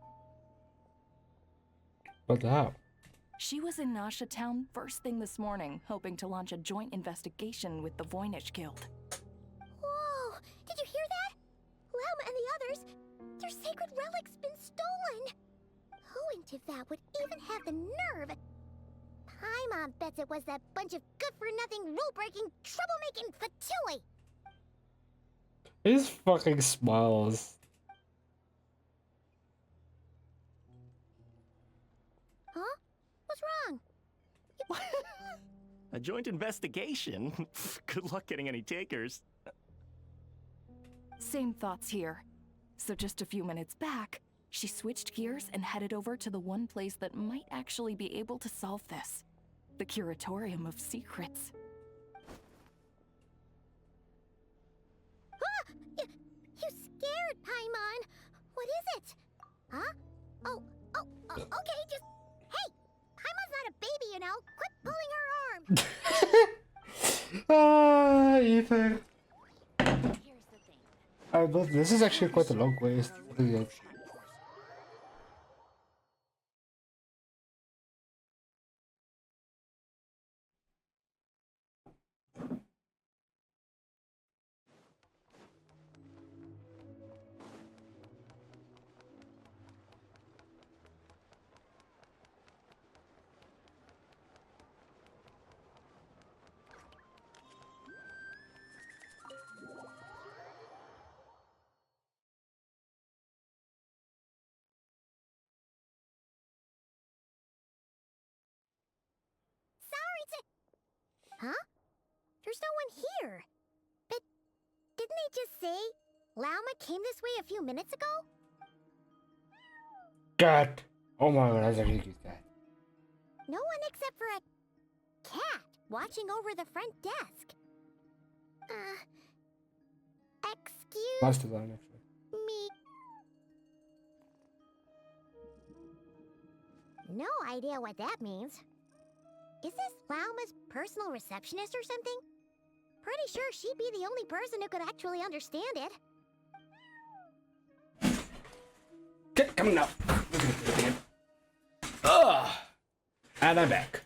But how? She was in Nasha Town first thing this morning, hoping to launch a joint investigation with the Voynich Guild. Whoa! Did you hear that? Lauma and the others, their sacred relic's been stolen. Who in Tivat would even have the nerve? Paimon bets it was that bunch of good-for-nothing, rule-breaking, troublemaking Fatui. His fucking smiles. Huh? What's wrong? A joint investigation? Good luck getting any takers. Same thoughts here. So just a few minutes back, she switched gears and headed over to the one place that might actually be able to solve this. The Curatorium of Secrets. Ah! You scared, Paimon. What is it? Huh? Oh, okay, just... Hey! Paimon's not a baby, you know. Quit pulling her arm. Ah, Ethan. But this is actually quite a long quest. Huh? There's no one here. But didn't they just say Lauma came this way a few minutes ago? God. Oh my god, that's actually cute cat. No one except for a cat watching over the front desk. Excuse Nice design, actually. me. No idea what that means. Is this Lauma's personal receptionist or something? Pretty sure she'd be the only person who could actually understand it. Get coming up. Ugh. And I'm back.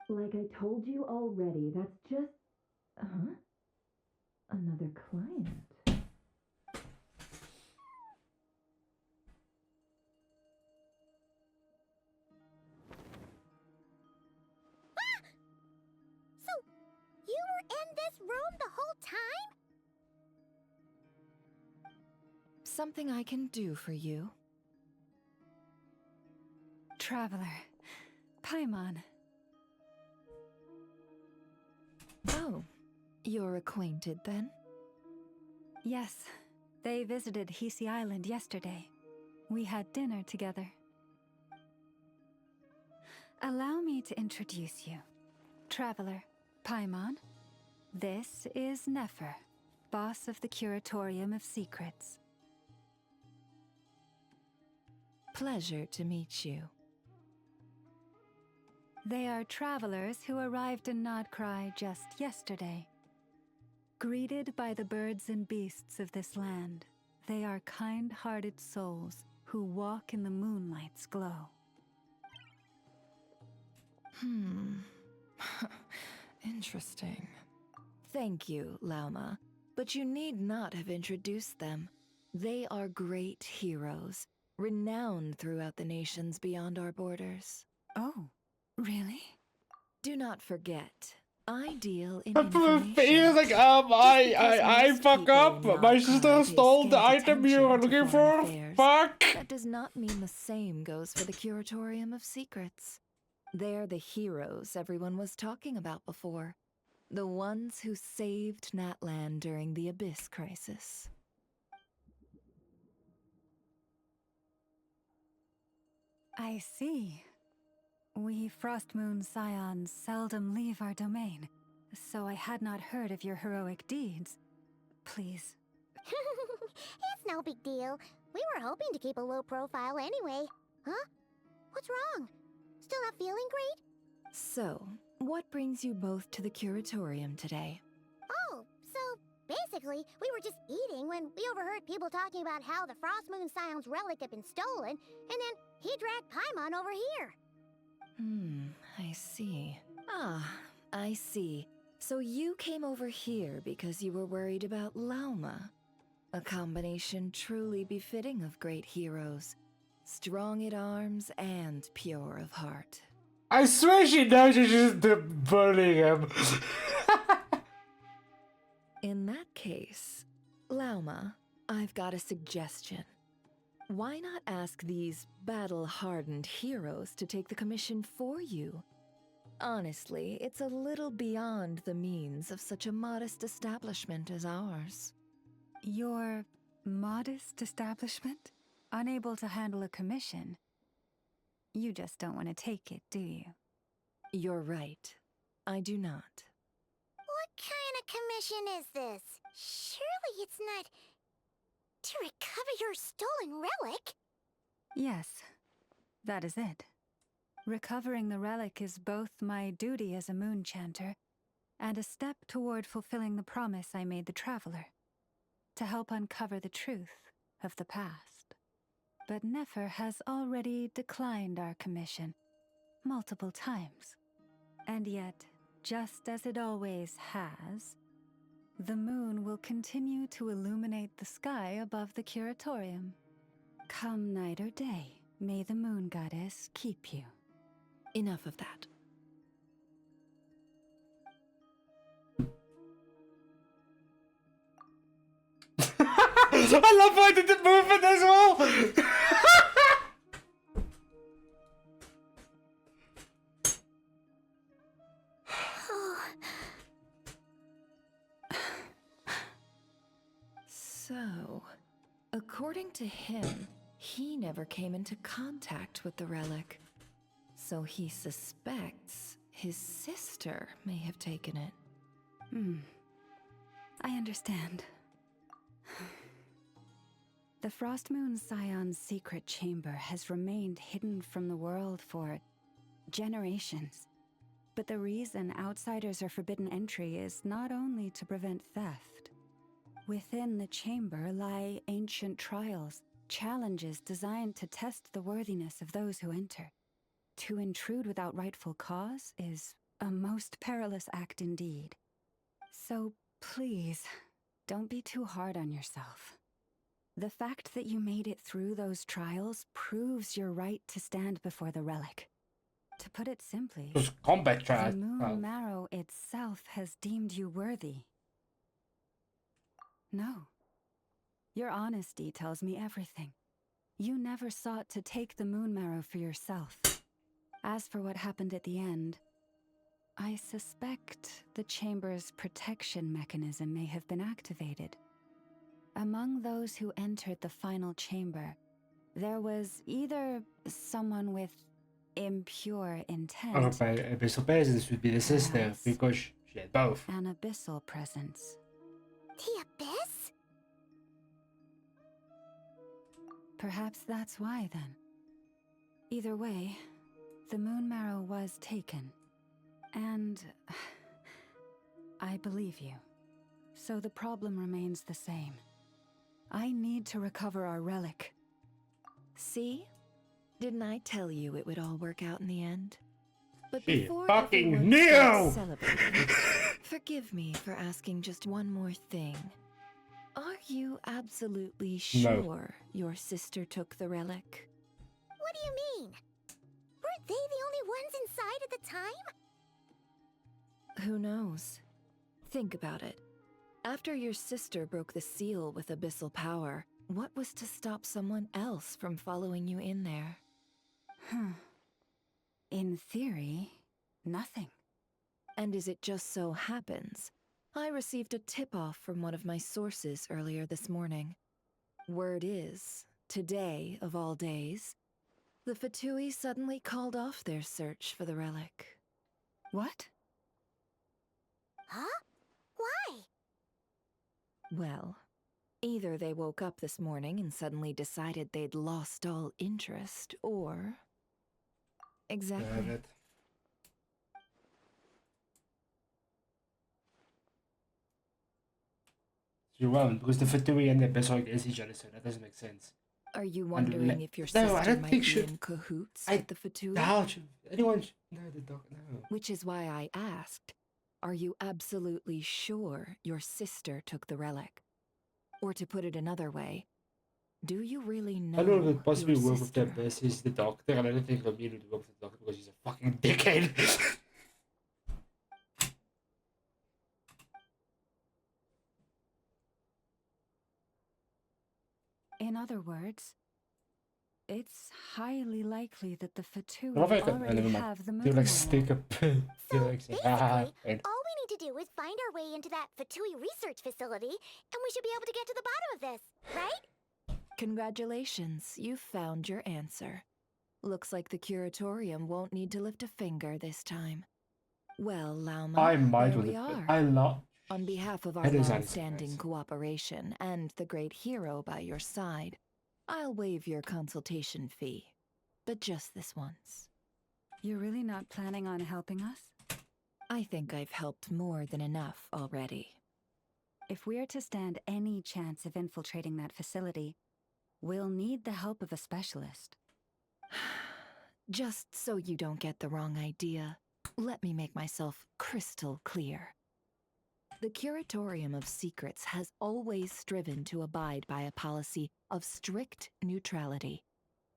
Like I told you already, that's just... Huh? Another client. So, you were in this room the whole time? Something I can do for you? Traveler. Paimon. Oh, you're acquainted then? Yes, they visited Hisi Island yesterday. We had dinner together. Allow me to introduce you. Traveler, Paimon. This is Nefer, boss of the Curatorium of Secrets. Pleasure to meet you. They are travelers who arrived in Nodcry just yesterday. Greeted by the birds and beasts of this land, they are kind-hearted souls who walk in the moonlight's glow. Interesting. Thank you, Lauma, but you need not have introduced them. They are great heroes, renowned throughout the nations beyond our borders. Oh, really? Do not forget, I deal in He was like, I fuck up. My sister stole the item you were looking for. Fuck. That does not mean the same goes for the Curatorium of Secrets. They're the heroes everyone was talking about before. The ones who saved Natlan during the Abyss Crisis. I see. We Frostmoon Scions seldom leave our domain, so I had not heard of your heroic deeds. Please. It's no big deal. We were hoping to keep a low profile anyway. Huh? What's wrong? Still not feeling great? So, what brings you both to the Curatorium today? Oh, so basically, we were just eating when we overheard people talking about how the Frostmoon Scion's relic had been stolen, and then he dragged Paimon over here. I see. I see. So you came over here because you were worried about Lauma. A combination truly befitting of great heroes. Strong at arms and pure of heart. I swear she knows she's just bullying him. In that case, Lauma, I've got a suggestion. Why not ask these battle-hardened heroes to take the commission for you? Honestly, it's a little beyond the means of such a modest establishment as ours. Your modest establishment? Unable to handle a commission? You just don't want to take it, do you? You're right. I do not. What kind of commission is this? Surely it's not to recover your stolen relic? Yes, that is it. Recovering the relic is both my duty as a moon chanter and a step toward fulfilling the promise I made the traveler, to help uncover the truth of the past. But Nefer has already declined our commission multiple times. And yet, just as it always has, the moon will continue to illuminate the sky above the Curatorium. Come night or day, may the moon goddess keep you. Enough of that. I love how I did the movement as well. So, according to him, he never came into contact with the relic. So he suspects his sister may have taken it. I understand. The Frostmoon Scion's secret chamber has remained hidden from the world for generations. But the reason outsiders are forbidden entry is not only to prevent theft. Within the chamber lie ancient trials, challenges designed to test the worthiness of those who enter. To intrude without rightful cause is A most perilous act indeed. So please, don't be too hard on yourself. The fact that you made it through those trials proves your right to stand before the relic. To put it simply, Those combat trials. the moon marrow itself has deemed you worthy. No. Your honesty tells me everything. You never sought to take the moon marrow for yourself. As for what happened at the end, I suspect the chamber's protection mechanism may have been activated. Among those who entered the final chamber, there was either someone with impure intent, Abyssal Bears, this would be the sister because she had both. an abyssal presence. The Abyss? Perhaps that's why, then. Either way, the moon marrow was taken. And I believe you. So the problem remains the same. I need to recover our relic. See? Didn't I tell you it would all work out in the end? But She before fucking everyone knew! starts celebrating, forgive me for asking just one more thing. Are you absolutely sure your sister took the relic? What do you mean? Weren't they the only ones inside at the time? Who knows? Think about it. After your sister broke the seal with abyssal power, what was to stop someone else from following you in there? In theory, nothing. And as it just so happens, I received a tip-off from one of my sources earlier this morning. Word is, today of all days, the Fatui suddenly called off their search for the relic. What? Huh? Why? Well, either they woke up this morning and suddenly decided they'd lost all interest, or... Exactly. You won't, because the Fatui and the Abyss are against each other, so that doesn't make sense. Are you wondering if your No, I sister don't might think be she- in cahoots I with the Fatui? doubt anyone. No, the dog. No. Which is why I asked, are you absolutely sure your sister took the relic? Or to put it another way, do you really know I don't know if it possibly your work with the sister? Abyss is the doctor, and I don't think Ramiro would work with the doctor because he's a fucking dickhead. In other words, it's highly likely that the Fatui Never already mind. have the Do moon like marrow. stick up. Do like say, ah, and All we need to do is find our way into that Fatui research facility, and we should be able to get to the bottom of this, right? Congratulations, you've found your answer. Looks like the curatorium won't need to lift a finger this time. Well, Lauma, I might there with we it. are. I love. On behalf of our That is long-standing nice. cooperation and the great hero by your side, I'll waive your consultation fee. But just this once. You're really not planning on helping us? I think I've helped more than enough already. If we're to stand any chance of infiltrating that facility, we'll need the help of a specialist. Just so you don't get the wrong idea, let me make myself crystal clear. The Curatorium of Secrets has always striven to abide by a policy of strict neutrality.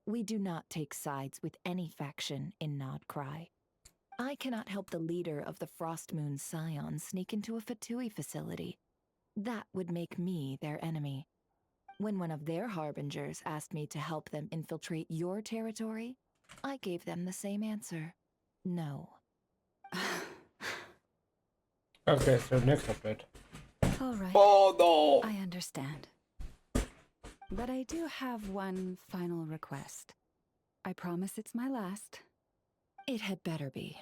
We do not take sides with any faction in Nodcry. I cannot help the leader of the Frostmoon Scions sneak into a Fatui facility. That would make me their enemy. When one of their harbingers asked me to help them infiltrate your territory, I gave them the same answer. No. Okay, so next update. All right. Oh no! I understand. But I do have one final request. I promise it's my last. It had better be.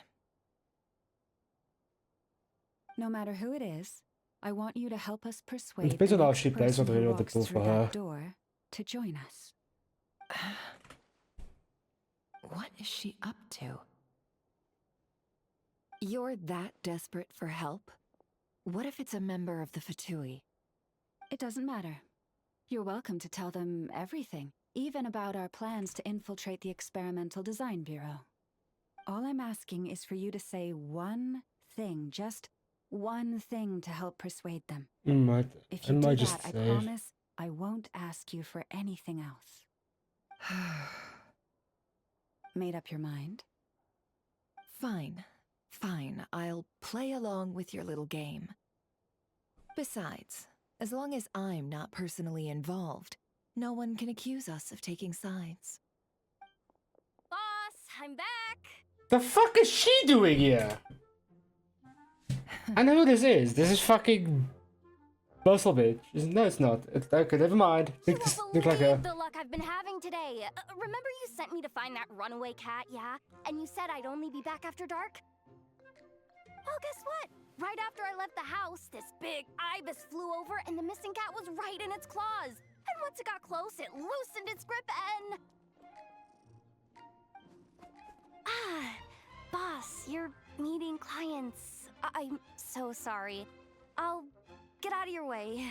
No matter who it is, I want you to help us persuade It's based on the how next she plays, person not really who what the walks pull through for that her. door to join us. What is she up to? You're that desperate for help? What if it's a member of the Fatui? It doesn't matter. You're welcome to tell them everything, even about our plans to infiltrate the Experimental Design Bureau. All I'm asking is for you to say one thing, just one thing to help persuade them. If you do that, I promise I won't ask you for anything else. Made up your mind? Fine. Fine, I'll play along with your little game. Besides, as long as I'm not personally involved, no one can accuse us of taking sides. Boss, I'm back. The fuck is she doing here? I know who this is. This is fucking Bustle bitch. No, it's not. It's okay. Never mind. Look like a. The luck I've been having today. Remember you sent me to find that runaway cat, yeah? And you said I'd only be back after dark? Well, guess what? Right after I left the house, this big ibis flew over and the missing cat was right in its claws. And once it got close, it loosened its grip and... Ah, boss, you're meeting clients. I'm so sorry. I'll get out of your way.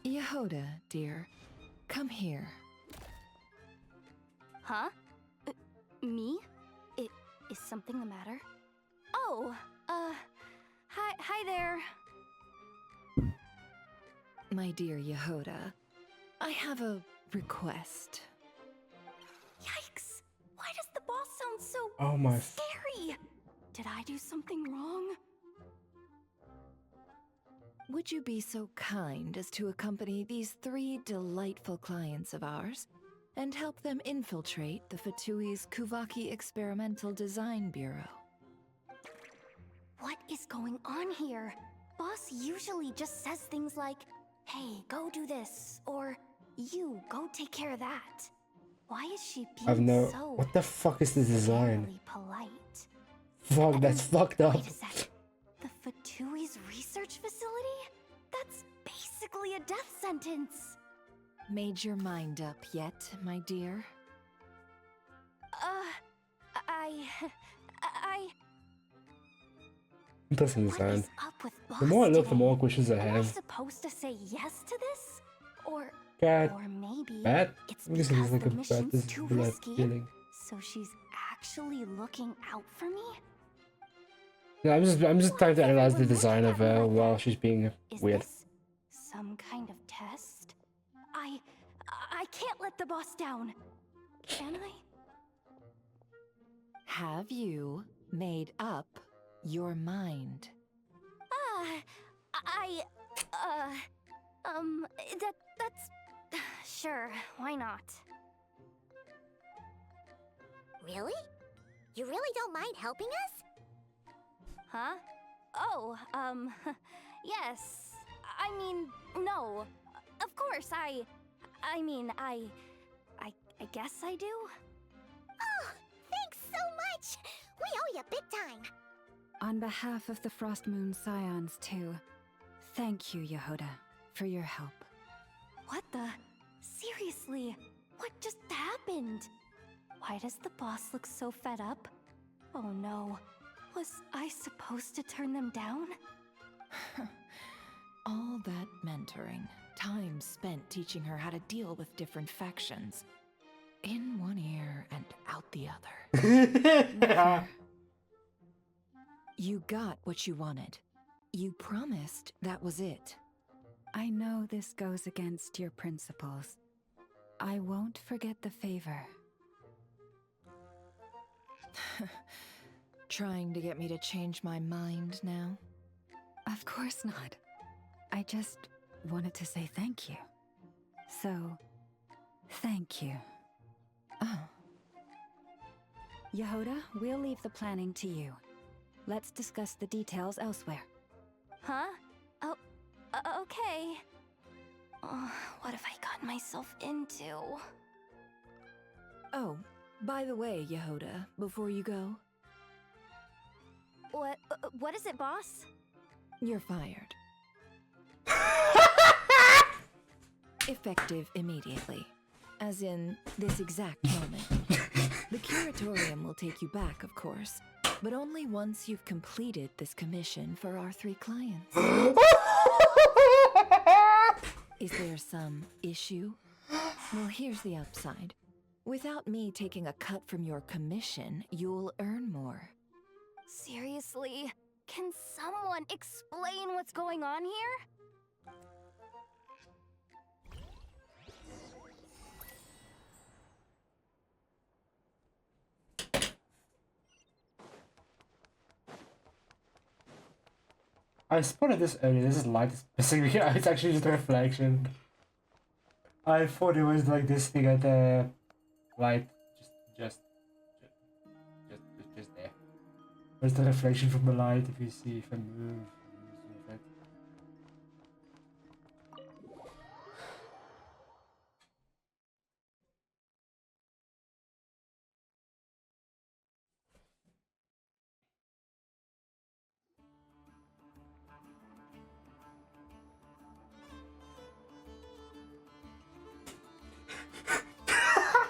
Yehoda, dear, come here. Huh? Me? Is something the matter? Oh, hi there. My dear Yehoda, I have a request. Yikes! Why does the boss sound so Oh my scary? Did I do something wrong? Would you be so kind as to accompany these 3 delightful clients of ours and help them infiltrate the Fatui's Kuvaki Experimental Design Bureau? What is going on here? Boss usually just says things like, hey, go do this, or you, go take care of that. Why is she being so What the fuck is the design? very polite? Fuck, that's fucked up. Wait a sec. The Fatui's research facility? That's basically a death sentence. Made your mind up yet, my dear? Interesting design. Up with The more I look, the today? more questions I Am I have. supposed to say yes to this? Or Cat. or maybe Bad? it's This because is like the a mission's bad too bad risky? feeling. So she's actually looking out for me? Yeah, I'm just trying to analyze the design of her while she's being Is weird. this some kind of test? I can't let the boss down. Can I? Have you made up your mind? That's... Sure, why not? Really? You really don't mind helping us? Huh? Oh, yes. I mean, no. Of course, I guess I do. Oh, thanks so much! We owe you big time! On behalf of the Frost Moon Scions, too, thank you, Yehoda, for your help. What the? Seriously, what just happened? Why does the boss look so fed up? Oh no, was I supposed to turn them down? All that mentoring, time spent teaching her how to deal with different factions. In one ear and out the other. You got what you wanted. You promised that was it. I know this goes against your principles. I won't forget the favor. Trying to get me to change my mind now? Of course not. I just wanted to say thank you. So, thank you. Oh. Yehoda, we'll leave the planning to you. Let's discuss the details elsewhere. Huh? Oh, okay. Oh, what have I gotten myself into? Oh, by the way, Yehoda, before you go... What is it, boss? You're fired. Effective immediately. As in, this exact moment. The curatorium will take you back, of course. but only once you've completed this commission for our 3 clients. Is there some issue? Well, here's the upside. Without me taking a cut from your commission, you'll earn more. Seriously? Can someone explain what's going on here? I spotted this earlier. This is light missing me. It's actually just a reflection. I thought it was like this thing at the light, just there. Where's the reflection from the light? If you see, if I move it.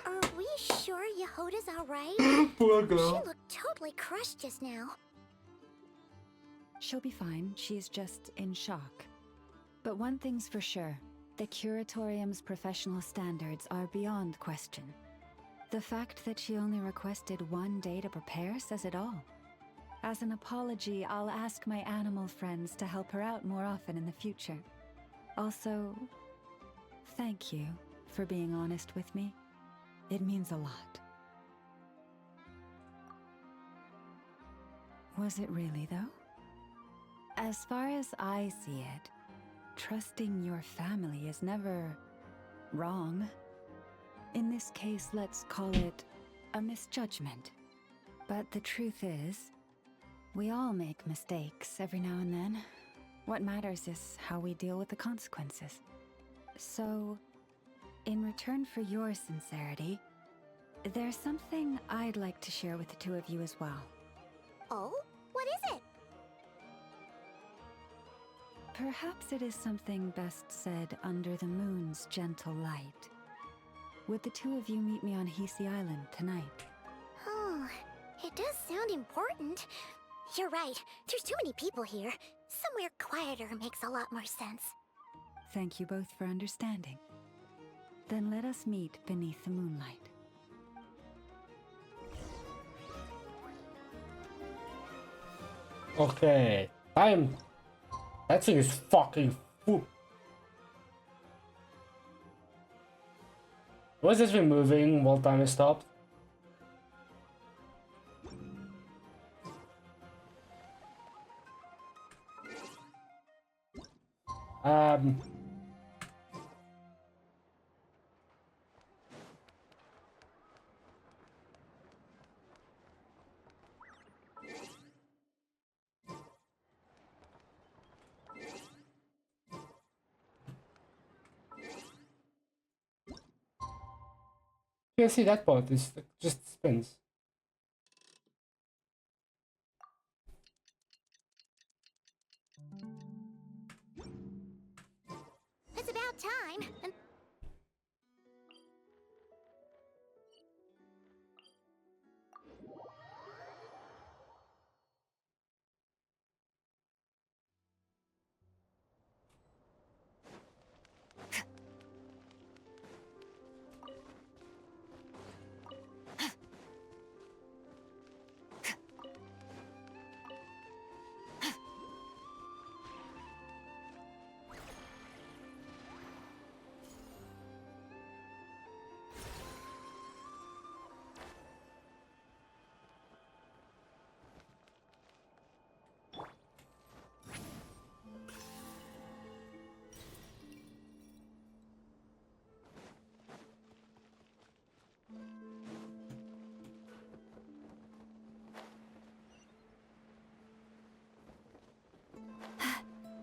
Are we sure Yehoda's alright? Poor girl. She looked totally crushed just now. She'll be fine. She's just in shock. But one thing's for sure. The Curatorium's professional standards are beyond question. The fact that she only requested 1 day to prepare says it all. As an apology, I'll ask my animal friends to help her out more often in the future. Also, thank you for being honest with me. It means a lot. Was it really, though? As far as I see it, trusting your family is never wrong. In this case, let's call it a misjudgment. But the truth is, we all make mistakes every now and then. What matters is how we deal with the consequences. So, in return for your sincerity, there's something I'd like to share with the 2 of you as well. Oh? What is it? Perhaps it is something best said under the moon's gentle light. Would the 2 of you meet me on Hisi Island tonight? Oh, it does sound important. You're right. There's too many people here. Somewhere quieter makes a lot more sense. Thank you both for understanding. Then let us meet beneath the moonlight. Okay, that thing is fucking full. Was this been moving while time is stopped? You can see that part is just spins. It's about time. And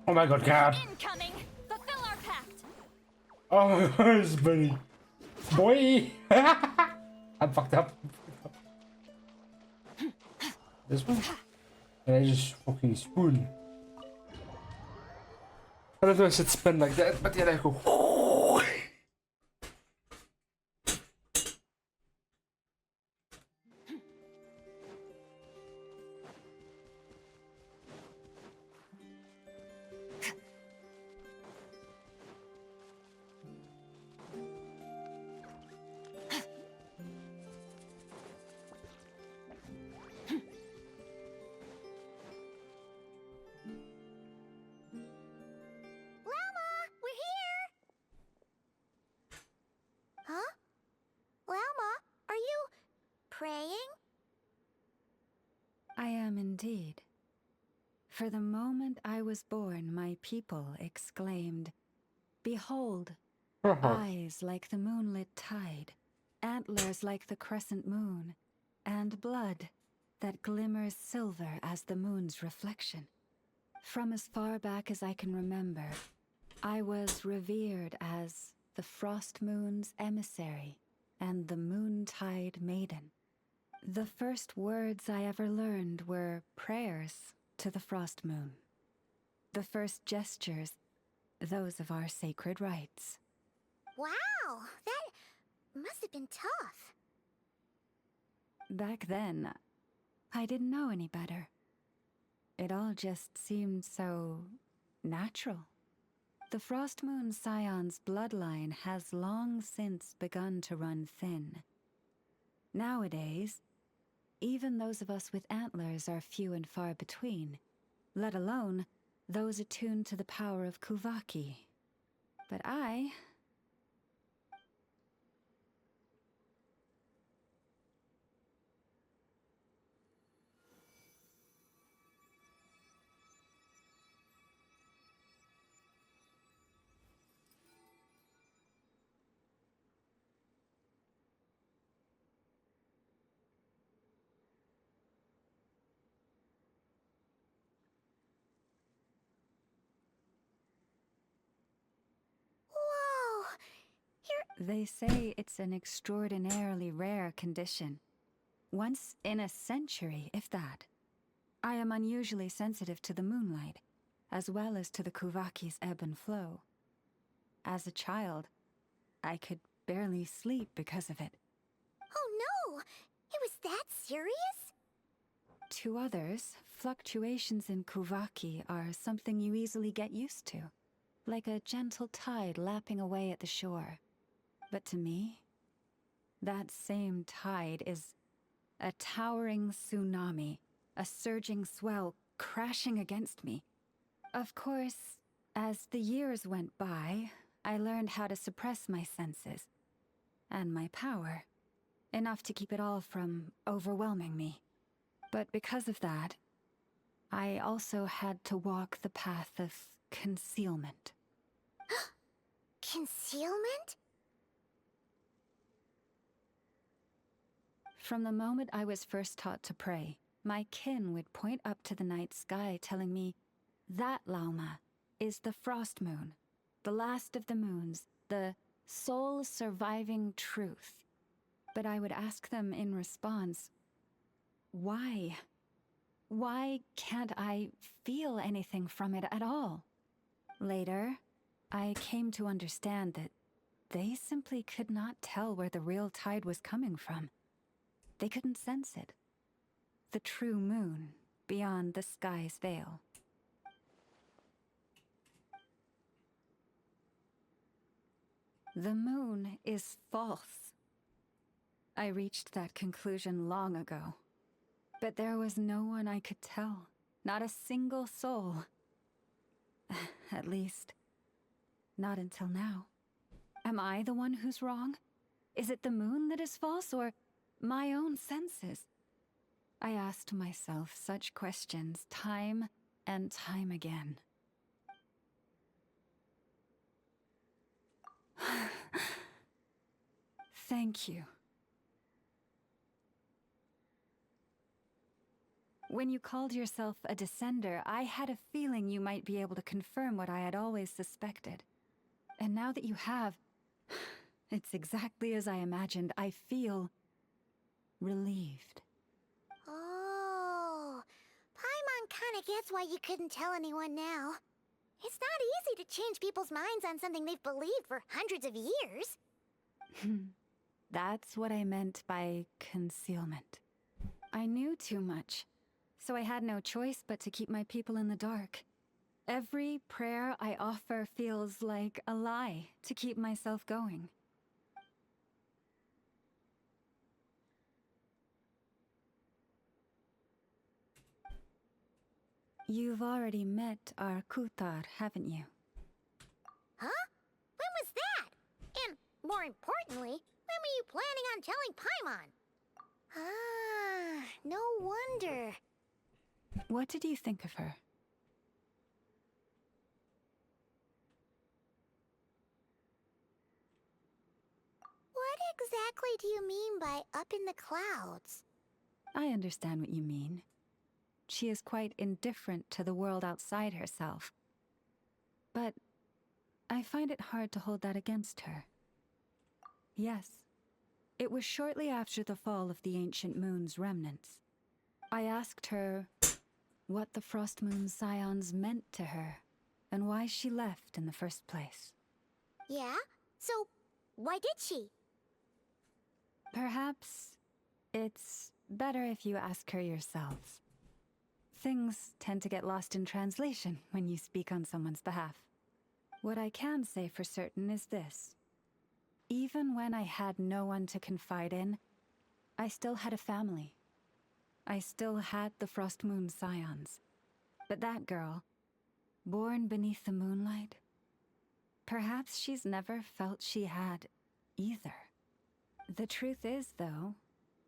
Oh my god, Cap. Incoming! Fulfill our pact! Oh my god, it's funny. Boy! I'm fucked up. This one? And I just fucking spoon. I don't know if I should spin like that, but yeah, I go. praying? I am indeed. For the moment I was born, my people exclaimed, "Behold, eyes like the moonlit tide, antlers like the crescent moon, and blood that glimmers silver as the moon's reflection." From as far back as I can remember, I was revered as the Frost Moon's emissary and the Moontide Maiden. The first words I ever learned were prayers to the Frost Moon. The first gestures, those of our sacred rites. Wow, that must have been tough. Back then, I didn't know any better. It all just seemed so natural. The Frost Moon Scion's bloodline has long since begun to run thin. Nowadays, even those of us with antlers are few and far between, let alone those attuned to the power of Kuvaki. But I... Whoa! They say it's an extraordinarily rare condition. Once in a century, if that. I am unusually sensitive to the moonlight, as well as to the Kuvaki's ebb and flow. As a child, I could barely sleep because of it. Oh no! It was that serious? To others, fluctuations in Kuvaki are something you easily get used to, like a gentle tide lapping away at the shore. But to me, that same tide is a towering tsunami, a surging swell crashing against me. Of course, as the years went by, I learned how to suppress my senses and my power, enough to keep it all from overwhelming me. But because of that, I also had to walk the path of concealment. Concealment? From the moment I was first taught to pray, my kin would point up to the night sky telling me, "That, Lauma, is the Frost Moon, the last of the moons, the sole surviving truth." But I would ask them in response, why? Why can't I feel anything from it at all? Later, I came to understand that they simply could not tell where the real tide was coming from. They couldn't sense it. The true moon beyond the sky's veil. The moon is false. I reached that conclusion long ago. But there was no one I could tell. Not a single soul. At least, not until now. Am I the one who's wrong? Is it the moon that is false, or my own senses? I asked myself such questions time and time again. Thank you. When you called yourself a descender, I had a feeling you might be able to confirm what I had always suspected. And now that you have, it's exactly as I imagined. I feel relieved. Oh, Paimon kinda gets why you couldn't tell anyone now. It's not easy to change people's minds on something they've believed for hundreds of years. That's what I meant by concealment. I knew too much, so I had no choice but to keep my people in the dark. Every prayer I offer feels like a lie to keep myself going. You've already met our Kutar, haven't you? Huh? When was that? And, more importantly, when were you planning on telling Paimon? Ah, no wonder. What did you think of her? What exactly do you mean by up in the clouds? I understand what you mean. She is quite indifferent to the world outside herself. But I find it hard to hold that against her. Yes, it was shortly after the fall of the ancient moon's remnants. I asked her what the Frost Moon Scions meant to her, and why she left in the first place. Yeah? So, why did she? Perhaps it's better if you ask her yourselves. Things tend to get lost in translation when you speak on someone's behalf. What I can say for certain is this. Even when I had no one to confide in, I still had a family. I still had the Frost Moon Scions. But that girl, born beneath the moonlight, perhaps she's never felt she had either. The truth is, though,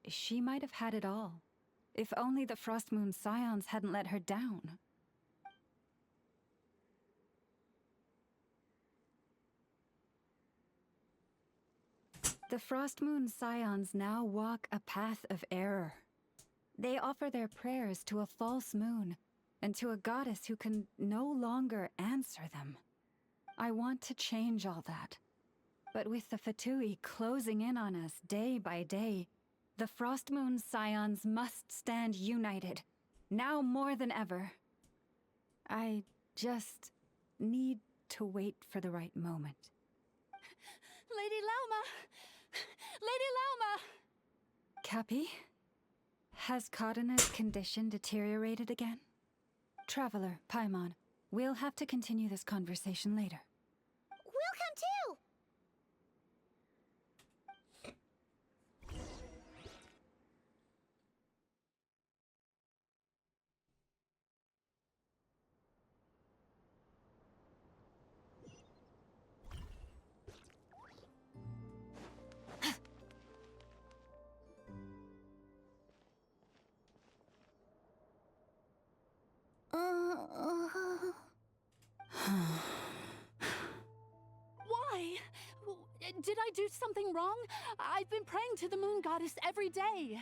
she might have had it all, if only the Frost Moon Scions hadn't let her down. The Frost Moon Scions now walk a path of error. They offer their prayers to a false moon, and to a goddess who can no longer answer them. I want to change all that. But with the Fatui closing in on us day by day, the Frost Moon Scions must stand united, now more than ever. I just need to wait for the right moment. Lady Lauma! Lady Lauma! Cappy? Has Cardina's condition deteriorated again? Traveler, Paimon, we'll have to continue this conversation later. We'll come too! Why? Did I do something wrong? I've been praying to the moon goddess every day.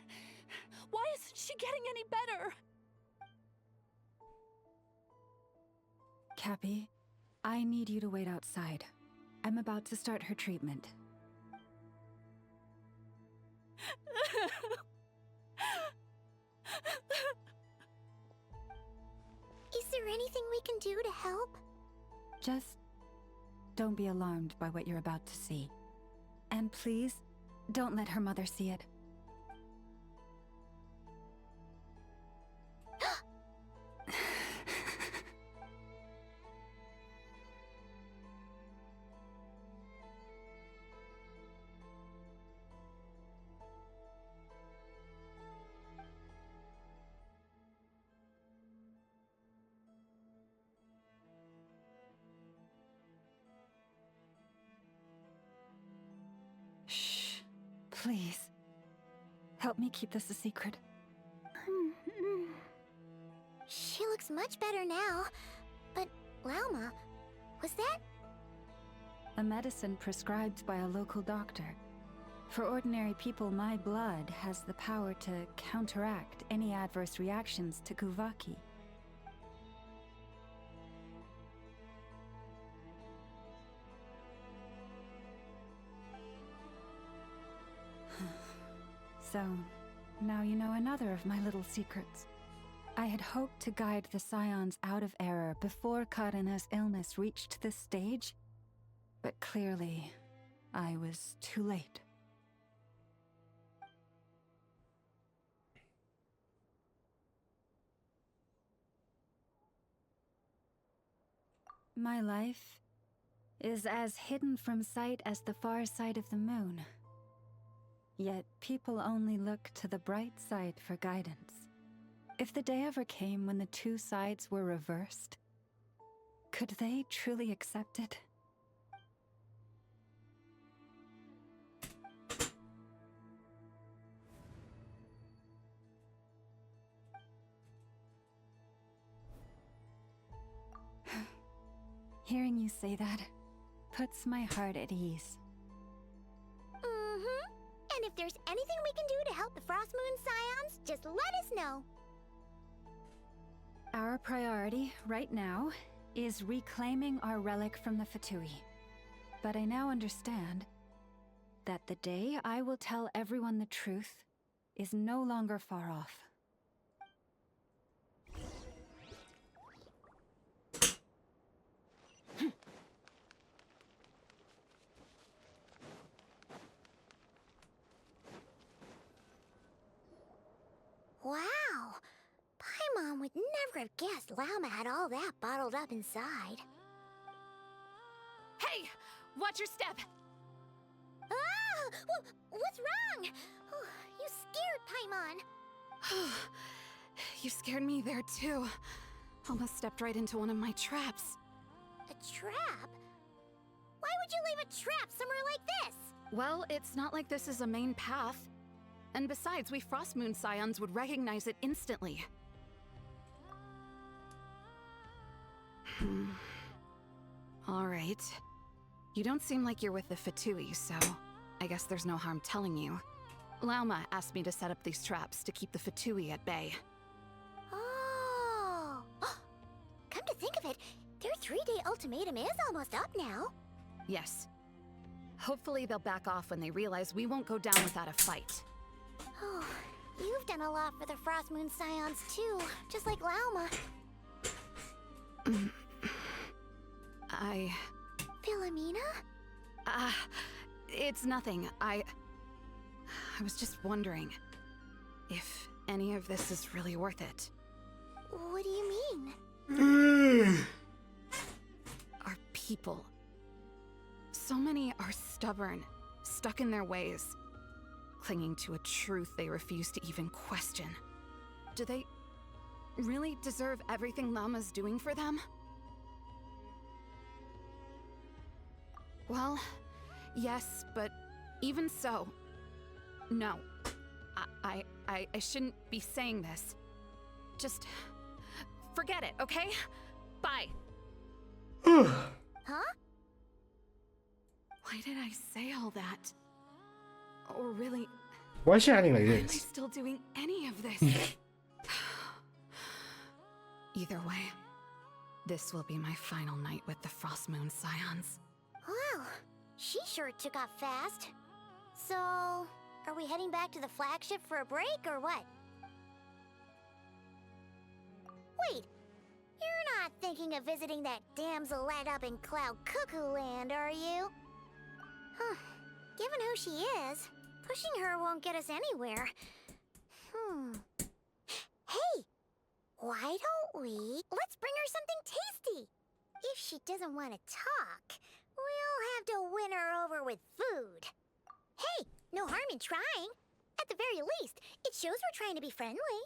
Why isn't she getting any better? Cappy, I need you to wait outside. I'm about to start her treatment. Is there anything we can do to help? Just don't be alarmed by what you're about to see. And please, don't let her mother see it. Shh. Please. Help me keep this a secret. She looks much better now. But, Lauma, was that? A medicine prescribed by a local doctor. For ordinary people, my blood has the power to counteract any adverse reactions to Kuvaki. So, now you know another of my little secrets. I had hoped to guide the Scions out of error before Karina's illness reached this stage, but clearly, I was too late. My life is as hidden from sight as the far side of the moon. Yet people only look to the bright side for guidance. If the day ever came when the two sides were reversed, could they truly accept it? Hearing you say that puts my heart at ease. Mm-hmm. And if there's anything we can do to help the Frost Moon Scions, just let us know. Our priority right now is reclaiming our relic from the Fatui. But I now understand that the day I will tell everyone the truth is no longer far off. Wow! Paimon would never have guessed Lauma had all that bottled up inside. Hey! Watch your step! Ah! What's wrong? Oh, you scared Paimon. You scared me there too. Almost stepped right into one of my traps. A trap? Why would you leave a trap somewhere like this? Well, it's not like this is a main path. And besides, we Frost Moon Scions would recognize it instantly. Alright. You don't seem like you're with the Fatui, so I guess there's no harm telling you. Lauma asked me to set up these traps to keep the Fatui at bay. Oh! Come to think of it, their 3-day ultimatum is almost up now. Yes. Hopefully they'll back off when they realize we won't go down without a fight. Oh, you've done a lot for the Frost Moon Scions too, just like Lauma. Philomena? It's nothing. I was just wondering if any of this is really worth it. What do you mean? Our people. So many are stubborn, stuck in their ways, clinging to a truth they refuse to even question. Do they really deserve everything Lauma's doing for them? Well, yes, but even so, no. I shouldn't be saying this. Just forget it, okay? Bye. Huh? Why did I say all that? Or really, Why is she acting like why am I this? still doing any of this? Either way, this will be my final night with the Frost Moon Scions. Wow, she sure took off fast. So, are we heading back to the flagship for a break or what? Wait, you're not thinking of visiting that damsel light up in Cloud Cuckoo Land, are you? Huh. Given who she is, pushing her won't get us anywhere. Hey! Why don't we... Let's bring her something tasty! If she doesn't want to talk, we'll have to win her over with food. Hey, no harm in trying. At the very least, it shows we're trying to be friendly.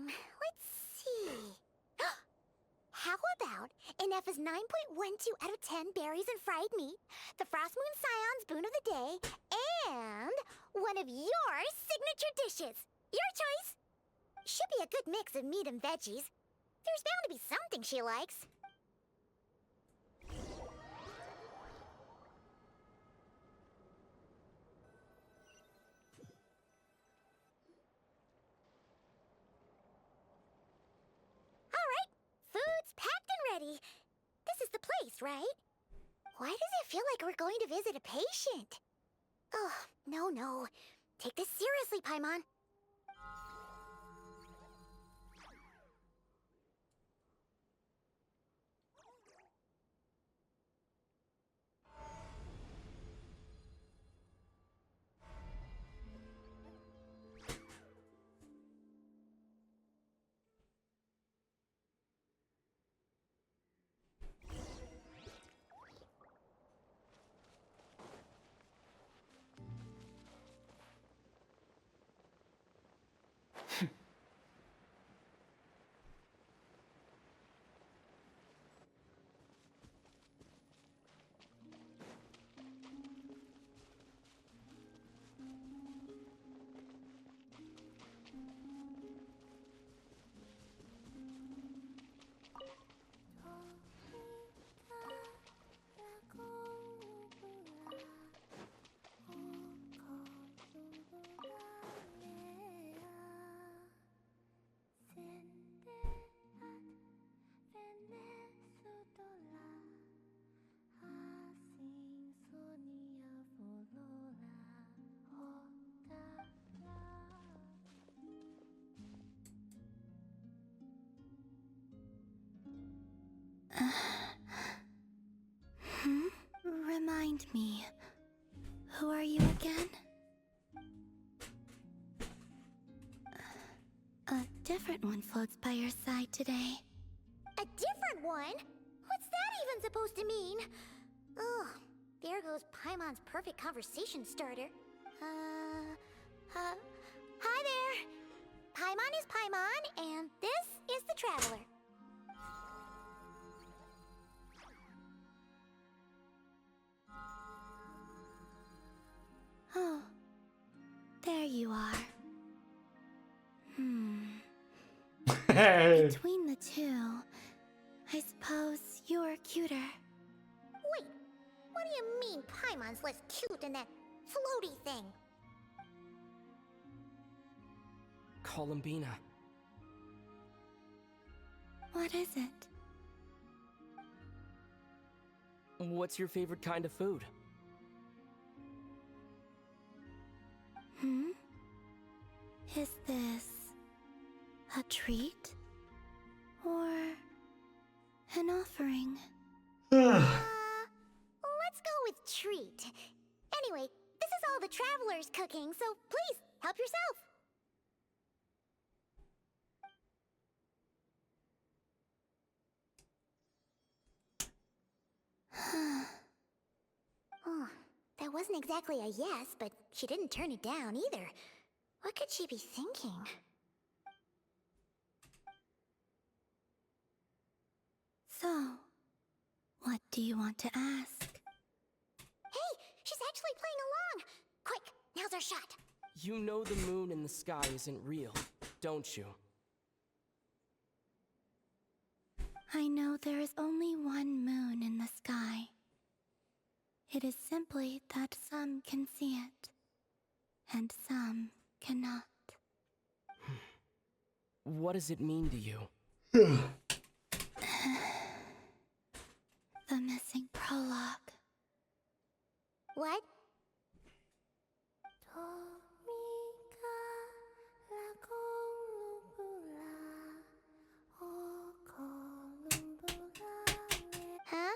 Let's see... How about an F is 9.12 out of 10 berries and fried meat, the Frost Moon Scion's boon of the day, and one of your signature dishes. Your choice. Should be a good mix of meat and veggies. There's bound to be something she likes. Food's packed and ready. This is the place, right? Why does it feel like we're going to visit a patient? Oh, no. Take this seriously, Paimon. Remind me, who are you again? A different one floats by your side today. A different one? What's that even supposed to mean? Oh, there goes Paimon's perfect conversation starter. Hi there. Paimon is Paimon, and this is the Traveler. Oh, there you are. Hey. Between the two, I suppose you're cuter. Wait, what do you mean Paimon's less cute than that floaty thing? Columbina. What is it? What's your favorite kind of food? Is this a treat? Or an offering? Let's go with treat. Anyway, this is all the Traveler's cooking, so please, help yourself. Oh, that wasn't exactly a yes, but she didn't turn it down either. What could she be thinking? So, what do you want to ask? Hey, she's actually playing along! Quick, now's our shot. You know the moon in the sky isn't real, don't you? I know there is only one moon in the sky. It is simply that some can see it, and some cannot. What does it mean to you? The missing prologue. What? Huh?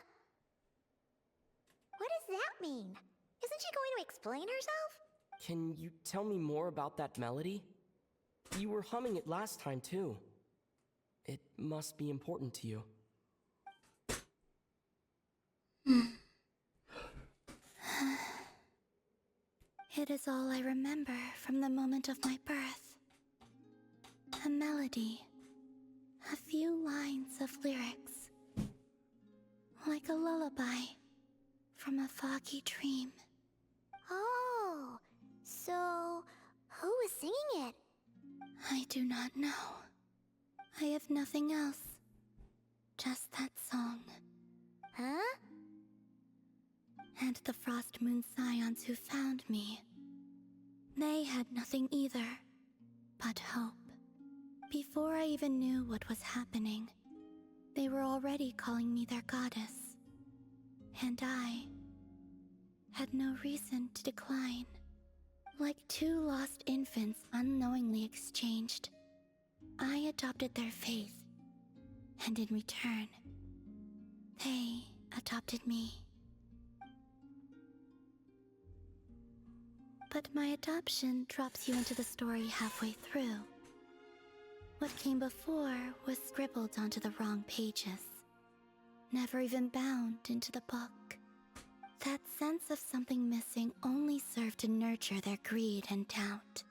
What does that mean? Isn't she going to explain herself? Can you tell me more about that melody? You were humming it last time, too. It must be important to you. It is all I remember from the moment of my birth. A melody. A few lines of lyrics. Like a lullaby from a foggy dream. Oh, so who was singing it? I do not know. I have nothing else. Just that song. Huh? And the Frost Moon Scions who found me. They had nothing either, but hope. Before I even knew what was happening, they were already calling me their goddess. And I had no reason to decline. Like two lost infants unknowingly exchanged, I adopted their faith. And in return, they adopted me. But my adoption drops you into the story halfway through. What came before was scribbled onto the wrong pages, never even bound into the book. That sense of something missing only served to nurture their greed and doubt.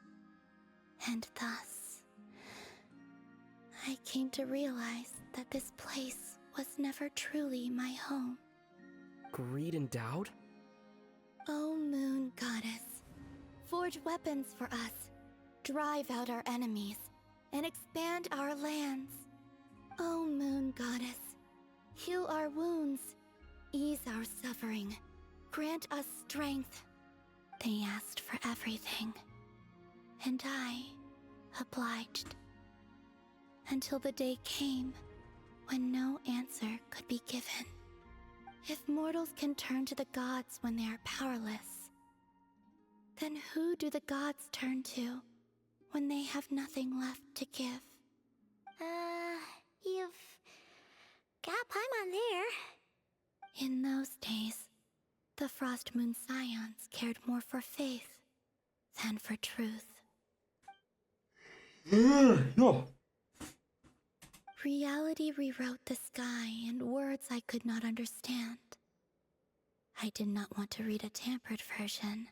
And thus, I came to realize that this place was never truly my home. Greed and doubt? O Moon Goddess, forge weapons for us, drive out our enemies, and expand our lands. O Moon Goddess, heal our wounds, ease our suffering, grant us strength. They asked for everything, and I obliged. Until the day came when no answer could be given. If mortals can turn to the gods when they are powerless, then who do the gods turn to when they have nothing left to give? You've got Paimon there. In those days, The Frost Moon Scions cared more for faith than for truth. No. Reality rewrote the sky in words I could not understand. I did not want to read a tampered version,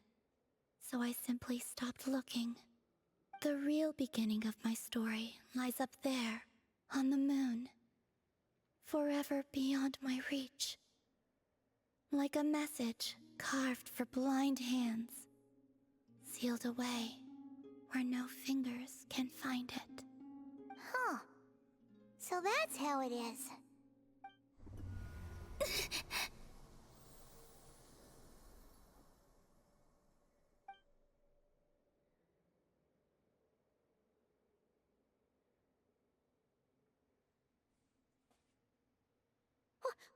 so I simply stopped looking. The real beginning of my story lies up there, on the moon, forever beyond my reach. Like a message carved for blind hands, sealed away where no fingers can find it. Huh. So that's how it is.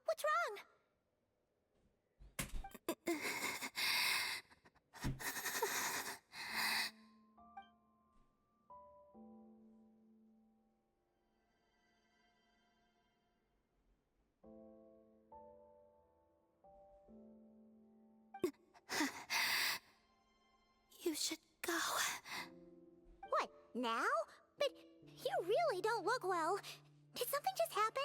What's wrong? You should go. What, now? But you really don't look well. Did something just happen?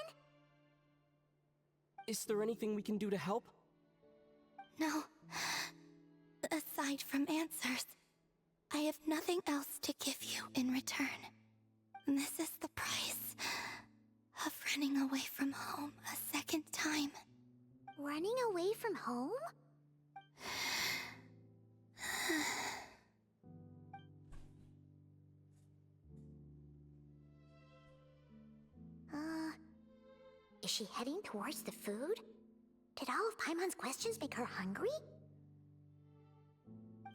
Is there anything we can do to help? No. Aside from answers, I have nothing else to give you in return. This is the price of running away from home a second time. Running away from home? Is she heading towards the food? Did all of Paimon's questions make her hungry?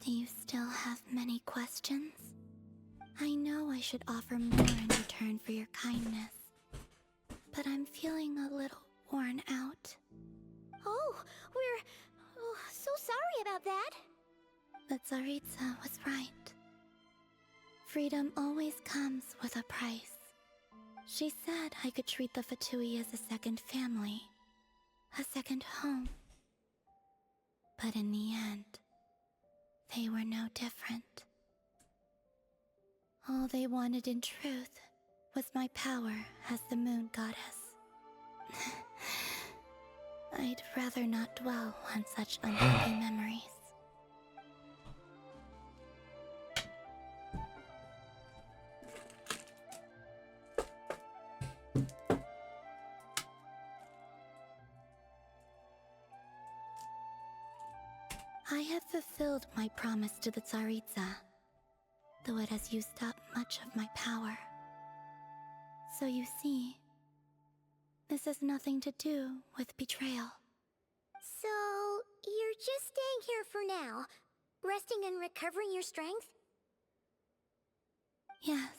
Do you still have many questions? I know I should offer more in return for your kindness, but I'm feeling a little worn out. Oh, we're so sorry about that. But Tsaritsa was right. Freedom always comes with a price. She said I could treat the Fatui as a second family, a second home. But in the end, they were no different. All they wanted in truth was my power as the moon goddess. I'd rather not dwell on such unhappy memories. I have fulfilled my promise to the Tsaritsa, though it has used up much of my power. So you see, this has nothing to do with betrayal. So, you're just staying here for now, resting and recovering your strength? Yes.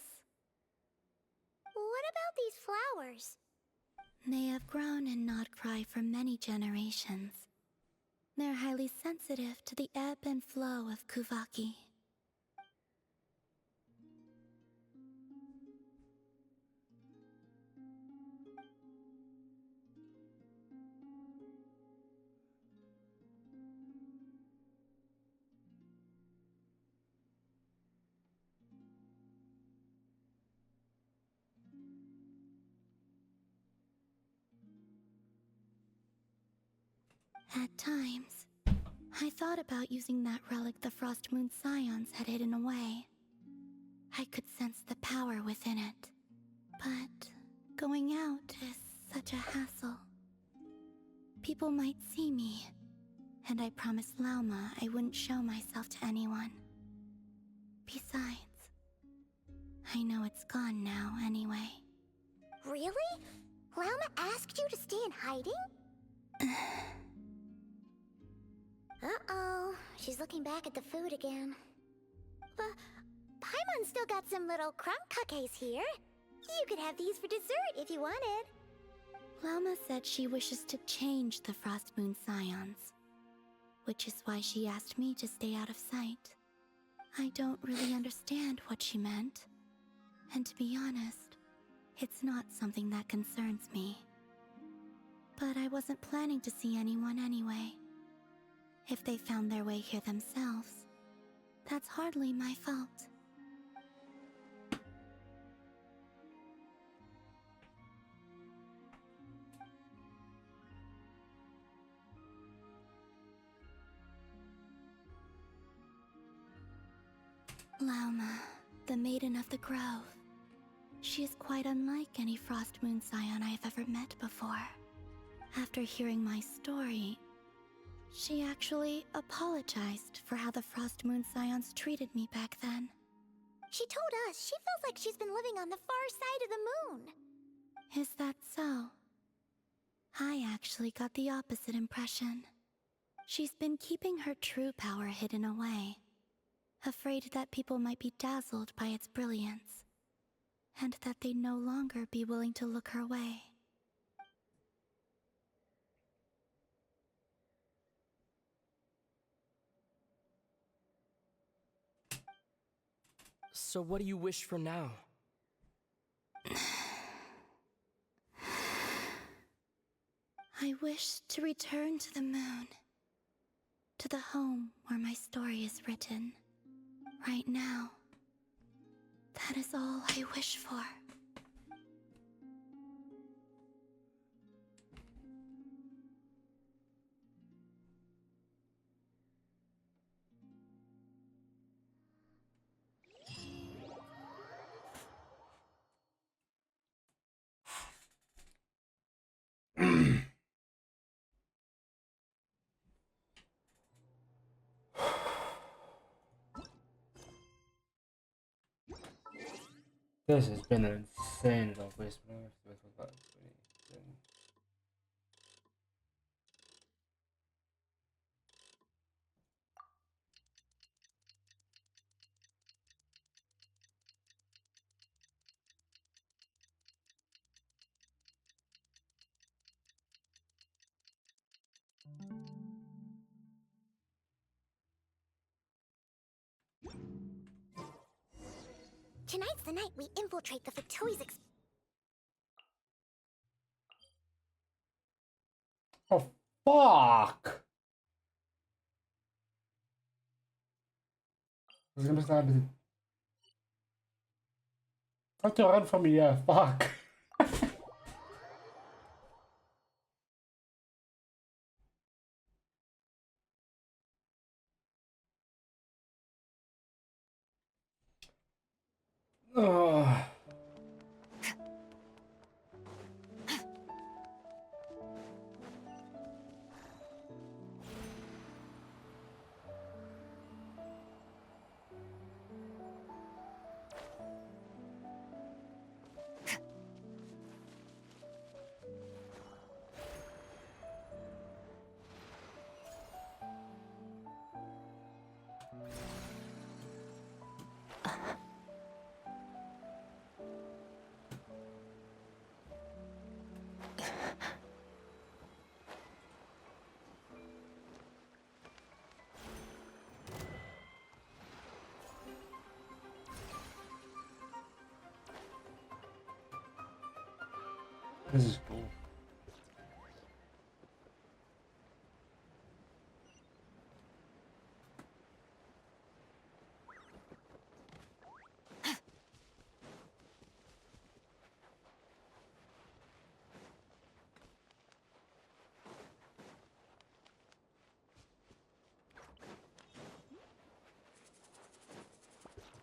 What about these flowers? They have grown in Nodcry for many generations. They're highly sensitive to the ebb and flow of Kuvaki. At times, I thought about using that relic the Frost Moon Scions had hidden away. I could sense the power within it. But going out is such a hassle. People might see me, and I promised Lauma I wouldn't show myself to anyone. Besides, I know it's gone now anyway. Really? Lauma asked you to stay in hiding? Uh-oh, she's looking back at the food again. But Paimon still got some little crumb cookies here. You could have these for dessert if you wanted. Lauma said she wishes to change the Frost Moon Scions, which is why she asked me to stay out of sight. I don't really understand what she meant, and to be honest, it's not something that concerns me. But I wasn't planning to see anyone anyway. If they found their way here themselves, that's hardly my fault. Lauma, the Maiden of the Grove. She is quite unlike any Frost Moon Scion I have ever met before. After hearing my story, she actually apologized for how the Frost Moon Scions treated me back then. She told us she feels like she's been living on the far side of the moon. Is that so? I actually got the opposite impression. She's been keeping her true power hidden away, afraid that people might be dazzled by its brilliance, and that they'd no longer be willing to look her way. So what do you wish for now? I wish to return to the moon, to the home where my story is written. Right now, that is all I wish for. This has been an insane long waste. Tonight's the night we infiltrate the Fatui's Oh fuck! Was gonna start with try to run from me, yeah, fuck. Oh. This is cool.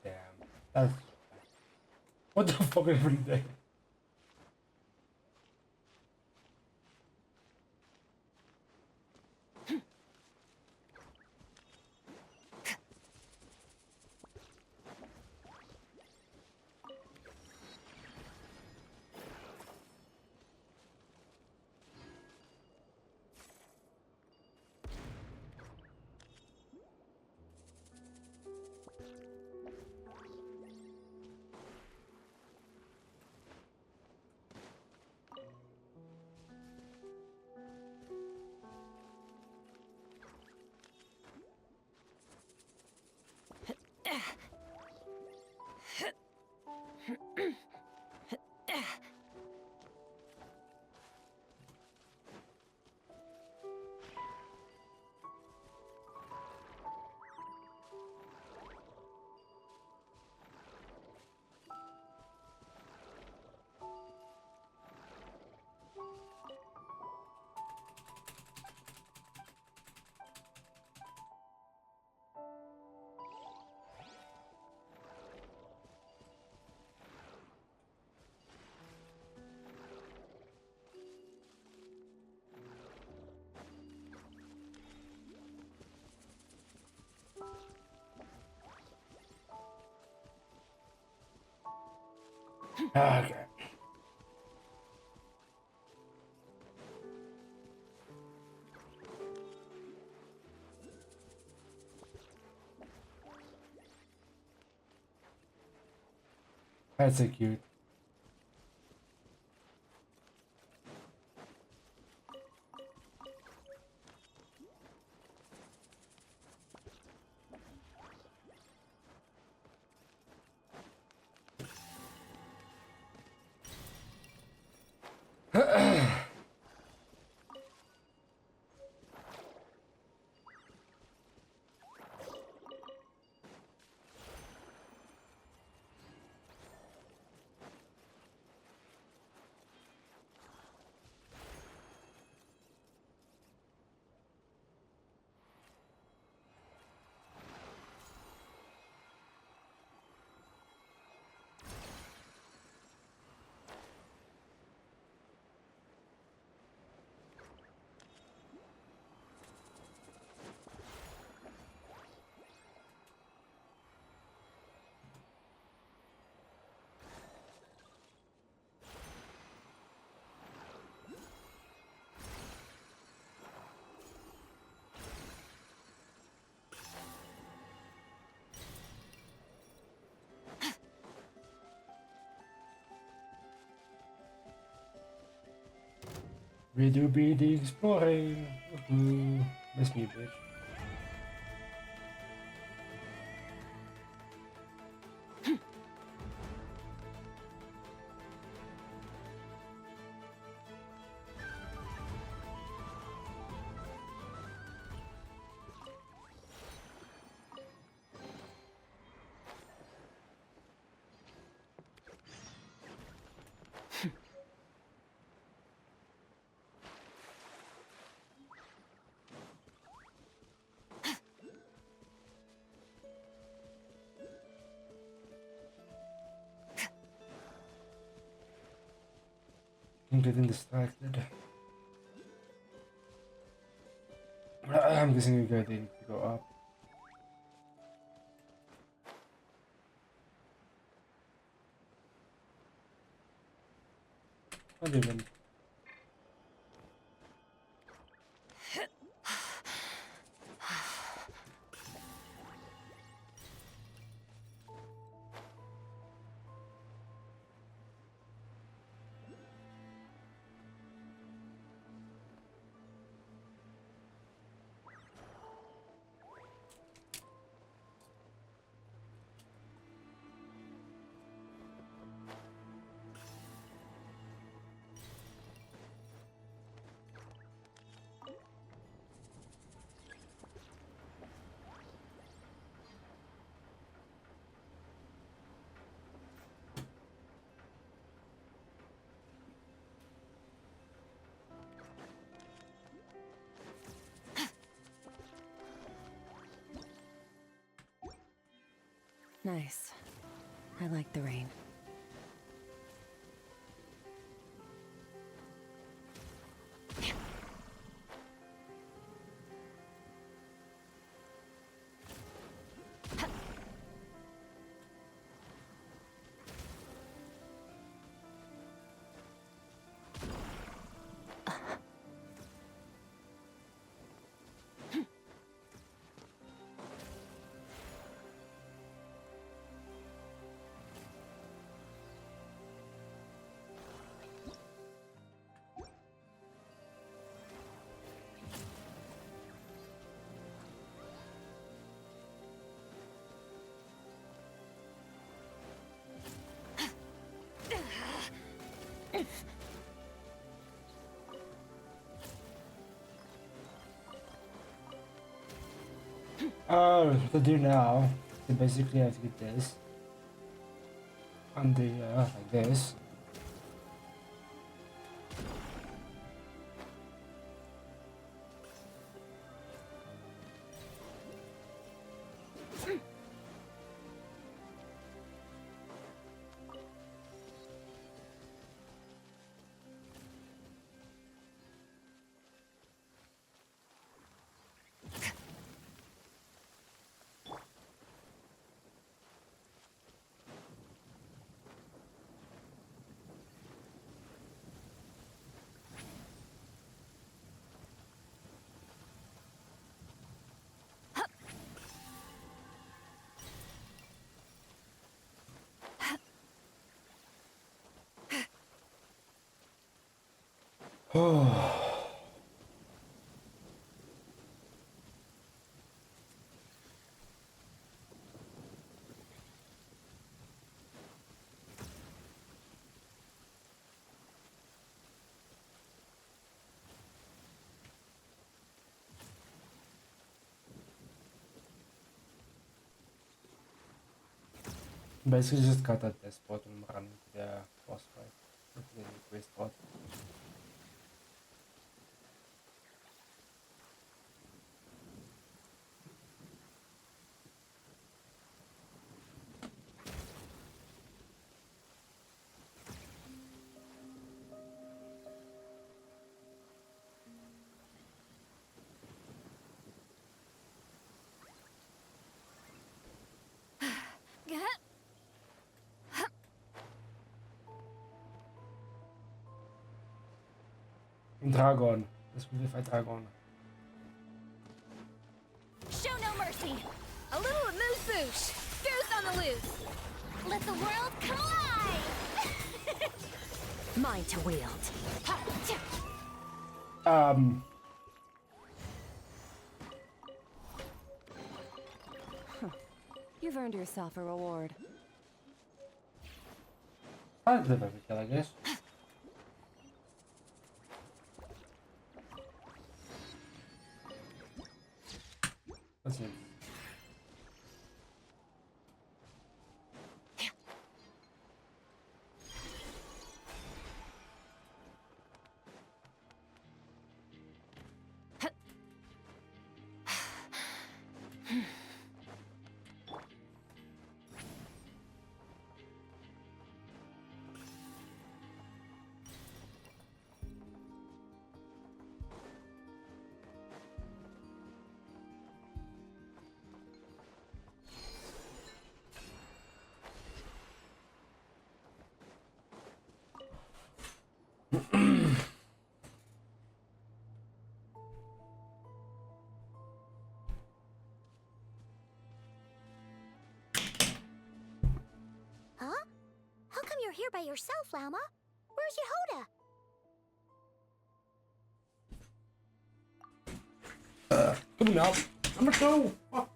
Damn. That's... What the fuck every day? Okay. That's so cute. We do be the exploring. Woohoo. Miss me, bitch. I'm getting distracted. I'm guessing you're going to go up. Not even. Nice. I like the rain. What to do now? So basically, I have to get this. And the, like this. Basically just cut at this spot and run into the boss fight. Into the quest spot. Dragon. Let's go fight Dragon. Show no mercy. A little amuse bouche. Goose on the loose. Let the world come alive. Mine to wield. You've earned yourself a reward. I live every kill, I guess. That's it. Huh? How come you're here by yourself, Lauma? Where's Yehoda? Come on now. Number 2. Oh.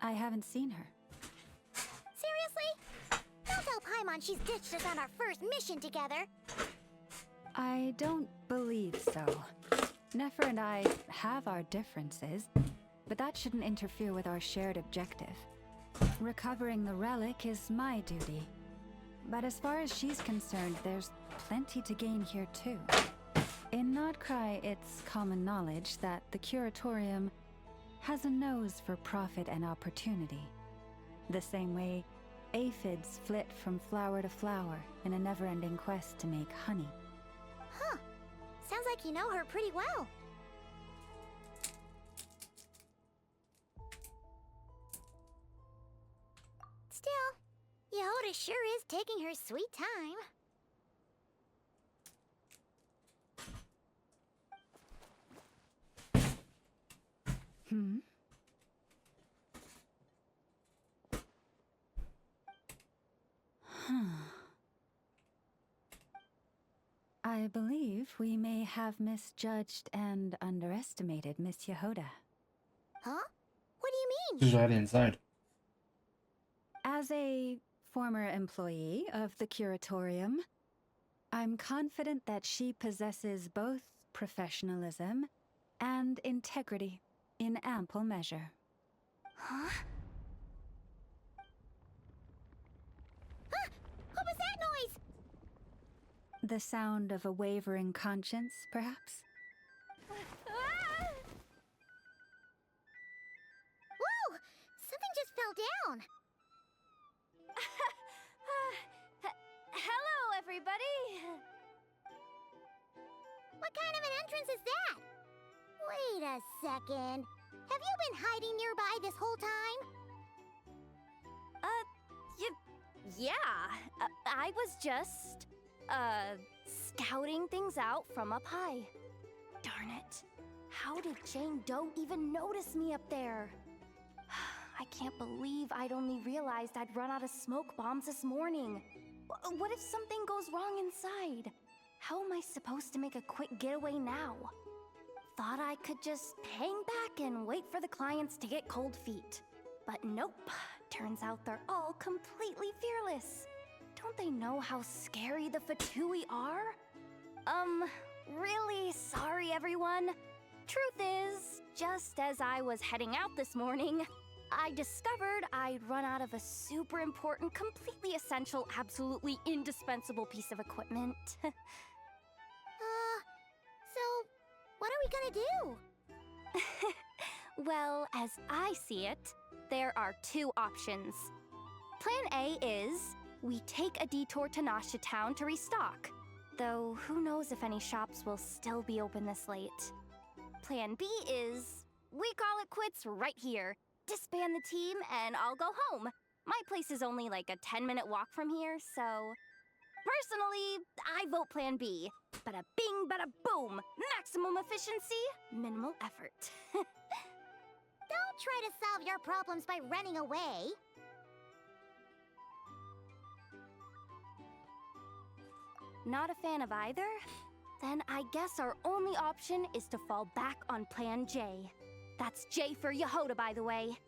I haven't seen her. Seriously? Don't tell Paimon she's ditched us on our first mission together. I don't believe so. Nefer and I have our differences, but that shouldn't interfere with our shared objective. Recovering the relic is my duty. But as far as she's concerned, there's plenty to gain here too. In Nodcry, it's common knowledge that the Curatorium has a nose for profit and opportunity. The same way aphids flit from flower to flower in a never-ending quest to make honey. Huh. Sounds like you know her pretty well. Still, Yehoda sure is taking her sweet time. I believe we may have misjudged and underestimated Miss Yehoda. Huh? What do you mean? She's right inside. As a former employee of the Curatorium, I'm confident that she possesses both professionalism and integrity in ample measure. Huh? Huh? What was that noise? The sound of a wavering conscience, perhaps? Whoa! Something just fell down. Hello, everybody. What kind of an entrance is that? Wait a second. Have you been hiding nearby this whole time? Yeah. I was just, scouting things out from up high. Darn it. How did Jane Doe even notice me up there? I can't believe I'd only realized I'd run out of smoke bombs this morning. What if something goes wrong inside? how am I supposed to make a quick getaway now? Thought I could just hang back and wait for the clients to get cold feet. But nope, turns out they're all completely fearless. Don't they know how scary the Fatui are? Really sorry everyone. Truth is, just as I was heading out this morning, I discovered I'd run out of a super important, completely essential, absolutely indispensable piece of equipment. So, what are we gonna do? Well, as I see it, there are two options. Plan A is we take a detour to Nasha Town to restock, though who knows if any shops will still be open this late. Plan B is we call it quits right here, disband the team, and I'll go home. My place is only like a 10-minute walk from here, so... Personally, I vote Plan B. Bada bing, bada boom! Maximum efficiency, minimal effort. Don't try to solve your problems by running away. Not a fan of either? Then I guess our only option is to fall back on Plan J. That's J for Yehoda, by the way.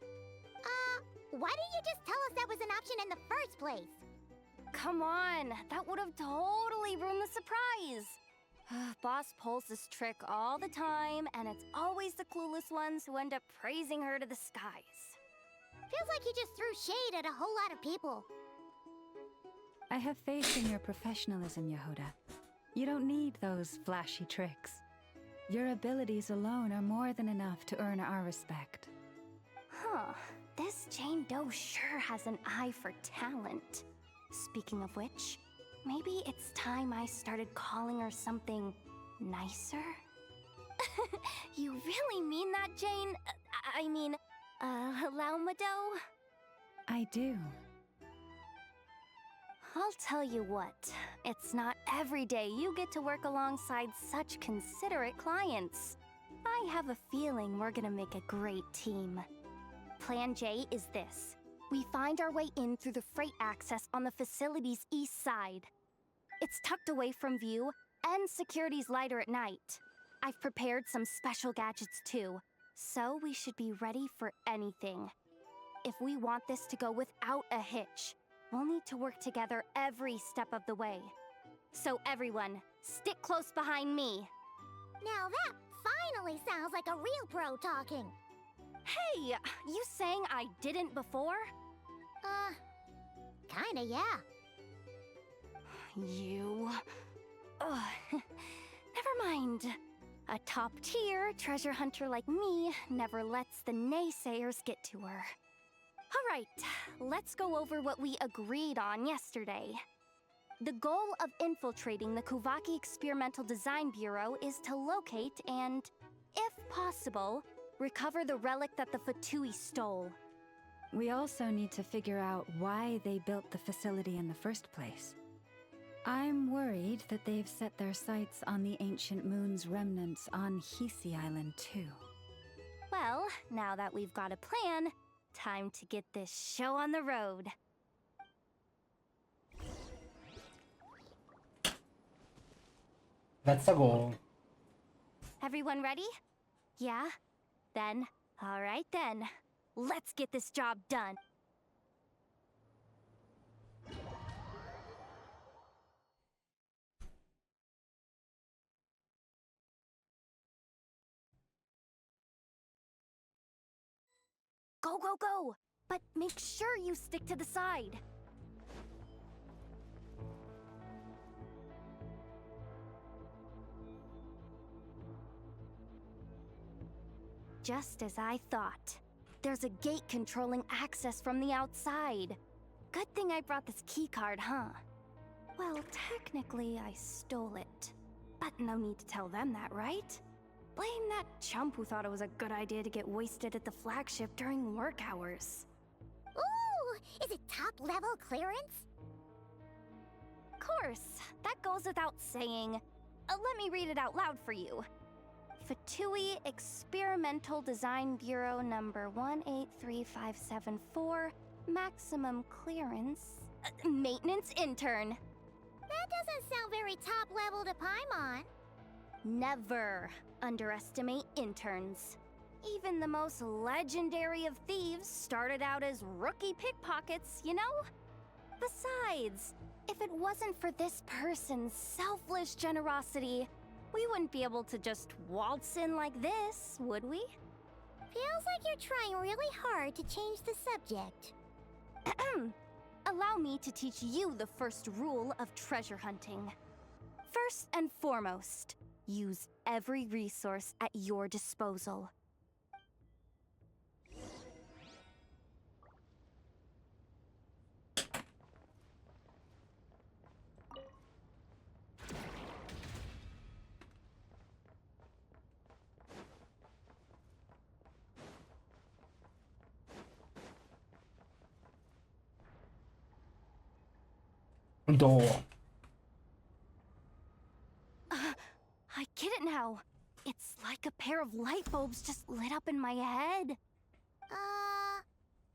Why didn't you just tell us that was an option in the first place? Come on, that would have totally ruined the surprise. Boss pulls this trick all the time, and it's always the clueless ones who end up praising her to the skies. Feels like you just threw shade at a whole lot of people. I have faith in your professionalism, Yehoda. You don't need those flashy tricks. Your abilities alone are more than enough to earn our respect. Huh, this Jane Doe sure has an eye for talent. Speaking of which, maybe it's time I started calling her something nicer? You really mean that, Jane? I mean, Laumado? I do. I'll tell you what, it's not every day you get to work alongside such considerate clients. I have a feeling we're gonna make a great team. Plan J is this. We find our way in through the freight access on the facility's east side. It's tucked away from view, and security's lighter at night. I've prepared some special gadgets too, so we should be ready for anything. If we want this to go without a hitch, we'll need to work together every step of the way. So everyone, stick close behind me. Now that finally sounds like a real pro talking. Hey, you saying I didn't before? Kinda, yeah. You... Ugh. Never mind. A top-tier treasure hunter like me never lets the naysayers get to her. Alright, let's go over what we agreed on yesterday. The goal of infiltrating the Kuvaki Experimental Design Bureau is to locate and, if possible, recover the relic that the Fatui stole. We also need to figure out why they built the facility in the first place. I'm worried that they've set their sights on the ancient moon's remnants on Hisi Island too. Well, now that we've got a plan, time to get this show on the road. Let's go. Everyone ready? Yeah? Then, alright then. Let's get this job done. Go, go, go! But make sure you stick to the side. Just as I thought. There's a gate controlling access from the outside. Good thing I brought this keycard, huh? Well, technically I stole it. But no need to tell them that, right? Blame that chump who thought it was a good idea to get wasted at the flagship during work hours. Ooh! Is it top-level clearance? Course, that goes without saying. Let me read it out loud for you. Fatui Experimental Design Bureau number 183574, maximum clearance, maintenance intern. That doesn't sound very top level to Paimon. Never underestimate interns. Even the most legendary of thieves started out as rookie pickpockets, you know? Besides, if it wasn't for this person's selfless generosity, we wouldn't be able to just waltz in like this, would we? Feels like you're trying really hard to change the subject. Allow me to teach you the first rule of treasure hunting. First and foremost, use every resource at your disposal. Door. I get it now. It's like a pair of light bulbs just lit up in my head.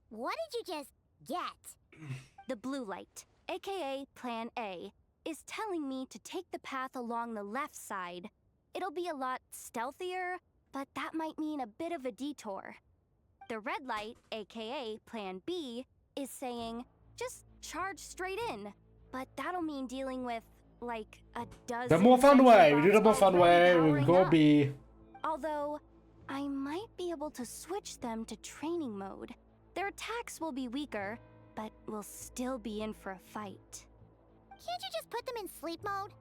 What did you just get? The blue light, aka Plan A, is telling me to take the path along the left side. It'll be a lot stealthier, but that might mean a bit of a detour. The red light, aka Plan B, is saying, just charge straight in. But that'll mean dealing with, like, a dozen... The more fun way! We do the more fun way, we powering go up. B. Although, I might be able to switch them to training mode. Their attacks will be weaker, but we'll still be in for a fight. Can't you just put them in sleep mode?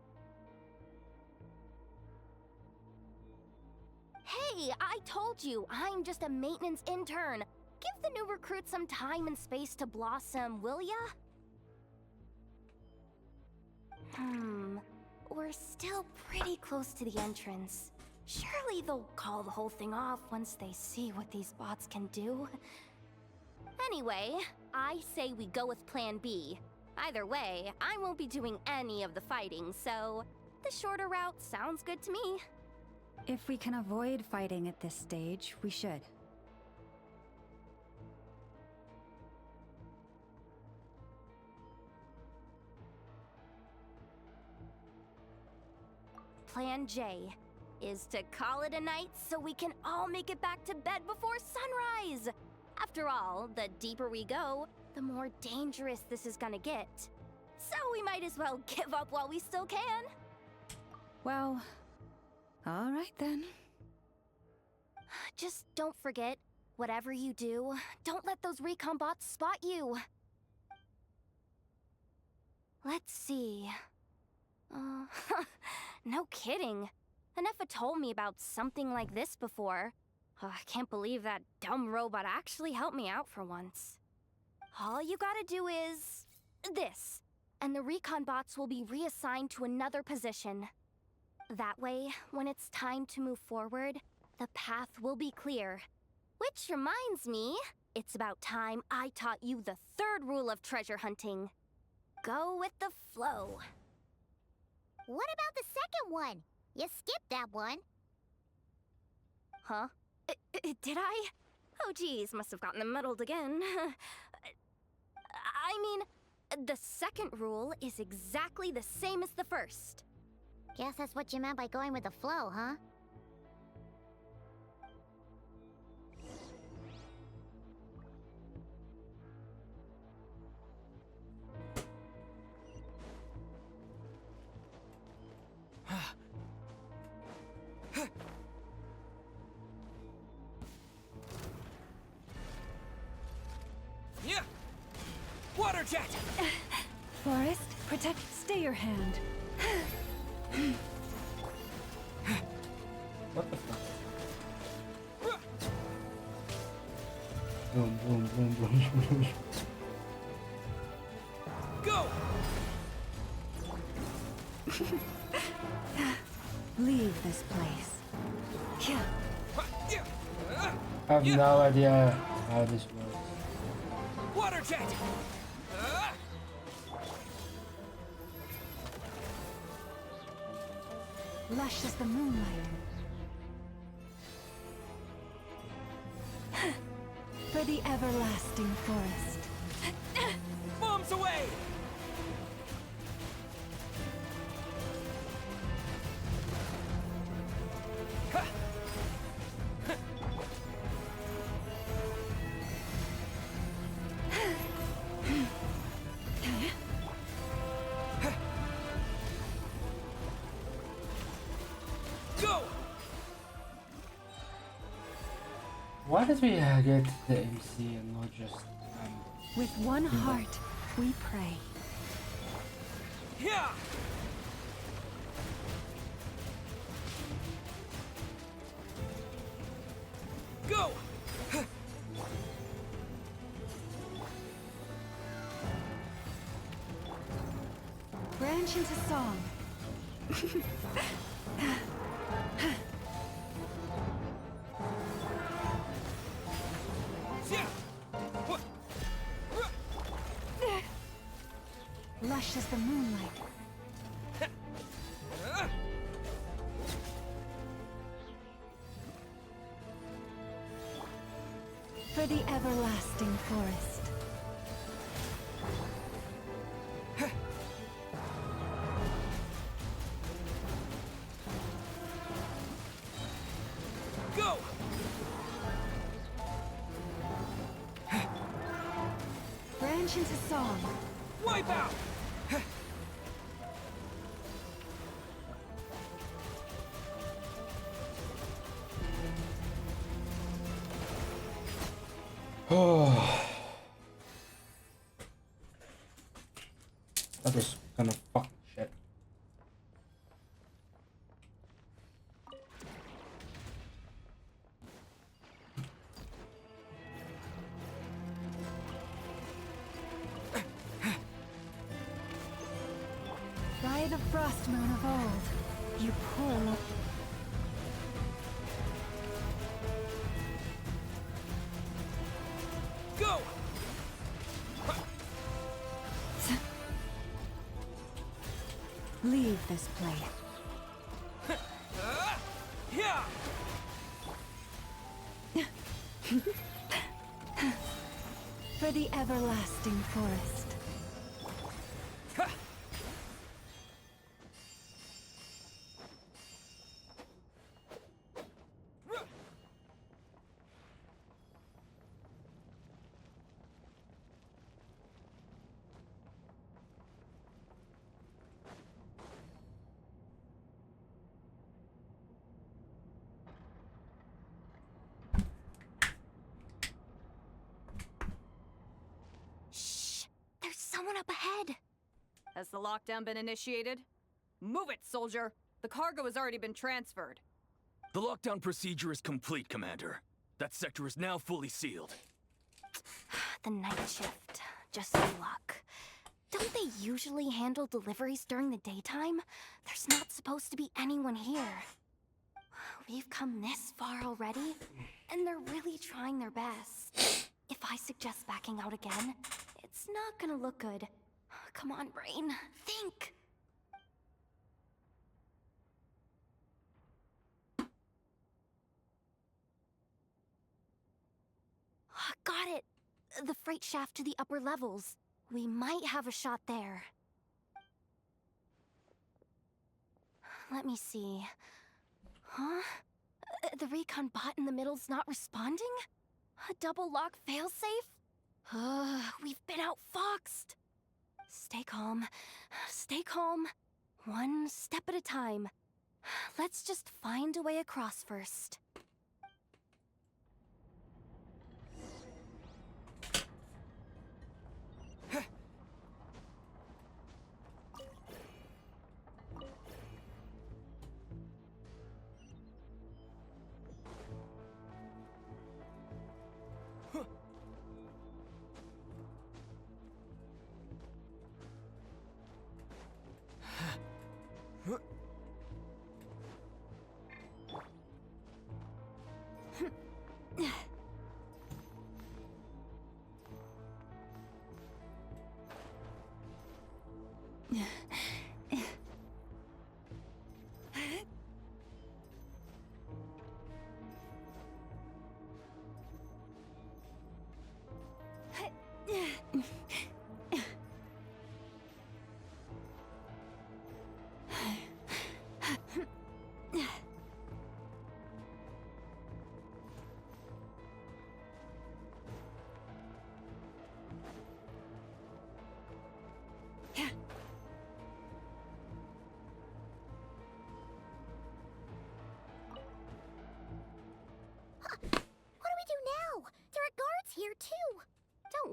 Hey, I told you, I'm just a maintenance intern. Give the new recruit some time and space to blossom, will ya? We're still pretty close to the entrance. Surely they'll call the whole thing off once they see what these bots can do. Anyway, I say we go with Plan B. Either way, I won't be doing any of the fighting, so the shorter route sounds good to me. If we can avoid fighting at this stage, we should. Plan J is to call it a night so we can all make it back to bed before sunrise. After all, the deeper we go, the more dangerous this is gonna get. So we might as well give up while we still can. Well, all right then. Just don't forget, whatever you do, don't let those recon bots spot you. Let's see. No kidding. Anefa told me about something like this before. I can't believe that dumb robot actually helped me out for once. All you gotta do is... this. And the recon bots will be reassigned to another position. That way, when it's time to move forward, the path will be clear. Which reminds me, it's about time I taught you the third rule of treasure hunting. Go with the flow. What about the second one? You skipped that one. Huh? Did I? Oh geez, must have gotten them muddled again. I mean, the second rule is exactly the same as the first. Guess that's what you meant by going with the flow, huh? Yeah! Water jet! Forest, protect, stay your hand. What the fuck? Boom, boom, boom, boom, boom. Go! Leave this place. Yeah. I have no idea how this works. Water jet! Lush as the moonlight. For the everlasting forest. Bombs away! Why did we get the MC and not just With one heart, we pray. Yeah. Go. Branch into song. Lush as the moonlight. For the everlasting forest. Go. Branch into song. Wipe out. Oh, that was kind of fucking shit. By the frost moon of old, you poor lo- Go. Leave this place. Yeah. For the everlasting forest. There's someone up ahead. Has the lockdown been initiated? Move it, soldier! The cargo has already been transferred. The lockdown procedure is complete, Commander. That sector is now fully sealed. The night shift. Just some luck. Don't they usually handle deliveries during the daytime? There's not supposed to be anyone here. We've come this far already, and they're really trying their best. If I suggest backing out again, it's not gonna look good. Come on, brain. Think! Got it! The freight shaft to the upper levels. We might have a shot there. Let me see. Huh? The recon bot in the middle's not responding? A double lock failsafe? We've been outfoxed. Stay calm. Stay calm. One step at a time. Let's just find a way across first.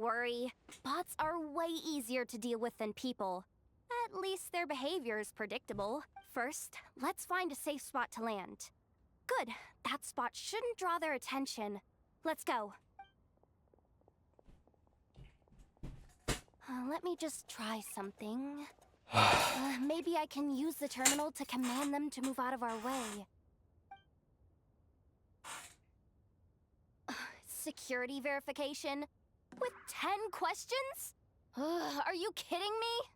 worry. Bots are way easier to deal with than people. At least their behavior is predictable. First, let's find a safe spot to land. Good. That spot shouldn't draw their attention. Let's go. Let me just try something. Maybe I can use the terminal to command them to move out of our way. Security verification? With 10 questions? Are you kidding me?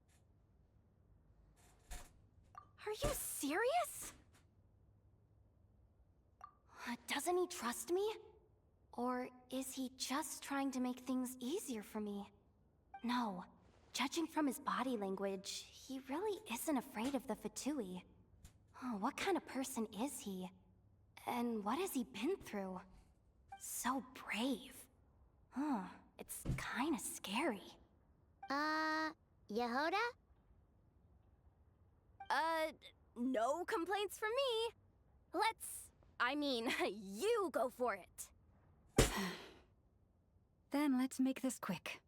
Are you serious? Doesn't he trust me? Or is he just trying to make things easier for me? No. Judging from his body language, he really isn't afraid of the Fatui. What kind of person is he? And what has he been through? So brave. It's kinda scary. Yehoda? No complaints from me. You go for it. Then let's make this quick.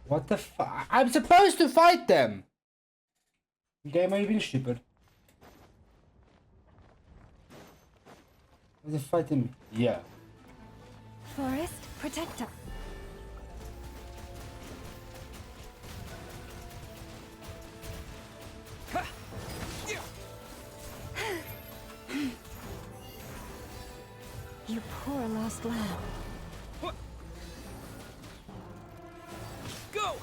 What the fuck? I'm supposed to fight them! Game, are you being stupid? Are they fighting? Yeah. Forest Protector. You poor lost lamb. Go!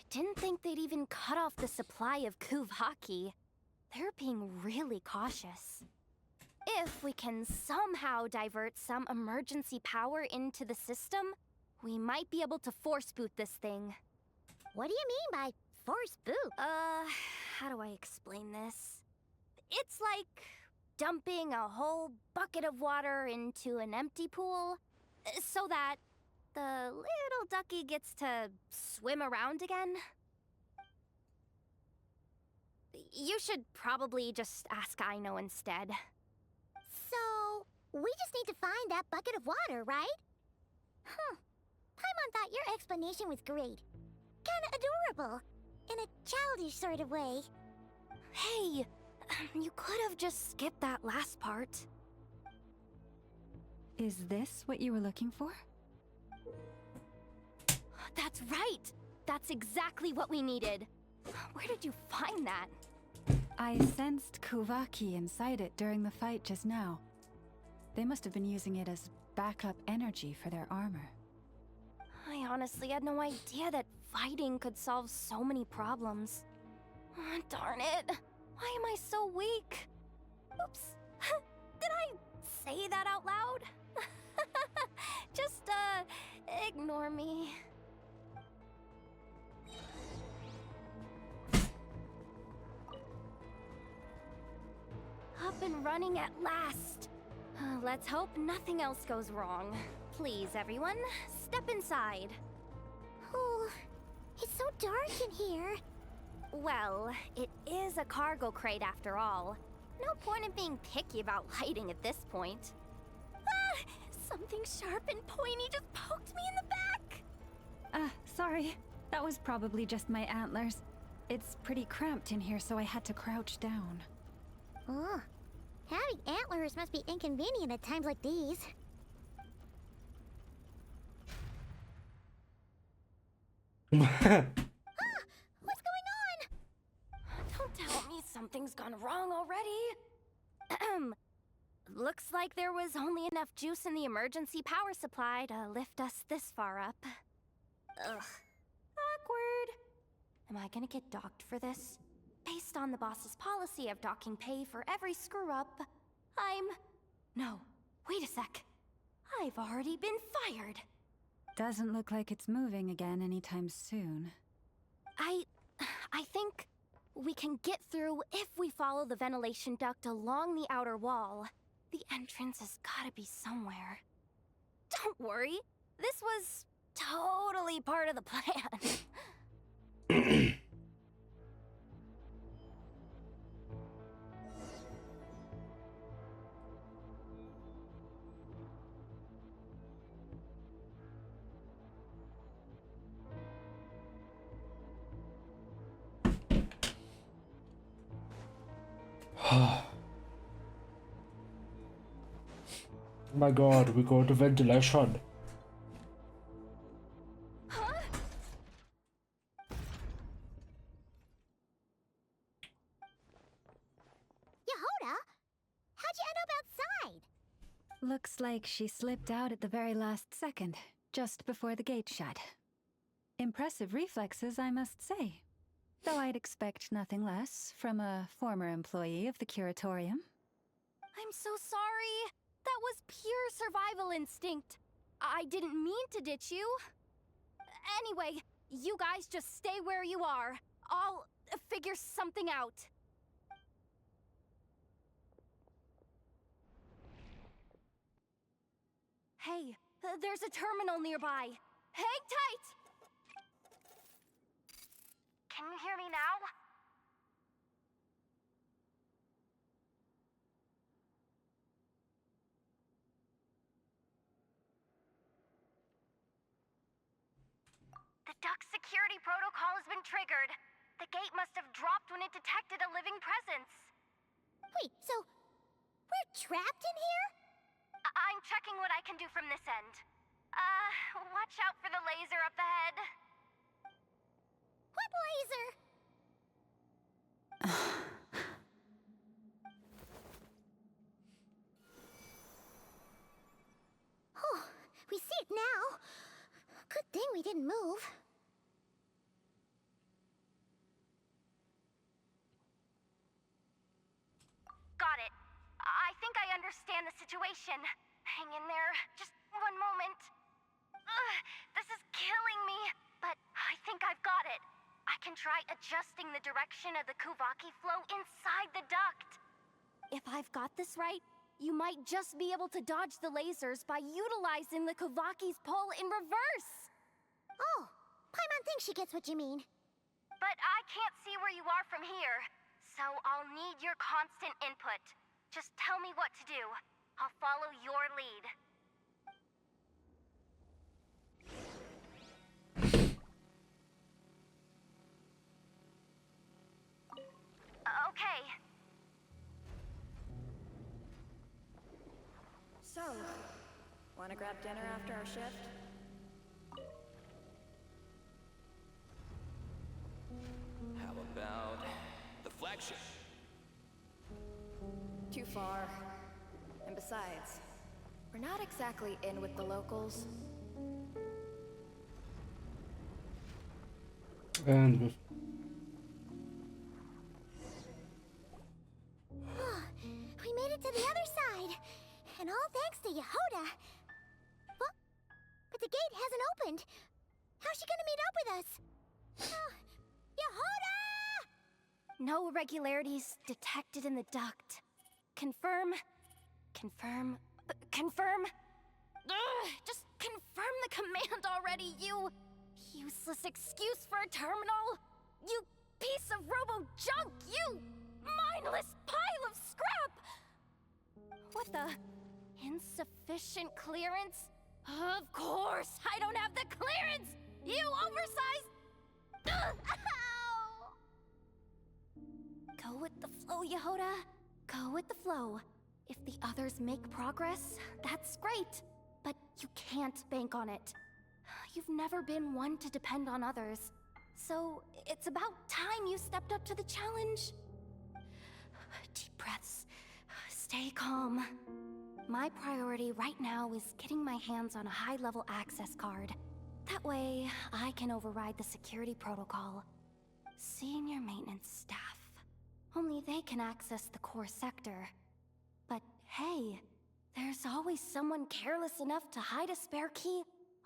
Didn't think they'd even cut off the supply of Kuvaki. They're being really cautious. If we can somehow divert some emergency power into the system, we might be able to force boot this thing. What do you mean by force boot? How do I explain this? It's like dumping a whole bucket of water into an empty pool, so that the little ducky gets to swim around again. You should probably just ask Aino instead. So, we just need to find that bucket of water, right? Paimon thought your explanation was great. Kinda adorable. In a childish sort of way. Hey, you could have just skipped that last part. Is this what you were looking for? That's right! That's exactly what we needed. Where did you find that? I sensed Kuvaki inside it during the fight just now. They must have been using it as backup energy for their armor. I honestly had no idea that fighting could solve so many problems. Darn it. Why am I so weak? Oops. Did I say that out loud? Just, ignore me. Up and running at last. Let's hope nothing else goes wrong. Please, everyone, step inside. Oh, it's so dark in here. Well, it is a cargo crate after all. No point in being picky about lighting at this point. Ah! Something sharp and pointy just poked me in the back! Sorry. That was probably just my antlers. It's pretty cramped in here, so I had to crouch down. Oh, having antlers must be inconvenient at times like these. What's going on? Don't tell me something's gone wrong already. Looks like there was only enough juice in the emergency power supply to lift us this far up. Ugh. Awkward. Am I gonna get docked for this? Based on the boss's policy of docking pay for every screw-up, No, wait a sec. I've already been fired. Doesn't look like it's moving again anytime soon. I think we can get through if we follow the ventilation duct along the outer wall. The entrance has gotta be somewhere. Don't worry, this was totally part of the plan. My god, we go to ventilation. Yehoda? How'd you end up outside? Looks like she slipped out at the very last second, just before the gate shut. Impressive reflexes, I must say. Though I'd expect nothing less from a former employee of the Curatorium. I'm so sorry. That was pure survival instinct. I didn't mean to ditch you. Anyway, you guys just stay where you are. I'll figure something out. Hey, there's a terminal nearby. Hang tight! Can you hear me now? The duct security protocol has been triggered. The gate must have dropped when it detected a living presence. Wait, so we're trapped in here? I'm checking what I can do from this end. Watch out for the laser up ahead. What laser? Oh, we see it now. Good thing we didn't move. Got it. I think I understand the situation. Hang in there. Just one moment. This is killing me, but I think I've got it. I can try adjusting the direction of the Kuvaki flow inside the duct. If I've got this right, you might just be able to dodge the lasers by utilizing the Kuvaki's pull in reverse. Oh, Paimon thinks she gets what you mean. But I can't see where you are from here, so I'll need your constant input. Just tell me what to do. I'll follow your lead. Okay. So, wanna grab dinner after our shift? How about the flagship? Too far. And besides, we're not exactly in with the locals. And We made it to the other side. And all thanks to Yehoda. Well, but the gate hasn't opened. How's she gonna meet up with us? Yehoda! No irregularities detected in the duct. Confirm. Confirm. Confirm. Ugh, just confirm the command already, you useless excuse for a terminal. You piece of robo-junk, you mindless pile of scrap! What the? Insufficient clearance? Of course, I don't have the clearance! You oversized... Ugh, ow! Go with the flow, Yehoda. Go with the flow. If the others make progress, that's great. But you can't bank on it. You've never been one to depend on others. So it's about time you stepped up to the challenge. Deep breaths. Stay calm. My priority right now is getting my hands on a high-level access card. That way, I can override the security protocol. Senior maintenance staff. Only they can access the core sector. But hey, there's always someone careless enough to hide a spare key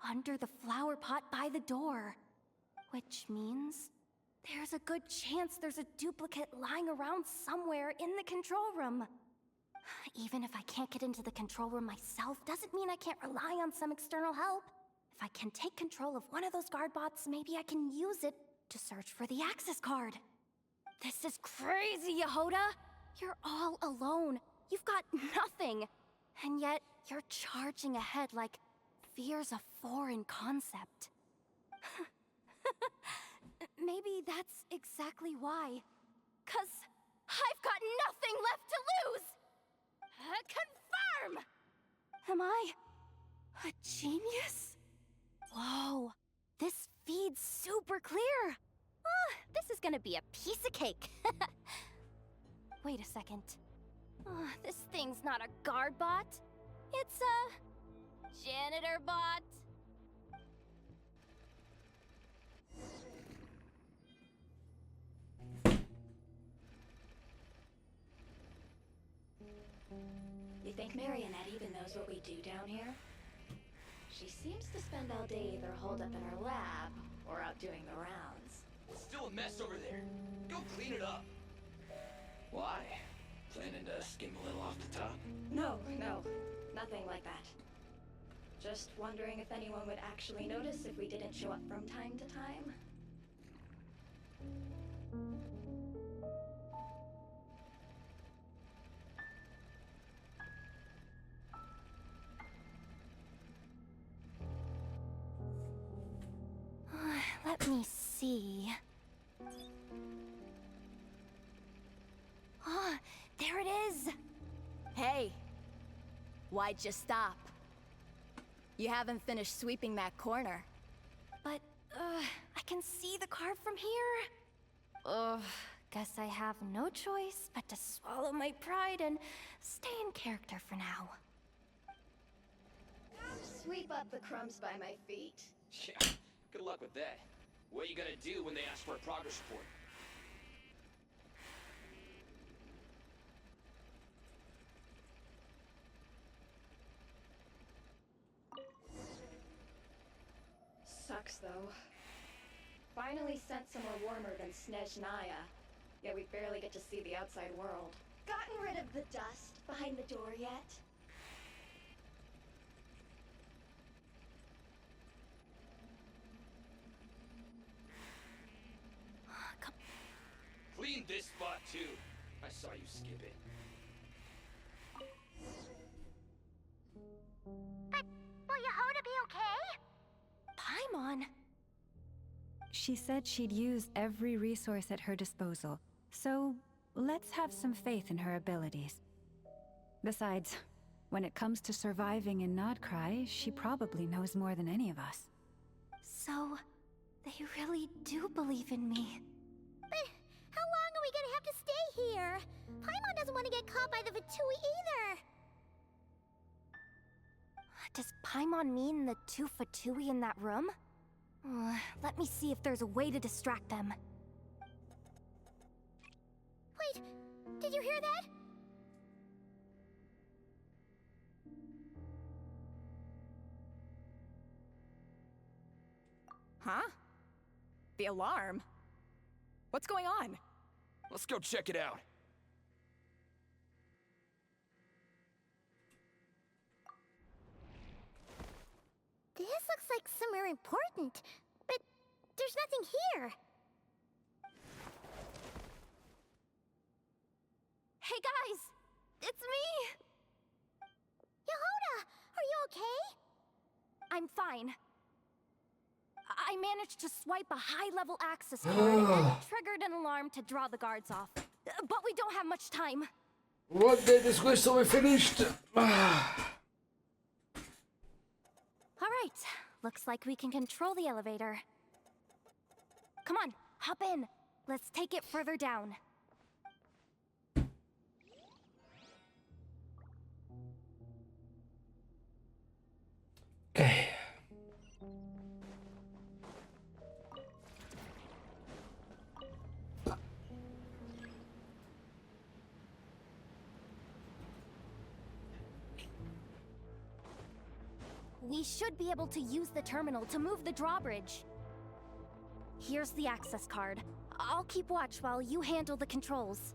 under the flower pot by the door. Which means there's a good chance there's a duplicate lying around somewhere in the control room. Even if I can't get into the control room myself, doesn't mean I can't rely on some external help. If I can take control of one of those guard bots, maybe I can use it to search for the access card. This is crazy, Yehoda! You're all alone. You've got nothing. And yet, you're charging ahead like fear's a foreign concept. Maybe that's exactly why. 'Cause I've got nothing left to lose! Confirm! Am I a genius? Whoa, this feed's super clear. This is gonna be a piece of cake. Wait a second. This thing's not a guard bot. It's a janitor bot. You think Marionette even knows what we do down here? She seems to spend all day either holed up in her lab or out doing the rounds. It's still a mess over there. Go clean it up. Why? Planning to skim a little off the top? No, nothing like that. Just wondering if anyone would actually notice if we didn't show up from time to time. Let me see. There it is! Hey! Why'd you stop? You haven't finished sweeping that corner. But, I can see the card from here. Guess I have no choice but to swallow my pride and stay in character for now. Sweep up the crumbs by my feet. Yeah, good luck with that. What are you gonna do when they ask for a progress report? Sucks, though. Finally sent somewhere warmer than Snezhnaya, yet we barely get to see the outside world. Gotten rid of the dust behind the door yet? Clean this spot too. I saw you skip it. But will Yehoda be okay? Paimon! She said she'd use every resource at her disposal, so let's have some faith in her abilities. Besides, when it comes to surviving in Nodcry, she probably knows more than any of us. So, they really do believe in me. But how long are we gonna have to stay here? Paimon doesn't want to get caught by the Fatui either. Does Paimon mean the two Fatui in that room? Let me see if there's a way to distract them. Wait, did you hear that? Huh? The alarm? What's going on? Let's go check it out. This looks like somewhere important, but there's nothing here. Hey guys! It's me! Yehoda, are you okay? I'm fine. I managed to swipe a high-level access card and triggered an alarm to draw the guards off. But we don't have much time. One day this quest will be finished. Alright, looks like we can control the elevator. Come on, hop in. Let's take it further down. Okay. we should be able to use the terminal to move the drawbridge. Here's the access card. I'll keep watch while you handle the controls.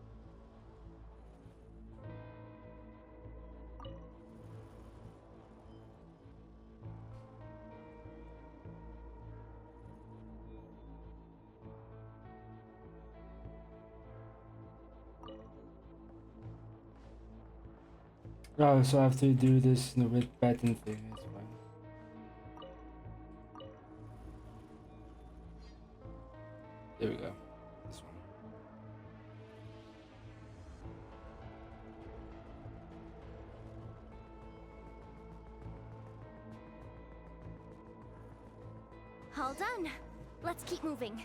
Oh, so I have to do this in the red pattern thing, that's fine. There we go. This one. All done. Let's keep moving.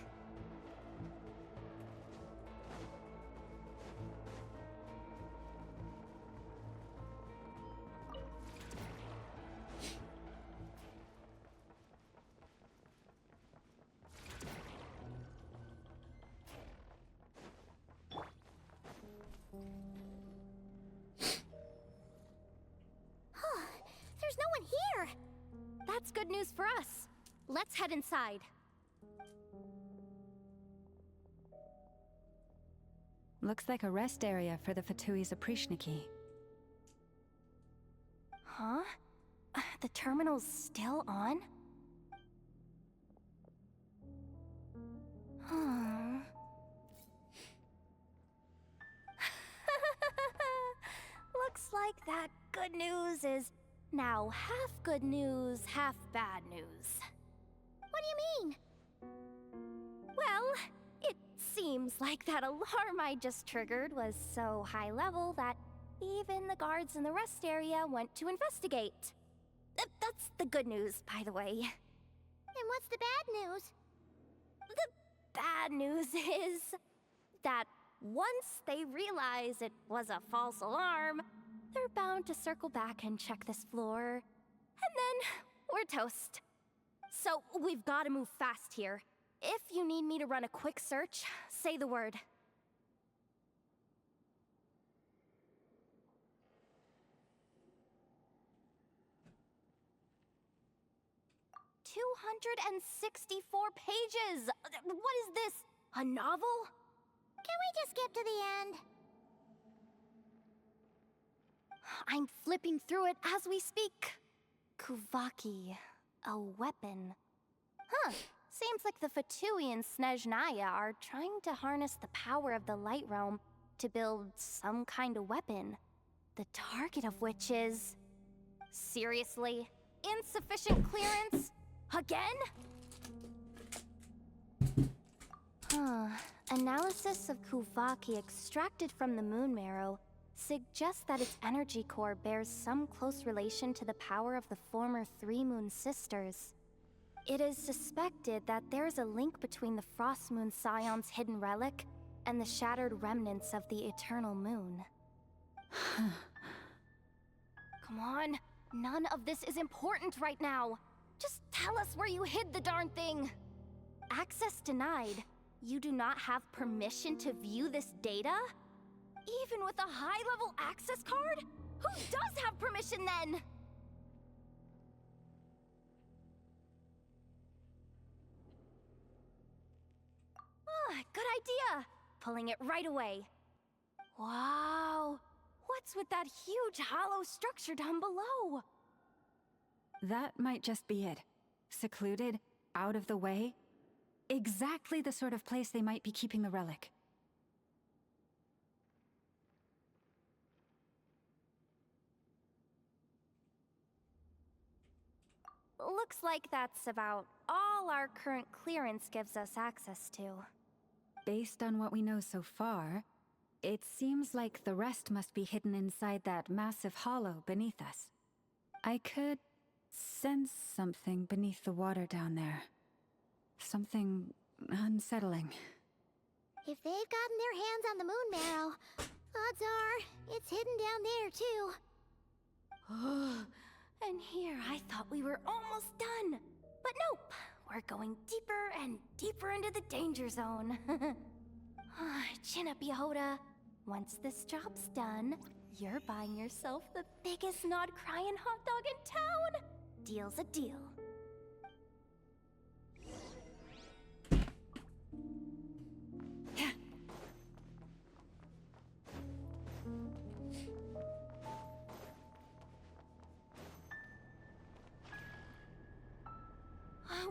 There's no one here! That's good news for us. Let's head inside. Looks like a rest area for the Fatui's Oprishniki. Huh? The terminal's still on? Huh. Looks like that good news is now half good news, half bad news. What do you mean? Well, it seems like that alarm I just triggered was so high level that even the guards in the rest area went to investigate. That's the good news, by the way. And what's the bad news? The bad news is that once they realize it was a false alarm, they're bound to circle back and check this floor. And then we're toast. So we've got to move fast here. If you need me to run a quick search, say the word. "264 pages! What is this? A novel? Can we just skip to the end? I'm flipping through it as we speak. Kuvaki, a weapon. Huh, seems like the Fatui and Snezhnaya are trying to harness the power of the Light Realm to build some kind of weapon. The target of which is... Seriously? Insufficient clearance? Again? Huh. Analysis of Kuvaki extracted from the moon marrow suggests that its energy core bears some close relation to the power of the former Three Moon Sisters. It is suspected that there is a link between the Frost Moon Scion's hidden relic and the shattered remnants of the Eternal Moon. Come on, none of this is important right now. Just tell us where you hid the darn thing. Access denied. You do not have permission to view this data? Even with a high-level access card? Who does have permission then? Good idea. Pulling it right away. Wow. What's with that huge hollow structure down below? That might just be it. Secluded, out of the way. Exactly the sort of place they might be keeping the relic. Looks like that's about all our current clearance gives us access to. Based on what we know so far, it seems like the rest must be hidden inside that massive hollow beneath us. I could sense something beneath the water down there. Something unsettling. If they've gotten their hands on the moon marrow, odds are it's hidden down there too. And here I thought we were almost done. But nope, we're going deeper and deeper into the danger zone. Chin up, Yehoda. Once this job's done, you're buying yourself the biggest Nod crying hot dog in town. deal's a deal.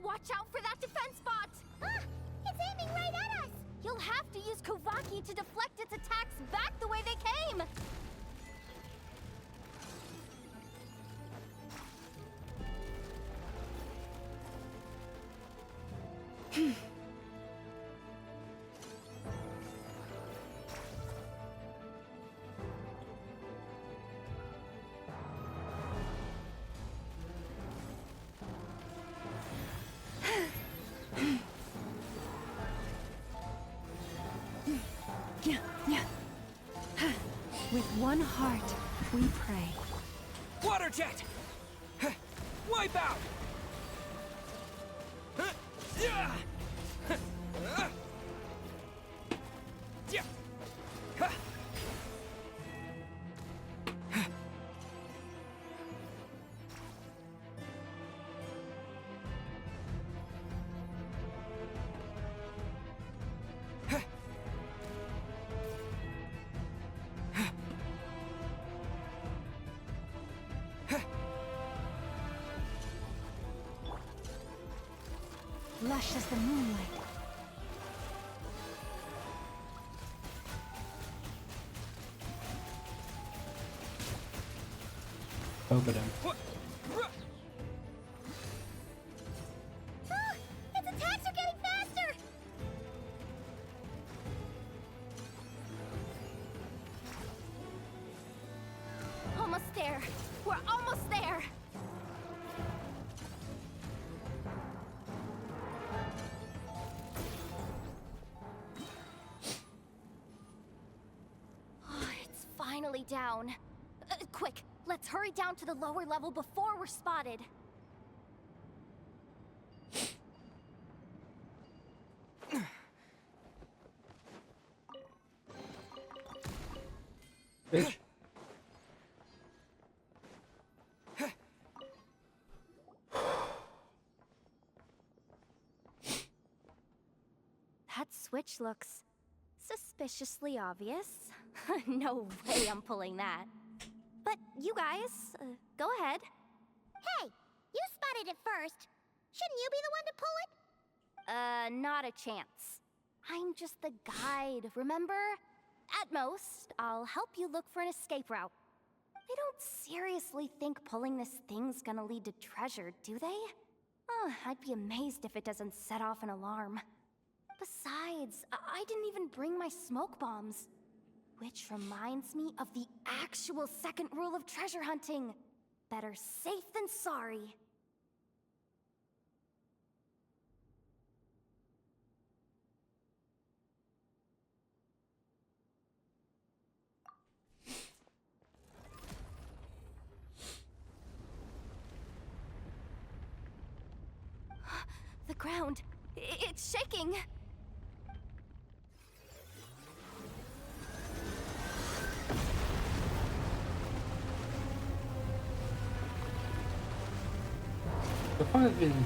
Watch out for that defense bot! Ah! It's aiming right at us! You'll have to use Kuvaki to deflect its attacks back the way they came! With one heart, we pray. Water jet! Wipe out! Lush as the moonlight. Over them. Ah! Its attacks are getting faster! Almost there! We're almost there! Oh, it's finally down. Quick, let's hurry down to the lower level before we're spotted. Bitch. That switch looks suspiciously obvious. No way I'm pulling that. But you guys, go ahead. Hey, you spotted it first. Shouldn't you be the one to pull it? Not a chance. I'm just the guide, remember? At most, I'll help you look for an escape route. They don't seriously think pulling this thing's gonna lead to treasure, do they? I'd be amazed if it doesn't set off an alarm. Besides, I didn't even bring my smoke bombs. Which reminds me of the actual second rule of treasure hunting. Better safe than sorry. The ground, it's shaking. The fuck has been.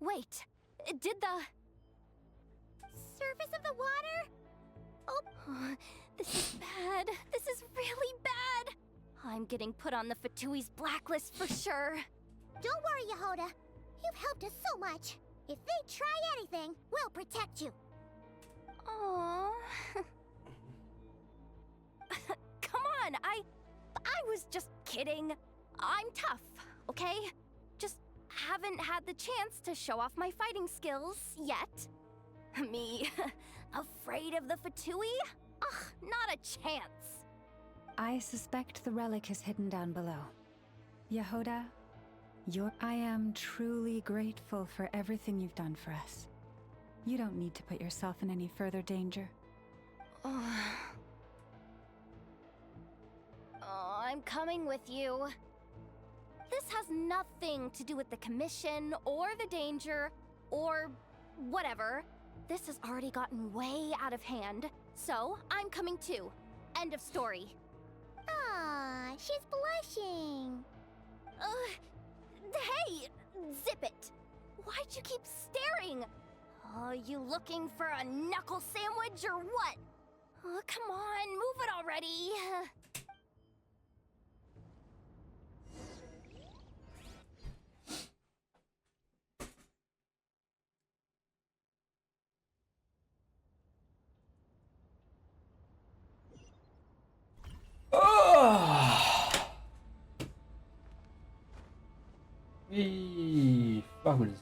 Wait, did the surface of the water? Oh, this is bad. This is really bad. I'm getting put on the Fatui's blacklist for sure. Don't worry, Yehoda. You've helped us so much. If they try anything, we'll protect you. Aww. Come on, I was just kidding. I'm tough, okay? Just haven't had the chance to show off my fighting skills yet. Me, afraid of the Fatui? Ugh, not a chance. I suspect the relic is hidden down below. Yehoda, I am truly grateful for everything you've done for us. You don't need to put yourself in any further danger. Oh, I'm coming with you. this has nothing to do with the commission or the danger or whatever. This has already gotten way out of hand, so I'm coming too. End of story. Aw, she's blushing. Hey, zip it. Why'd you keep staring? You looking for a knuckle sandwich or what? Come on, move it already. Fuck with this.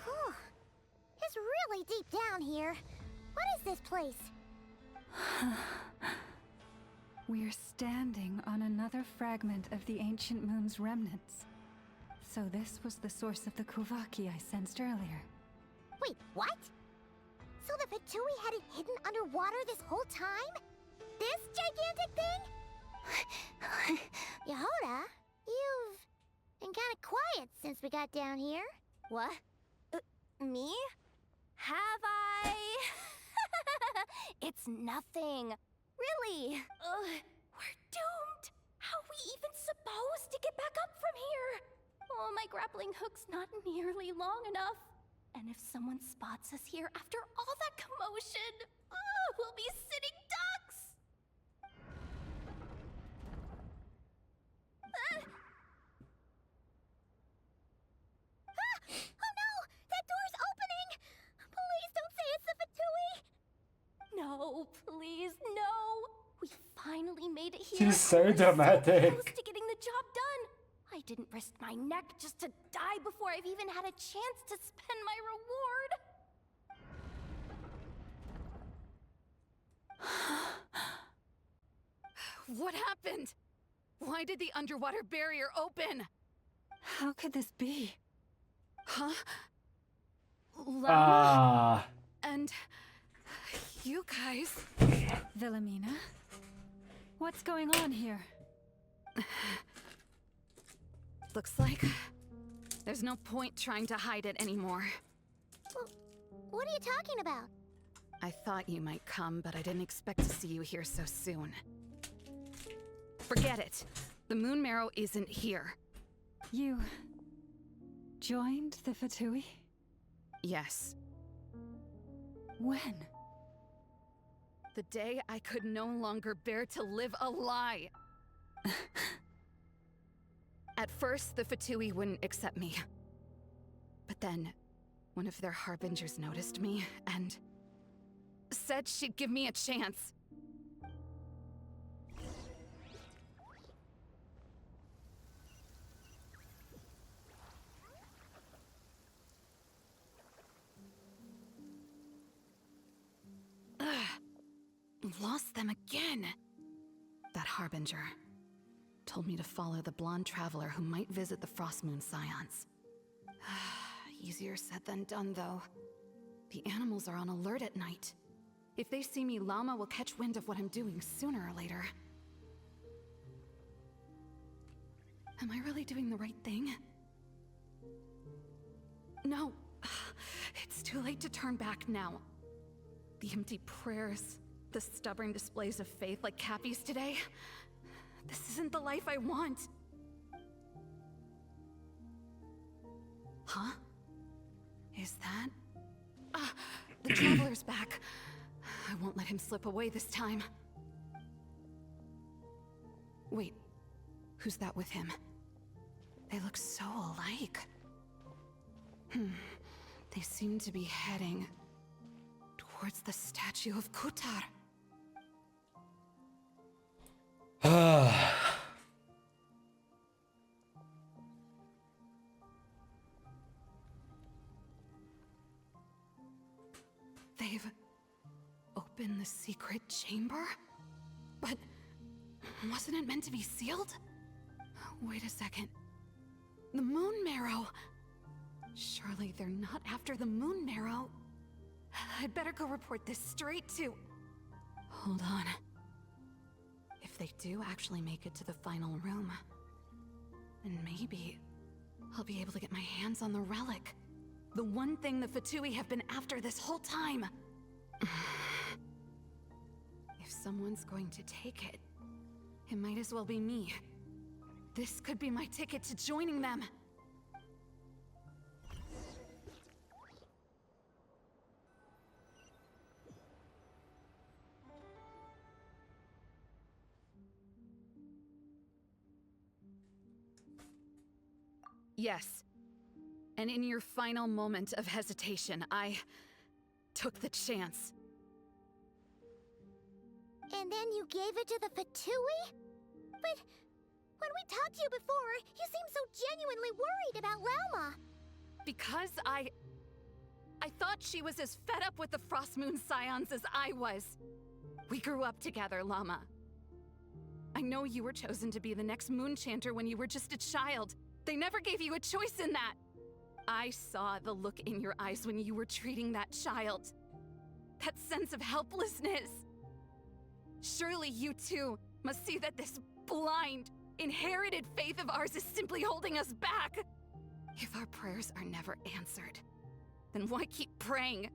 Whew. It's really deep down here. What is this place? We're standing on another fragment of the ancient moon's remnants. So this was the source of the Kuvaki I sensed earlier. Wait, what? So the Fatui had it hidden underwater this whole time? This gigantic thing? Yehoda, you've been kinda quiet since we got down here. What? Me? Have I? It's nothing. Really. We're doomed. How are we even supposed to get back up from here? Oh, my grappling hook's not nearly long enough. And if someone spots us here after all that commotion, we'll be sitting ducks. Oh no! That door's opening! Please don't say it's the Fatui! No, please, no. We finally made it here. She's so We're dramatic. close to getting the job done. I didn't risk my neck just to die before I've even had a chance to spend my reward. What happened? Why did the underwater barrier open? How could this be? Huh? Llama? Ah. And you guys? Wilhelmina? What's going on here? Looks like there's no point trying to hide it anymore. Well, what are you talking about? I thought you might come, but I didn't expect to see you here so soon. Forget it. The Moon Marrow isn't here. You joined the Fatui? Yes. When? The day I could no longer bear to live a lie. At first, the Fatui wouldn't accept me. But then, one of their harbingers noticed me and said she'd give me a chance. Lost them again. That harbinger told me to follow the blonde traveler who might visit the Frostmoon Scions. Easier said than done, though. The animals are on alert at night. If they see me, Llama will catch wind of what I'm doing sooner or later. Am I really doing the right thing? No. It's too late to turn back now. The empty prayers, the stubborn displays of faith like Cappy's today. This isn't the life I want. Huh? Is that? The Traveler's back. I won't let him slip away this time. Wait, who's that with him? They look so alike. They seem to be heading towards the statue of Kutar. in the secret chamber? But wasn't it meant to be sealed? Wait a second. The moon marrow! Surely they're not after the moon marrow. I'd better go report this straight to... Hold on. If they do actually make it to the final room, then maybe I'll be able to get my hands on the relic. The one thing the Fatui have been after this whole time. If someone's going to take it, it might as well be me. This could be my ticket to joining them. Yes. And in your final moment of hesitation, I took the chance. And then you gave it to the Fatui? But when we talked to you before, you seemed so genuinely worried about Lauma. Because I thought she was as fed up with the Frost Moon Scions as I was. We grew up together, Llama. I know you were chosen to be the next Moon Chanter when you were just a child. They never gave you a choice in that. I saw the look in your eyes when you were treating that child. That sense of helplessness. Surely you too must see that this blind, inherited faith of ours is simply holding us back. If our prayers are never answered, then why keep praying?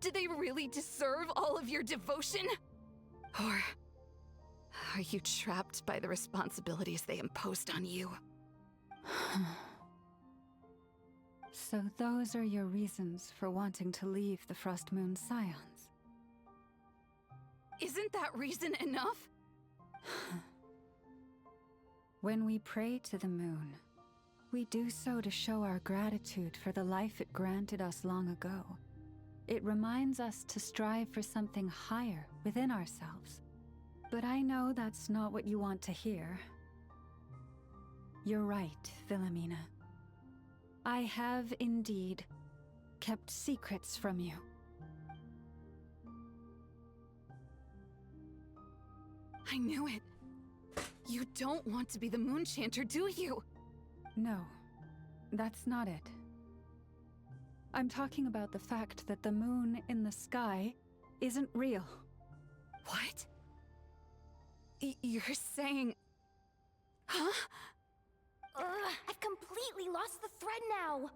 Do they really deserve all of your devotion? Or are you trapped by the responsibilities they imposed on you? So those are your reasons for wanting to leave the Frost Moon Scions? Isn't that reason enough? When we pray to the moon, we do so to show our gratitude for the life it granted us long ago. It reminds us to strive for something higher within ourselves. But I know that's not what you want to hear. You're right, Philomena. I have indeed kept secrets from you. I knew it. You don't want to be the Moon Chanter, do you? No, that's not it. I'm talking about the fact that the moon in the sky isn't real. What? You're saying... Huh? I've completely lost the thread now.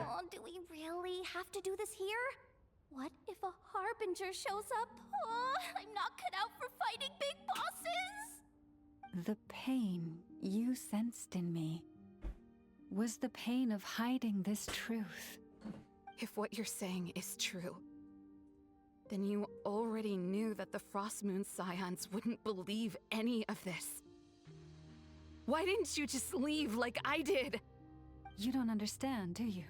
Oh, do we really have to do this here? What if a Harbinger shows up? Oh, I'm not cut out for fighting big bosses! The pain you sensed in me was the pain of hiding this truth. If what you're saying is true, then you already knew that the Frost Moon Scions wouldn't believe any of this. Why didn't you just leave like I did? You don't understand, do you?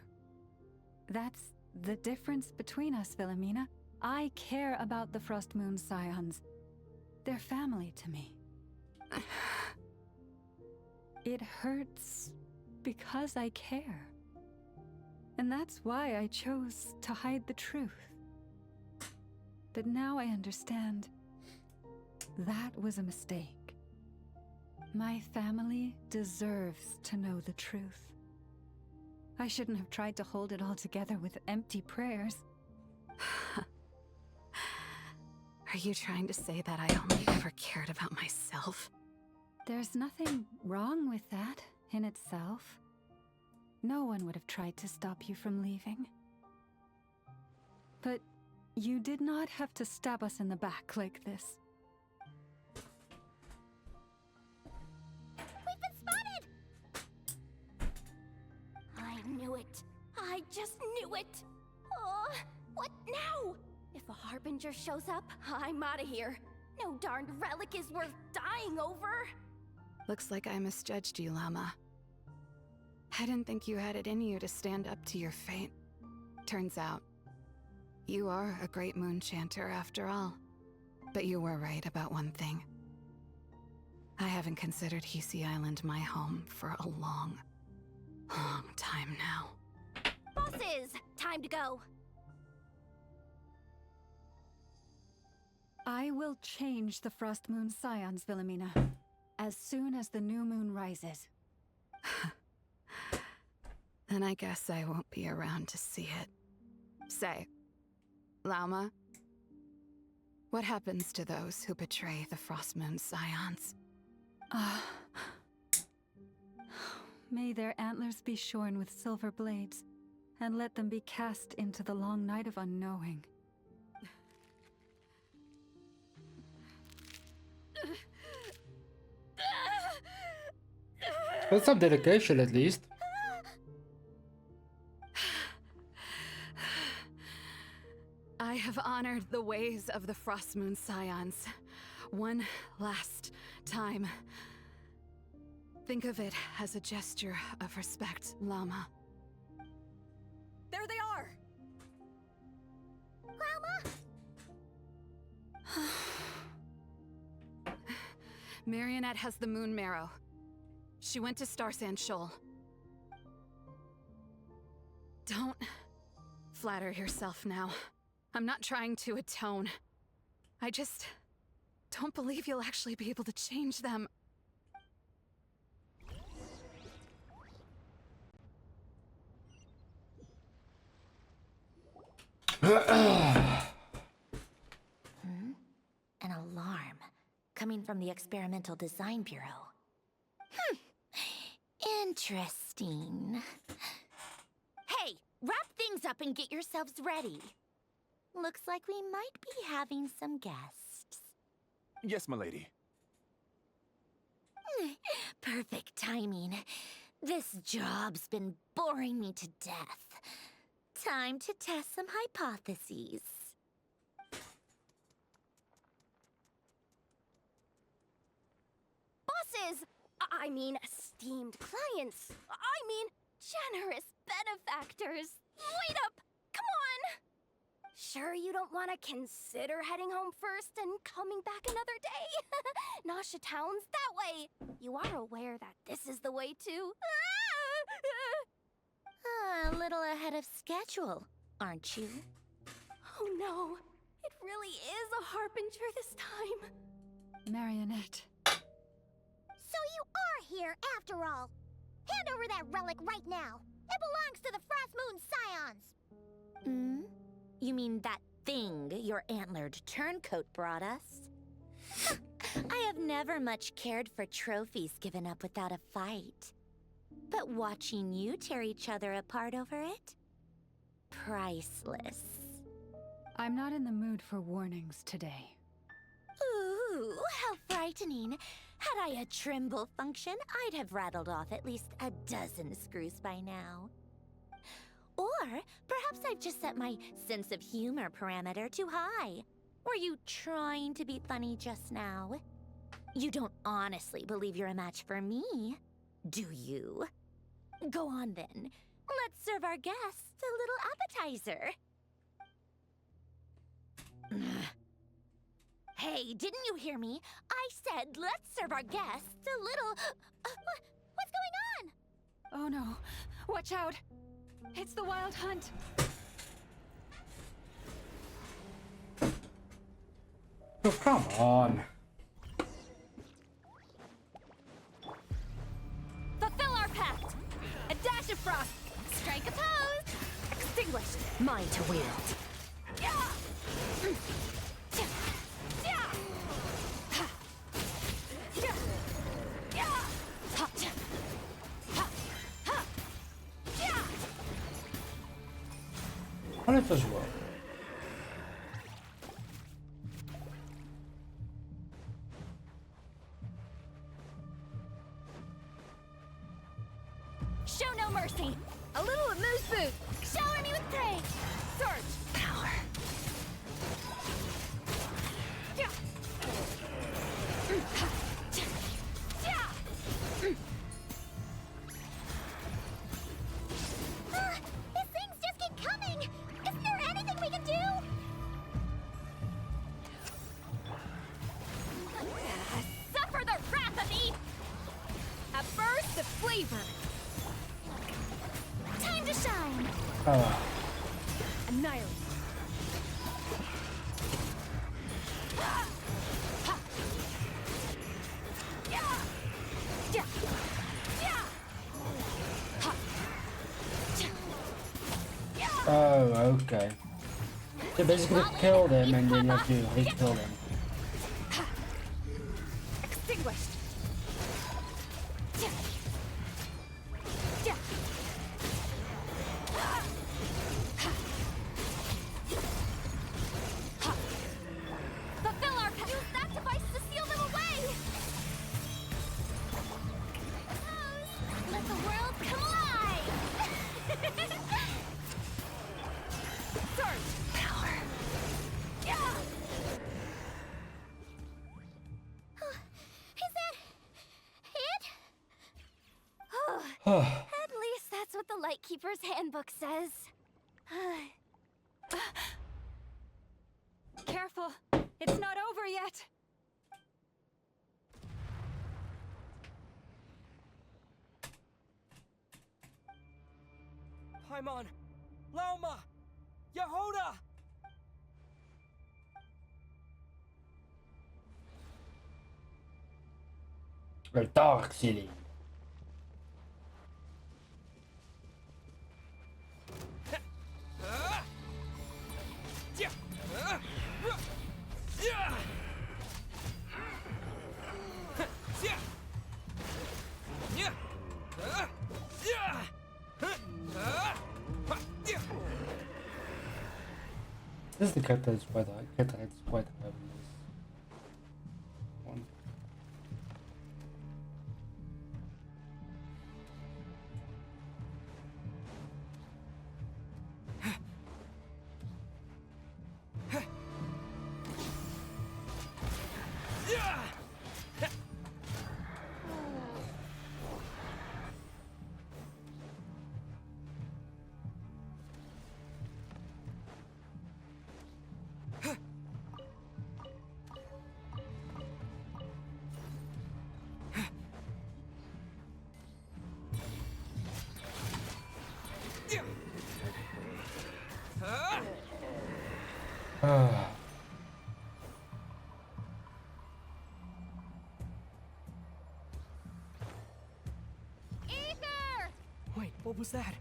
That's the difference between us, Philomena. I care about the Frost Moon Scions. They're family to me. It hurts because I care. And that's why I chose to hide the truth. But now I understand that was a mistake. My family deserves to know the truth. I shouldn't have tried to hold it all together with empty prayers. Are you trying to say that I only ever cared about myself? There's nothing wrong with that in itself. No one would have tried to stop you from leaving. But you did not have to stab us in the back like this. We've been spotted! I knew it. I just knew it. What now? If a Harbinger shows up, I'm out of here. No darned relic is worth dying over. Looks like I misjudged you, Llama. I didn't think you had it in you to stand up to your fate. Turns out, you are a great Moon Chanter after all. But you were right about one thing. I haven't considered Hisi Island my home for a long, long time now. Bosses, time to go. I will change the Frost Moon Scions, Wilhelmina, as soon as the new moon rises. Then I guess I won't be around to see it. Say, Lauma, what happens to those who betray the Frost Moon Scions? May their antlers be shorn with silver blades, and let them be cast into the long night of unknowing. That's some dedication, at least. I have honored the ways of the Frost Moon Scions one last time. Think of it as a gesture of respect, Llama. There they are! Marionette has the Moon Marrow. She went to Star Sand Shoal. Don't flatter yourself now. I'm not trying to atone. I just don't believe you'll actually be able to change them. An alarm coming from the Experimental Design Bureau. Interesting. Hey, wrap things up and get yourselves ready. Looks like we might be having some guests. Yes, milady. Perfect timing. This job's been boring me to death. Time to test some hypotheses. Bosses! I mean, esteemed clients. I mean, generous benefactors. Wait up! Come on! Sure you don't want to consider heading home first and coming back another day? Nasha Town's that way. You are aware that this is the way too. A little ahead of schedule, aren't you? Oh no, it really is a harbinger this time. Marionette. So you are here after all. Hand over that relic right now. It belongs to the Frost Moon Scions. You mean that thing your antlered turncoat brought us? I have never much cared for trophies given up without a fight. But watching you tear each other apart over it? Priceless. I'm not in the mood for warnings today. Ooh, how frightening. Had I a Trimble function, I'd have rattled off at least a dozen screws by now. Or perhaps I've just set my sense of humor parameter too high. Were you trying to be funny just now? You don't honestly believe you're a match for me, do you? Go on then. Let's serve our guests a little appetizer. Hey, didn't you hear me? I said let's serve our guests a little... What's going on? Oh no. Watch out. It's the Wild Hunt. Oh, come on. Fulfill our pact! A dash of frost! Strike a pose! Extinguished! Mine to wield. Well, it does work. Show no mercy! A little amuse boot! Shower me with praise! Surge! Power. These things just keep coming! Isn't there anything we can do? Suffer the wrath of me! A burst of flavor! Time to shine! Oh. Annihilate! Oh, okay. So basically kill them and then you have to re-kill them. Extinguished. Fulfill our use that device to seal them away. Let the world come alive! Surge power. Yeah! Is that it? At least that's what the Lightkeeper's handbook says. Careful! It's not over yet! Paimon! Lauma! Yehoda! The Dark City. This is the character that's quite high. Character that's quite high in this one. Ether! Wait, what was that?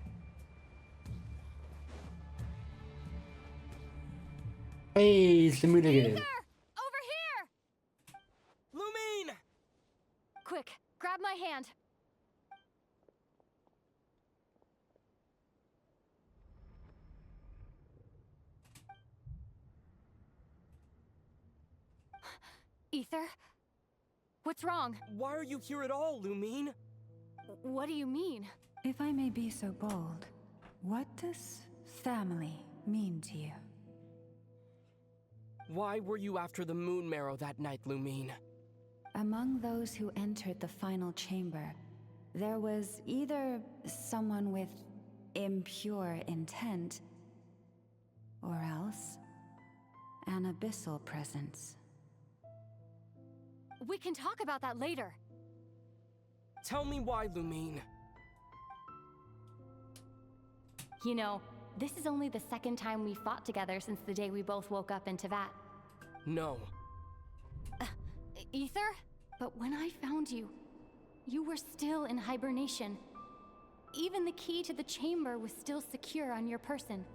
Hey, it's the moon again. Over here! Lumine! Quick, grab my hand. Ether? What's wrong? Why are you here at all, Lumine? What do you mean? If I may be so bold, what does family mean to you? Why were you after the moon marrow that night, Lumine? Among those who entered the final chamber, there was either someone with impure intent, or else an abyssal presence. We can talk about that later. Tell me why, Lumine. You know, this is only the second time we fought together since the day we both woke up in Tevat. No. Ether? But when I found you, you were still in hibernation. Even the key to the chamber was still secure on your person.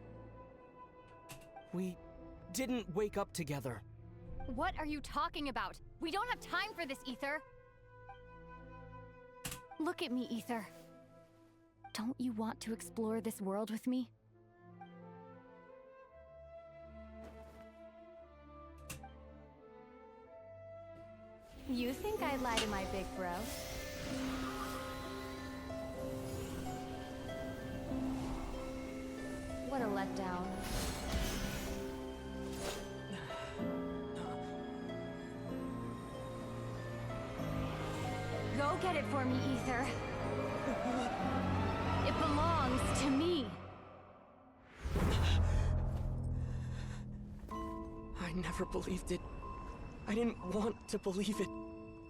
We didn't wake up together. What are you talking about? We don't have time for this, Ether. Look at me, Ether. Don't you want to explore this world with me? You think I'd lie to my big bro? What a letdown. Go get it for me, Ether. It belongs to me. I never believed it. I didn't want to believe it.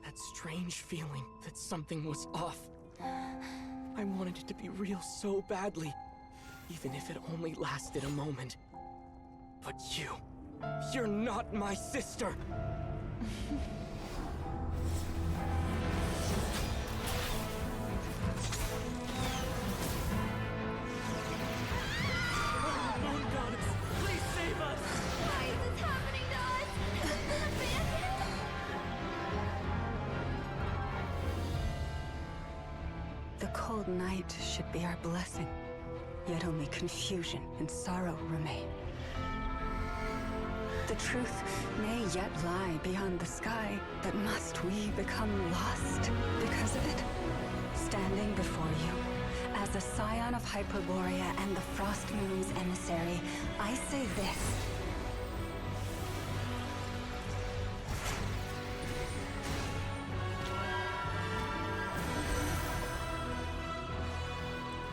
That strange feeling that something was off. I wanted it to be real so badly, even if it only lasted a moment. But you're not my sister! The cold night should be our blessing, yet only confusion and sorrow remain. The truth may yet lie beyond the sky, but must we become lost because of it? Standing before you, as a scion of Hyperborea and the Frost Moon's emissary, I say this.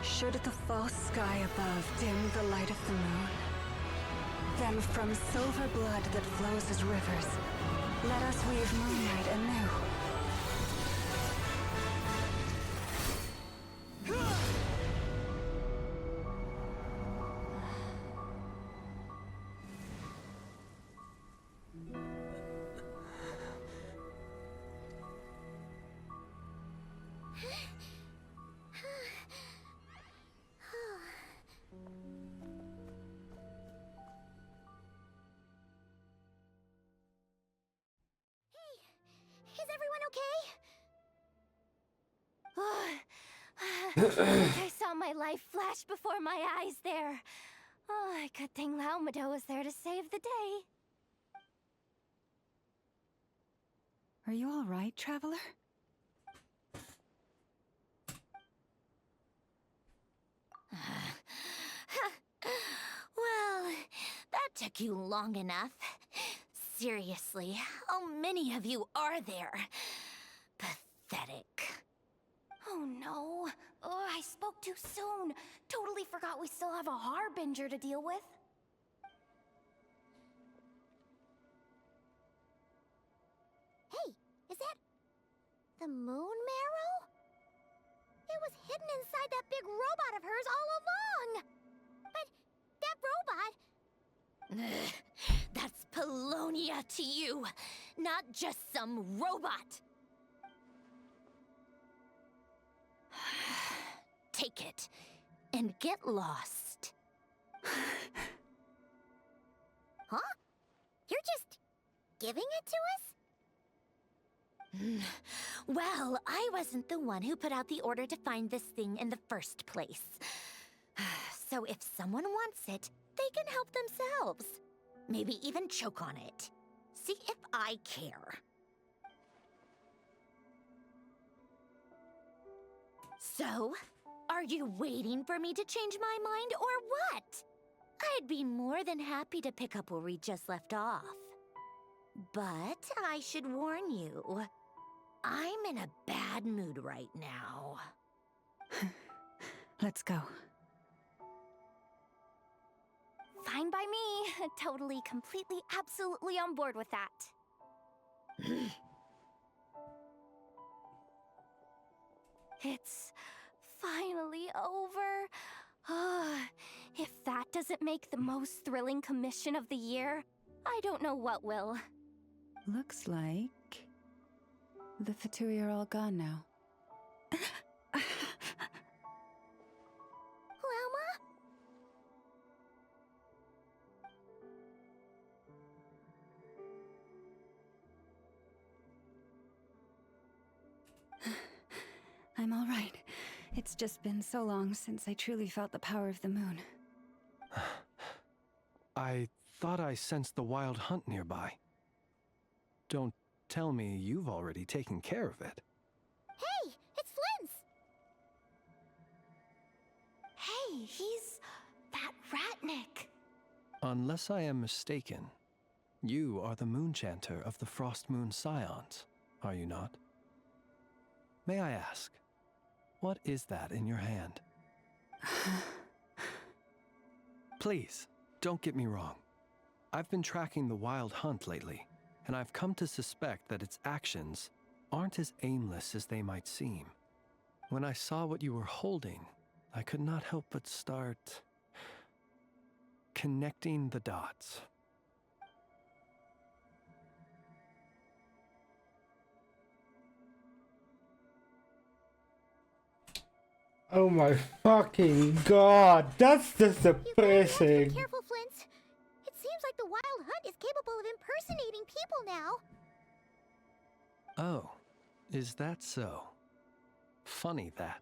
Should the false sky above dim the light of the moon, then from silver blood that flows as rivers, let us weave moonlight anew. Is everyone I saw my life flash before my eyes there. Oh, good thing Laumado was there to save the day. Are you all right, traveler? Well, that took you long enough. Seriously, how many of you are there? Pathetic. Oh no. Oh, I spoke too soon. Totally forgot we still have a Harbinger to deal with. Hey, is that the moon marrow? It was hidden inside that big robot of hers all along. But that robot... That's Polonia to you, not just some robot. Take it and get lost. Huh? You're just giving it to us? Well, I wasn't the one who put out the order to find this thing in the first place. So if someone wants it, they can help themselves. Maybe even choke on it. See if I care. So, are you waiting for me to change my mind or what? I'd be more than happy to pick up where we just left off. But I should warn you, I'm in a bad mood right now. Let's go. Fine by me. Totally, completely, absolutely on board with that. It's finally over. If that doesn't make the most thrilling commission of the year, I don't know what will. Looks like the Fatui are all gone now. Lauma? I'm all right. It's just been so long since I truly felt the power of the moon. I thought I sensed the wild hunt nearby. Don't tell me you've already taken care of it. Hey, it's Flint's! Hey, he's that Ratnik. Unless I am mistaken, you are the Moonchanter of the Frost Moon Scions, are you not? May I ask, what is that in your hand? Please, don't get me wrong. I've been tracking the wild hunt lately, and I've come to suspect that its actions aren't as aimless as they might seem. When I saw what you were holding, I could not help but start connecting the dots. Oh my fucking god, that's just depressing. Be careful, Flint. It seems like the wild hunt is capable of impersonating people now. Oh, is that so? Funny that.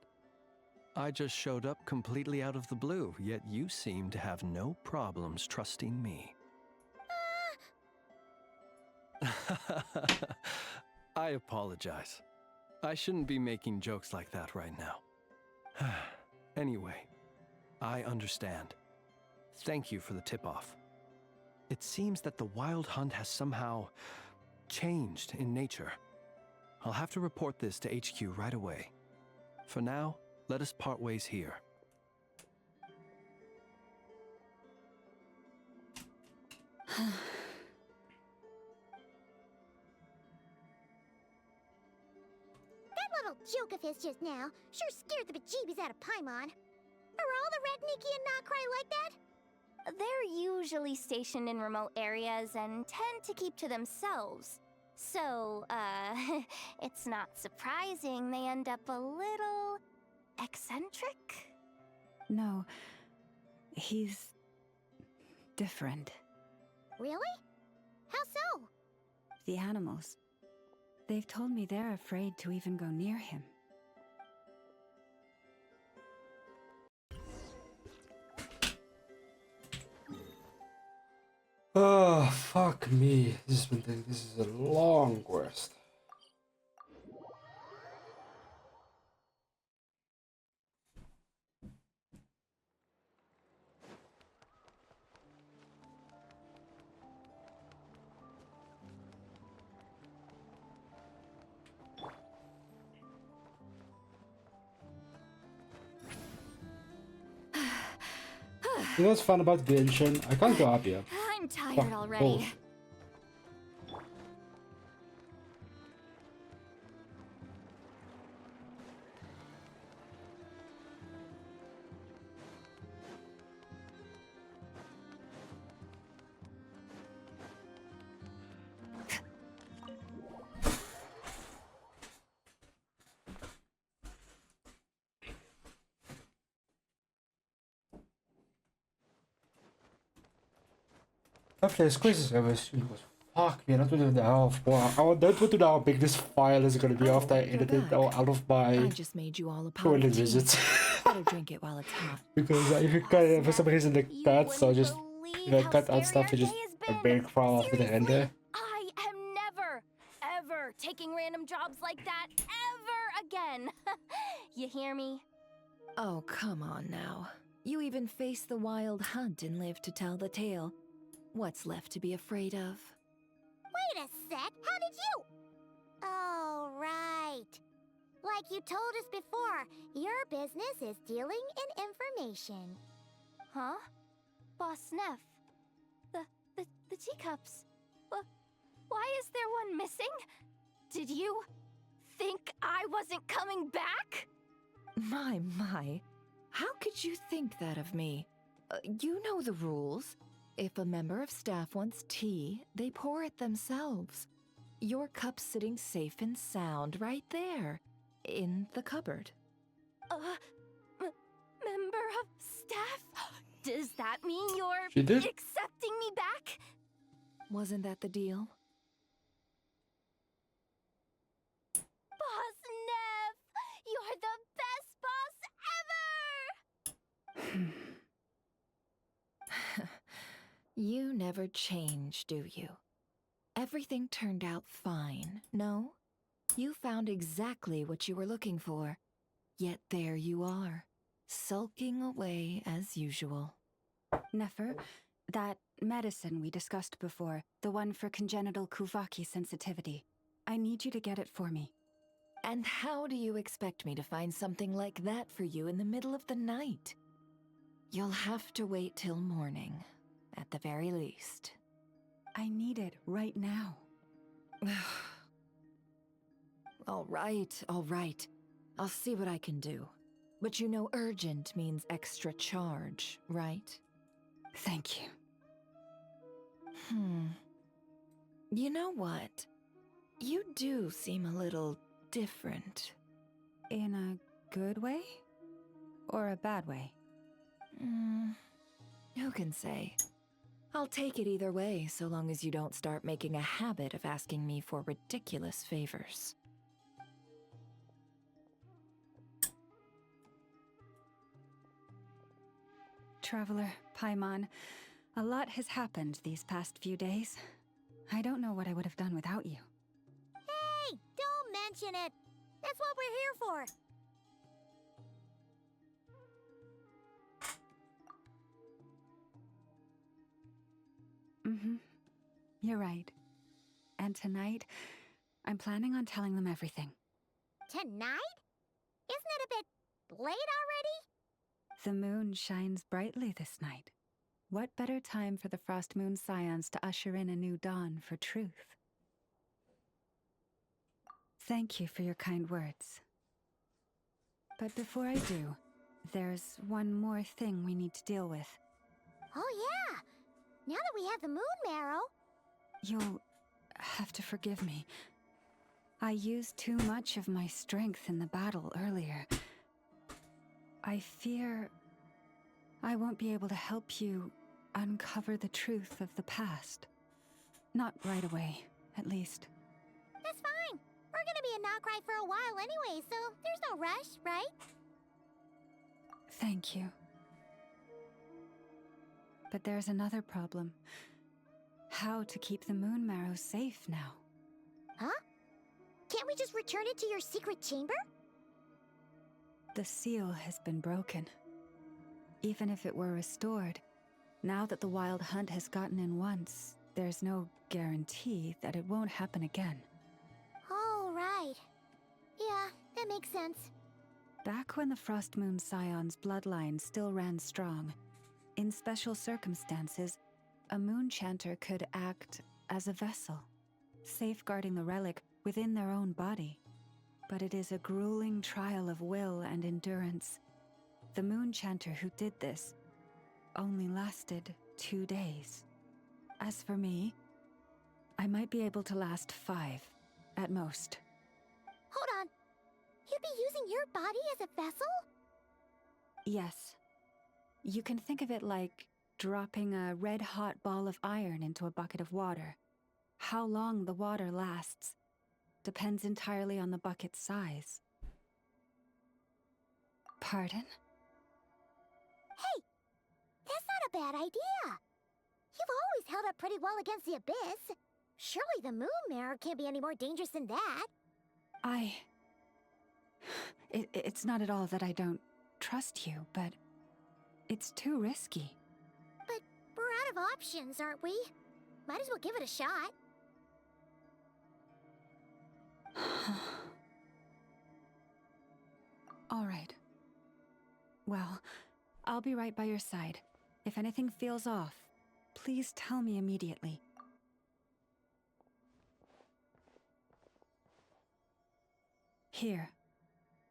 I just showed up completely out of the blue, yet you seem to have no problems trusting me. I apologize. I shouldn't be making jokes like that right now. Anyway, I understand. Thank you for the tip-off. It seems that the wild hunt has somehow changed in nature. I'll have to report this to HQ right away. For now, let us part ways here. That little joke of his just now sure scared the bejeebies out of Paimon. Are all the Red Nikki and Nokrai like that? They're usually stationed in remote areas and tend to keep to themselves. So, it's not surprising they end up a little eccentric? No, he's different. Really? How so? The animals. They've told me they're afraid to even go near him. Oh, fuck me. This is a long quest. You know what's fun about Genshin? I can't go up yet. I'm tired Fuck, already. oh. Okay, this quiz is over soon. Fuck me, that would do the health. Wow, I don't want to know how big this file is gonna be after I edit it all out of my I just made you all a pot toilet of tea. visits. Better drink it while it's hot. Because if you cut, for some reason the cuts or just cut out stuff to just a big file after the render. I am never, ever taking random jobs like that ever again. You hear me? Oh, come on now. You even faced the wild hunt and lived to tell the tale. What's left to be afraid of? Wait a sec, how did you? Oh, right. Like you told us before, your business is dealing in information. Huh? Boss Neff. The teacups. Why is there one missing? Did you think I wasn't coming back? My. How could you think that of me? You know the rules. If a member of staff wants tea, they pour it themselves. Your cup's sitting safe and sound right there, in the cupboard. Member of staff? Does that mean you're She did? accepting me back? Wasn't that the deal? Boss Neff! You're the best boss ever! You never change, do you? Everything turned out fine, no? You found exactly what you were looking for. Yet there you are, sulking away as usual. Nefer, that medicine we discussed before, the one for congenital Kuvaki sensitivity, I need you to get it for me. And how do you expect me to find something like that for you in the middle of the night? You'll have to wait till morning, at the very least. I need it right now. All right. I'll see what I can do. But you know urgent means extra charge, right? Thank you. You know what? You do seem a little different. In a good way? Or a bad way? Who can say? I'll take it either way, so long as you don't start making a habit of asking me for ridiculous favors. Traveler, Paimon. A lot has happened these past few days. I don't know what I would have done without you. Hey, don't mention it. That's what we're here for. Mm-hmm. You're right. And tonight, I'm planning on telling them everything. Tonight? Isn't it a bit late already? The moon shines brightly this night. What better time for the Frost Moon Scions to usher in a new dawn for truth? Thank you for your kind words. But before I do, there's one more thing we need to deal with. Oh yeah! Now that we have the moon marrow... You'll have to forgive me. I used too much of my strength in the battle earlier. I fear I won't be able to help you uncover the truth of the past. Not right away, at least. That's fine. We're gonna be in Notcry for a while anyway, so there's no rush, right? Thank you. But there's another problem. How to keep the moon marrow safe now? Huh? Can't we just return it to your secret chamber? The seal has been broken. Even if it were restored, now that the wild hunt has gotten in once, there's no guarantee that it won't happen again. Oh, right. Yeah, that makes sense. Back when the Frost Moon Scion's bloodline still ran strong, in special circumstances, a moon chanter could act as a vessel, safeguarding the relic within their own body. But it is a grueling trial of will and endurance. The moon chanter who did this only lasted 2 days. As for me, I might be able to last 5, at most. Hold on. You'd be using your body as a vessel? Yes. You can think of it like dropping a red-hot ball of iron into a bucket of water. How long the water lasts depends entirely on the bucket's size. Pardon? Hey! That's not a bad idea! You've always held up pretty well against the abyss. Surely the moon mirror can't be any more dangerous than that. It's not at all that I don't trust you, but it's too risky. But we're out of options, aren't we? Might as well give it a shot. All right. Well, I'll be right by your side. If anything feels off, please tell me immediately. Here,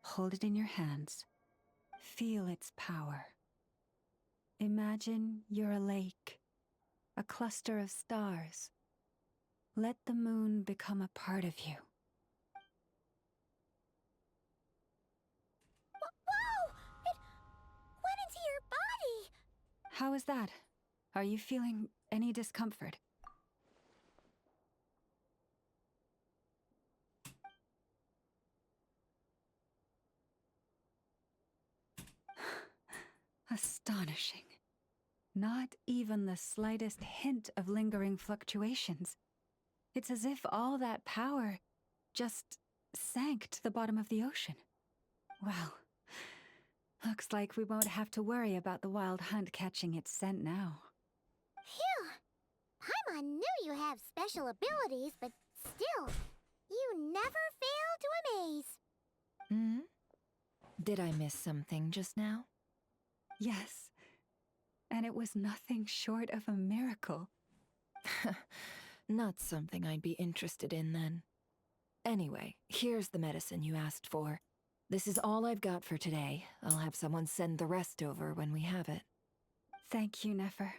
hold it in your hands. Feel its power. Imagine you're a lake, a cluster of stars. Let the moon become a part of you. Whoa! It went into your body! How is that? Are you feeling any discomfort? Astonishing. Not even the slightest hint of lingering fluctuations. It's as if all that power just sank to the bottom of the ocean. Well, looks like we won't have to worry about the wild hunt catching its scent now. Phew! Paimon knew you have special abilities, but still, you never fail to amaze. Hmm? Did I miss something just now? Yes, and it was nothing short of a miracle. Not something I'd be interested in then. Anyway, here's the medicine you asked for. This is all I've got for today. I'll have someone send the rest over when we have it. Thank you, Nefer.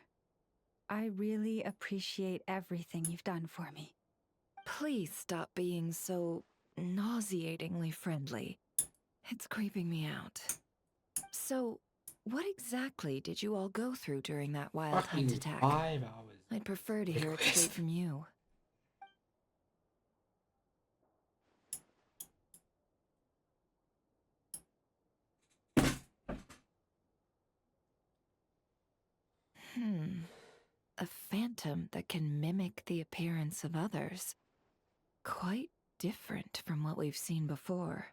I really appreciate everything you've done for me. Please stop being so nauseatingly friendly. It's creeping me out. So, what exactly did you all go through during that wild hunt attack? 5 hours. I'd prefer to hear it straight from you. A phantom that can mimic the appearance of others. Quite different from what we've seen before.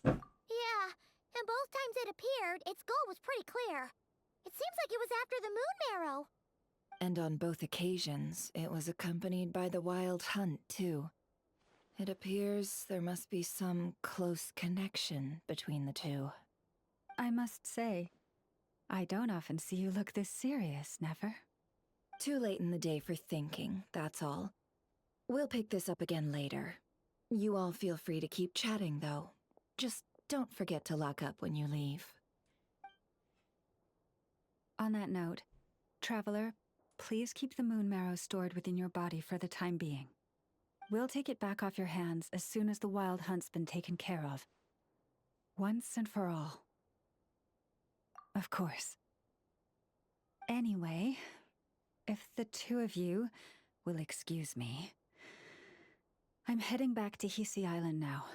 Yeah, and both times it appeared, its goal was pretty clear. It seems like it was after the moon marrow. And on both occasions, it was accompanied by the wild hunt, too. It appears there must be some close connection between the two. I must say, I don't often see you look this serious, Never. Too late in the day for thinking, that's all. We'll pick this up again later. You all feel free to keep chatting, though. Just don't forget to lock up when you leave. On that note, Traveler, please keep the moon marrow stored within your body for the time being. We'll take it back off your hands as soon as the wild hunt's been taken care of. Once and for all. Of course. Anyway, if the two of you will excuse me, I'm heading back to Hisi Island now.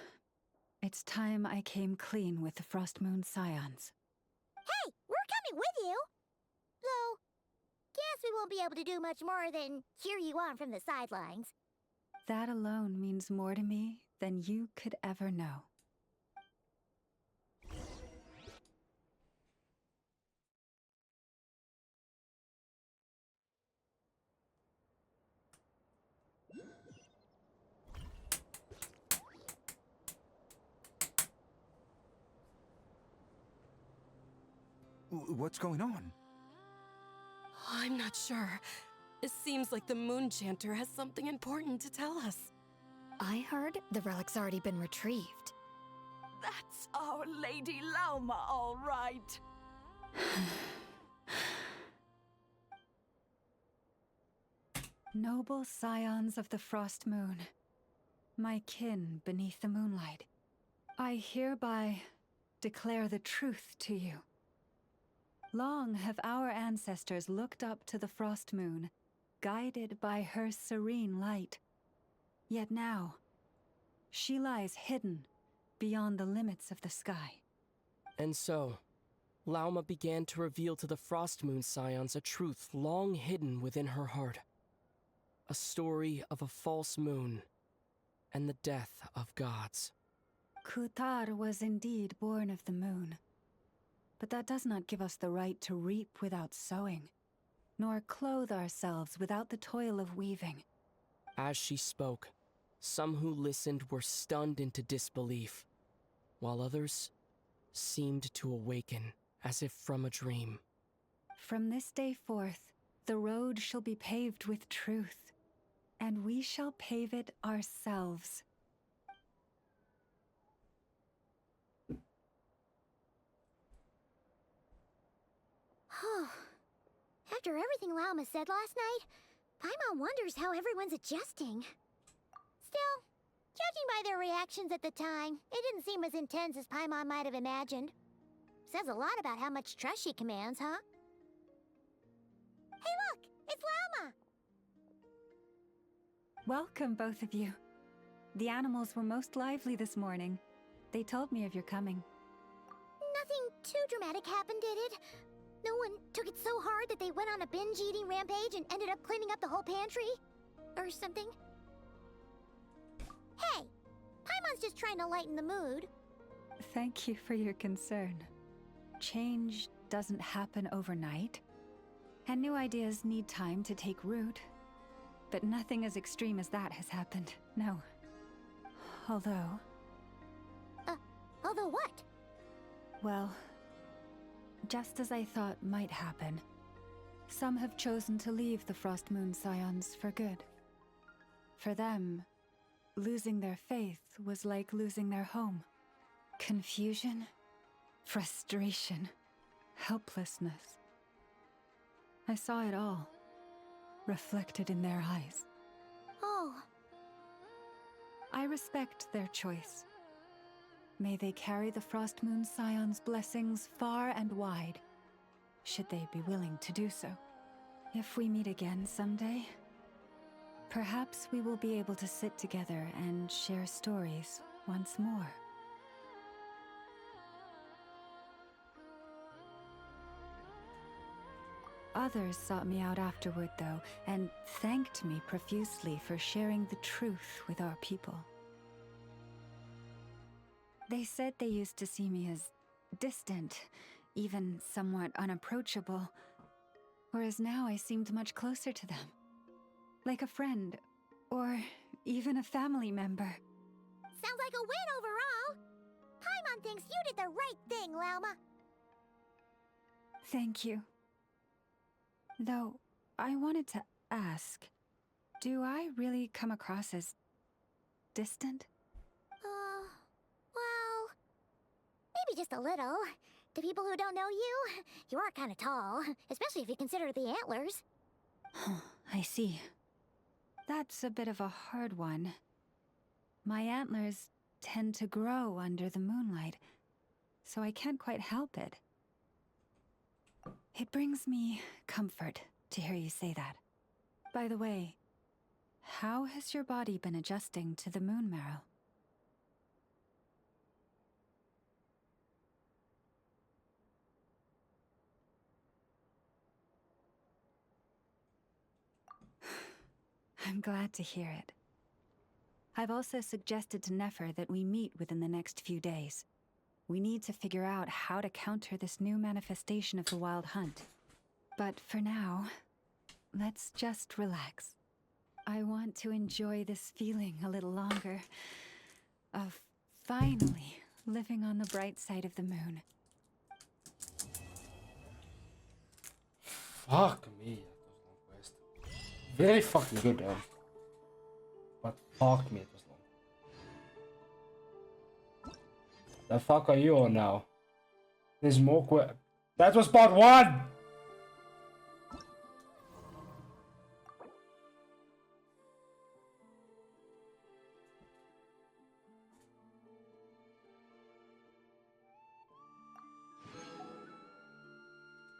It's time I came clean with the Frost Moon Scions. Hey, we're coming with you! Though, guess we won't be able to do much more than cheer you on from the sidelines. That alone means more to me than you could ever know. What's going on? I'm not sure. It seems like the Moon Chanter has something important to tell us. I heard the relic's already been retrieved. That's our Lady Lauma, all right. Noble scions of the Frost Moon, my kin beneath the moonlight, I hereby declare the truth to you. Long have our ancestors looked up to the Frost Moon, guided by her serene light. Yet now, she lies hidden beyond the limits of the sky. And so, Lauma began to reveal to the Frost Moon Scions a truth long hidden within her heart. A story of a false moon and the death of gods. Kutar was indeed born of the moon. But that does not give us the right to reap without sowing, nor clothe ourselves without the toil of weaving. As she spoke, some who listened were stunned into disbelief, while others seemed to awaken as if from a dream. From this day forth, the road shall be paved with truth, and we shall pave it ourselves. After everything Lauma said last night, Paimon wonders how everyone's adjusting. Still, judging by their reactions at the time, it didn't seem as intense as Paimon might have imagined. Says a lot about how much trust she commands, huh? Hey look! It's Lauma! Welcome, both of you. The animals were most lively this morning. They told me of your coming. Nothing too dramatic happened, did it? No one took it so hard that they went on a binge-eating rampage and ended up cleaning up the whole pantry? Or something? Hey! Paimon's just trying to lighten the mood. Thank you for your concern. Change doesn't happen overnight, and new ideas need time to take root. But nothing as extreme as that has happened, no. Although... Although what? Well, just as I thought might happen, some have chosen to leave the Frost Moon Scions for good. For them, losing their faith was like losing their home. Confusion, frustration, helplessness. I saw it all, reflected in their eyes. Oh. I respect their choice. May they carry the Frost Moon Scions' blessings far and wide, should they be willing to do so. If we meet again someday, perhaps we will be able to sit together and share stories once more. Others sought me out afterward, though, and thanked me profusely for sharing the truth with our people. They said they used to see me as distant, even somewhat unapproachable, whereas now I seemed much closer to them. Like a friend, or even a family member. Sounds like a win overall! Paimon thinks you did the right thing, Lauma. Thank you. Though, I wanted to ask, do I really come across as distant? Well, maybe just a little. To people who don't know you, you are kind of tall, especially if you consider the antlers. I see. That's a bit of a hard one. My antlers tend to grow under the moonlight, so I can't quite help it. It brings me comfort to hear you say that. By the way, how has your body been adjusting to the moon marrow? I'm glad to hear it. I've also suggested to Nefer that we meet within the next few days. We need to figure out how to counter this new manifestation of the Wild Hunt. But for now, let's just relax. I want to enjoy this feeling a little longer of finally living on the bright side of the moon. Fuck me, that was a long quest. Very fucking good though. But fuck me, it was long. The fuck are you on now? There's more That was part 1!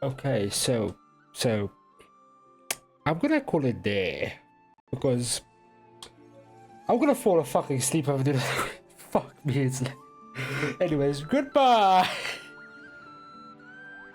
Okay, so I'm gonna call it there because I'm gonna fall a fucking sleep over there. Fuck me, it's like... Anyways, goodbye.